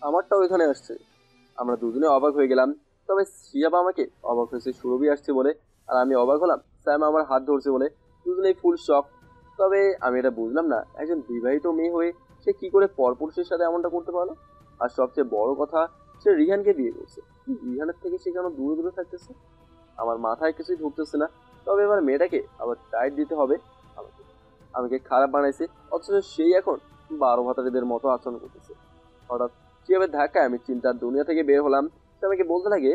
আমারটাও এখানে আসছে। আমরা দুজনে অবাক হয়ে গেলাম, তবে শিয়াব আমাকে অবাক হয়েছে সুরভি আসছে বলে, আর আমি অবাক হলাম সাইমা আমার হাত ধরছে বলে। দুজনেই ফুল শক। তবে আমি এটা বুঝলাম না, একজন বিবাহিত মেয়ে হয়ে সে কি করে পরপুরুষের সাথে এমনটা করতে পারলো? আর সবচেয়ে বড় কথা, সে রিহানকে বিয়ে করছে। রিহানের থেকে সে কেন দূরে দূরে থাকতেছে? আমার মাথায় কিছুই ঢুকতেছে না। তবে এবার মেয়েটাকে আবার টাইট দিতে হবে। আমাকে খারাপ বানাইছে, অথচ সেই এখন 12 ভাতারিদের মতো আচরণ করতেছে। হঠাৎ কিভাবে ধাক্কায় আমি চিন্তার দুনিয়া থেকে বের হলাম। সে আমাকে বলতে লাগে,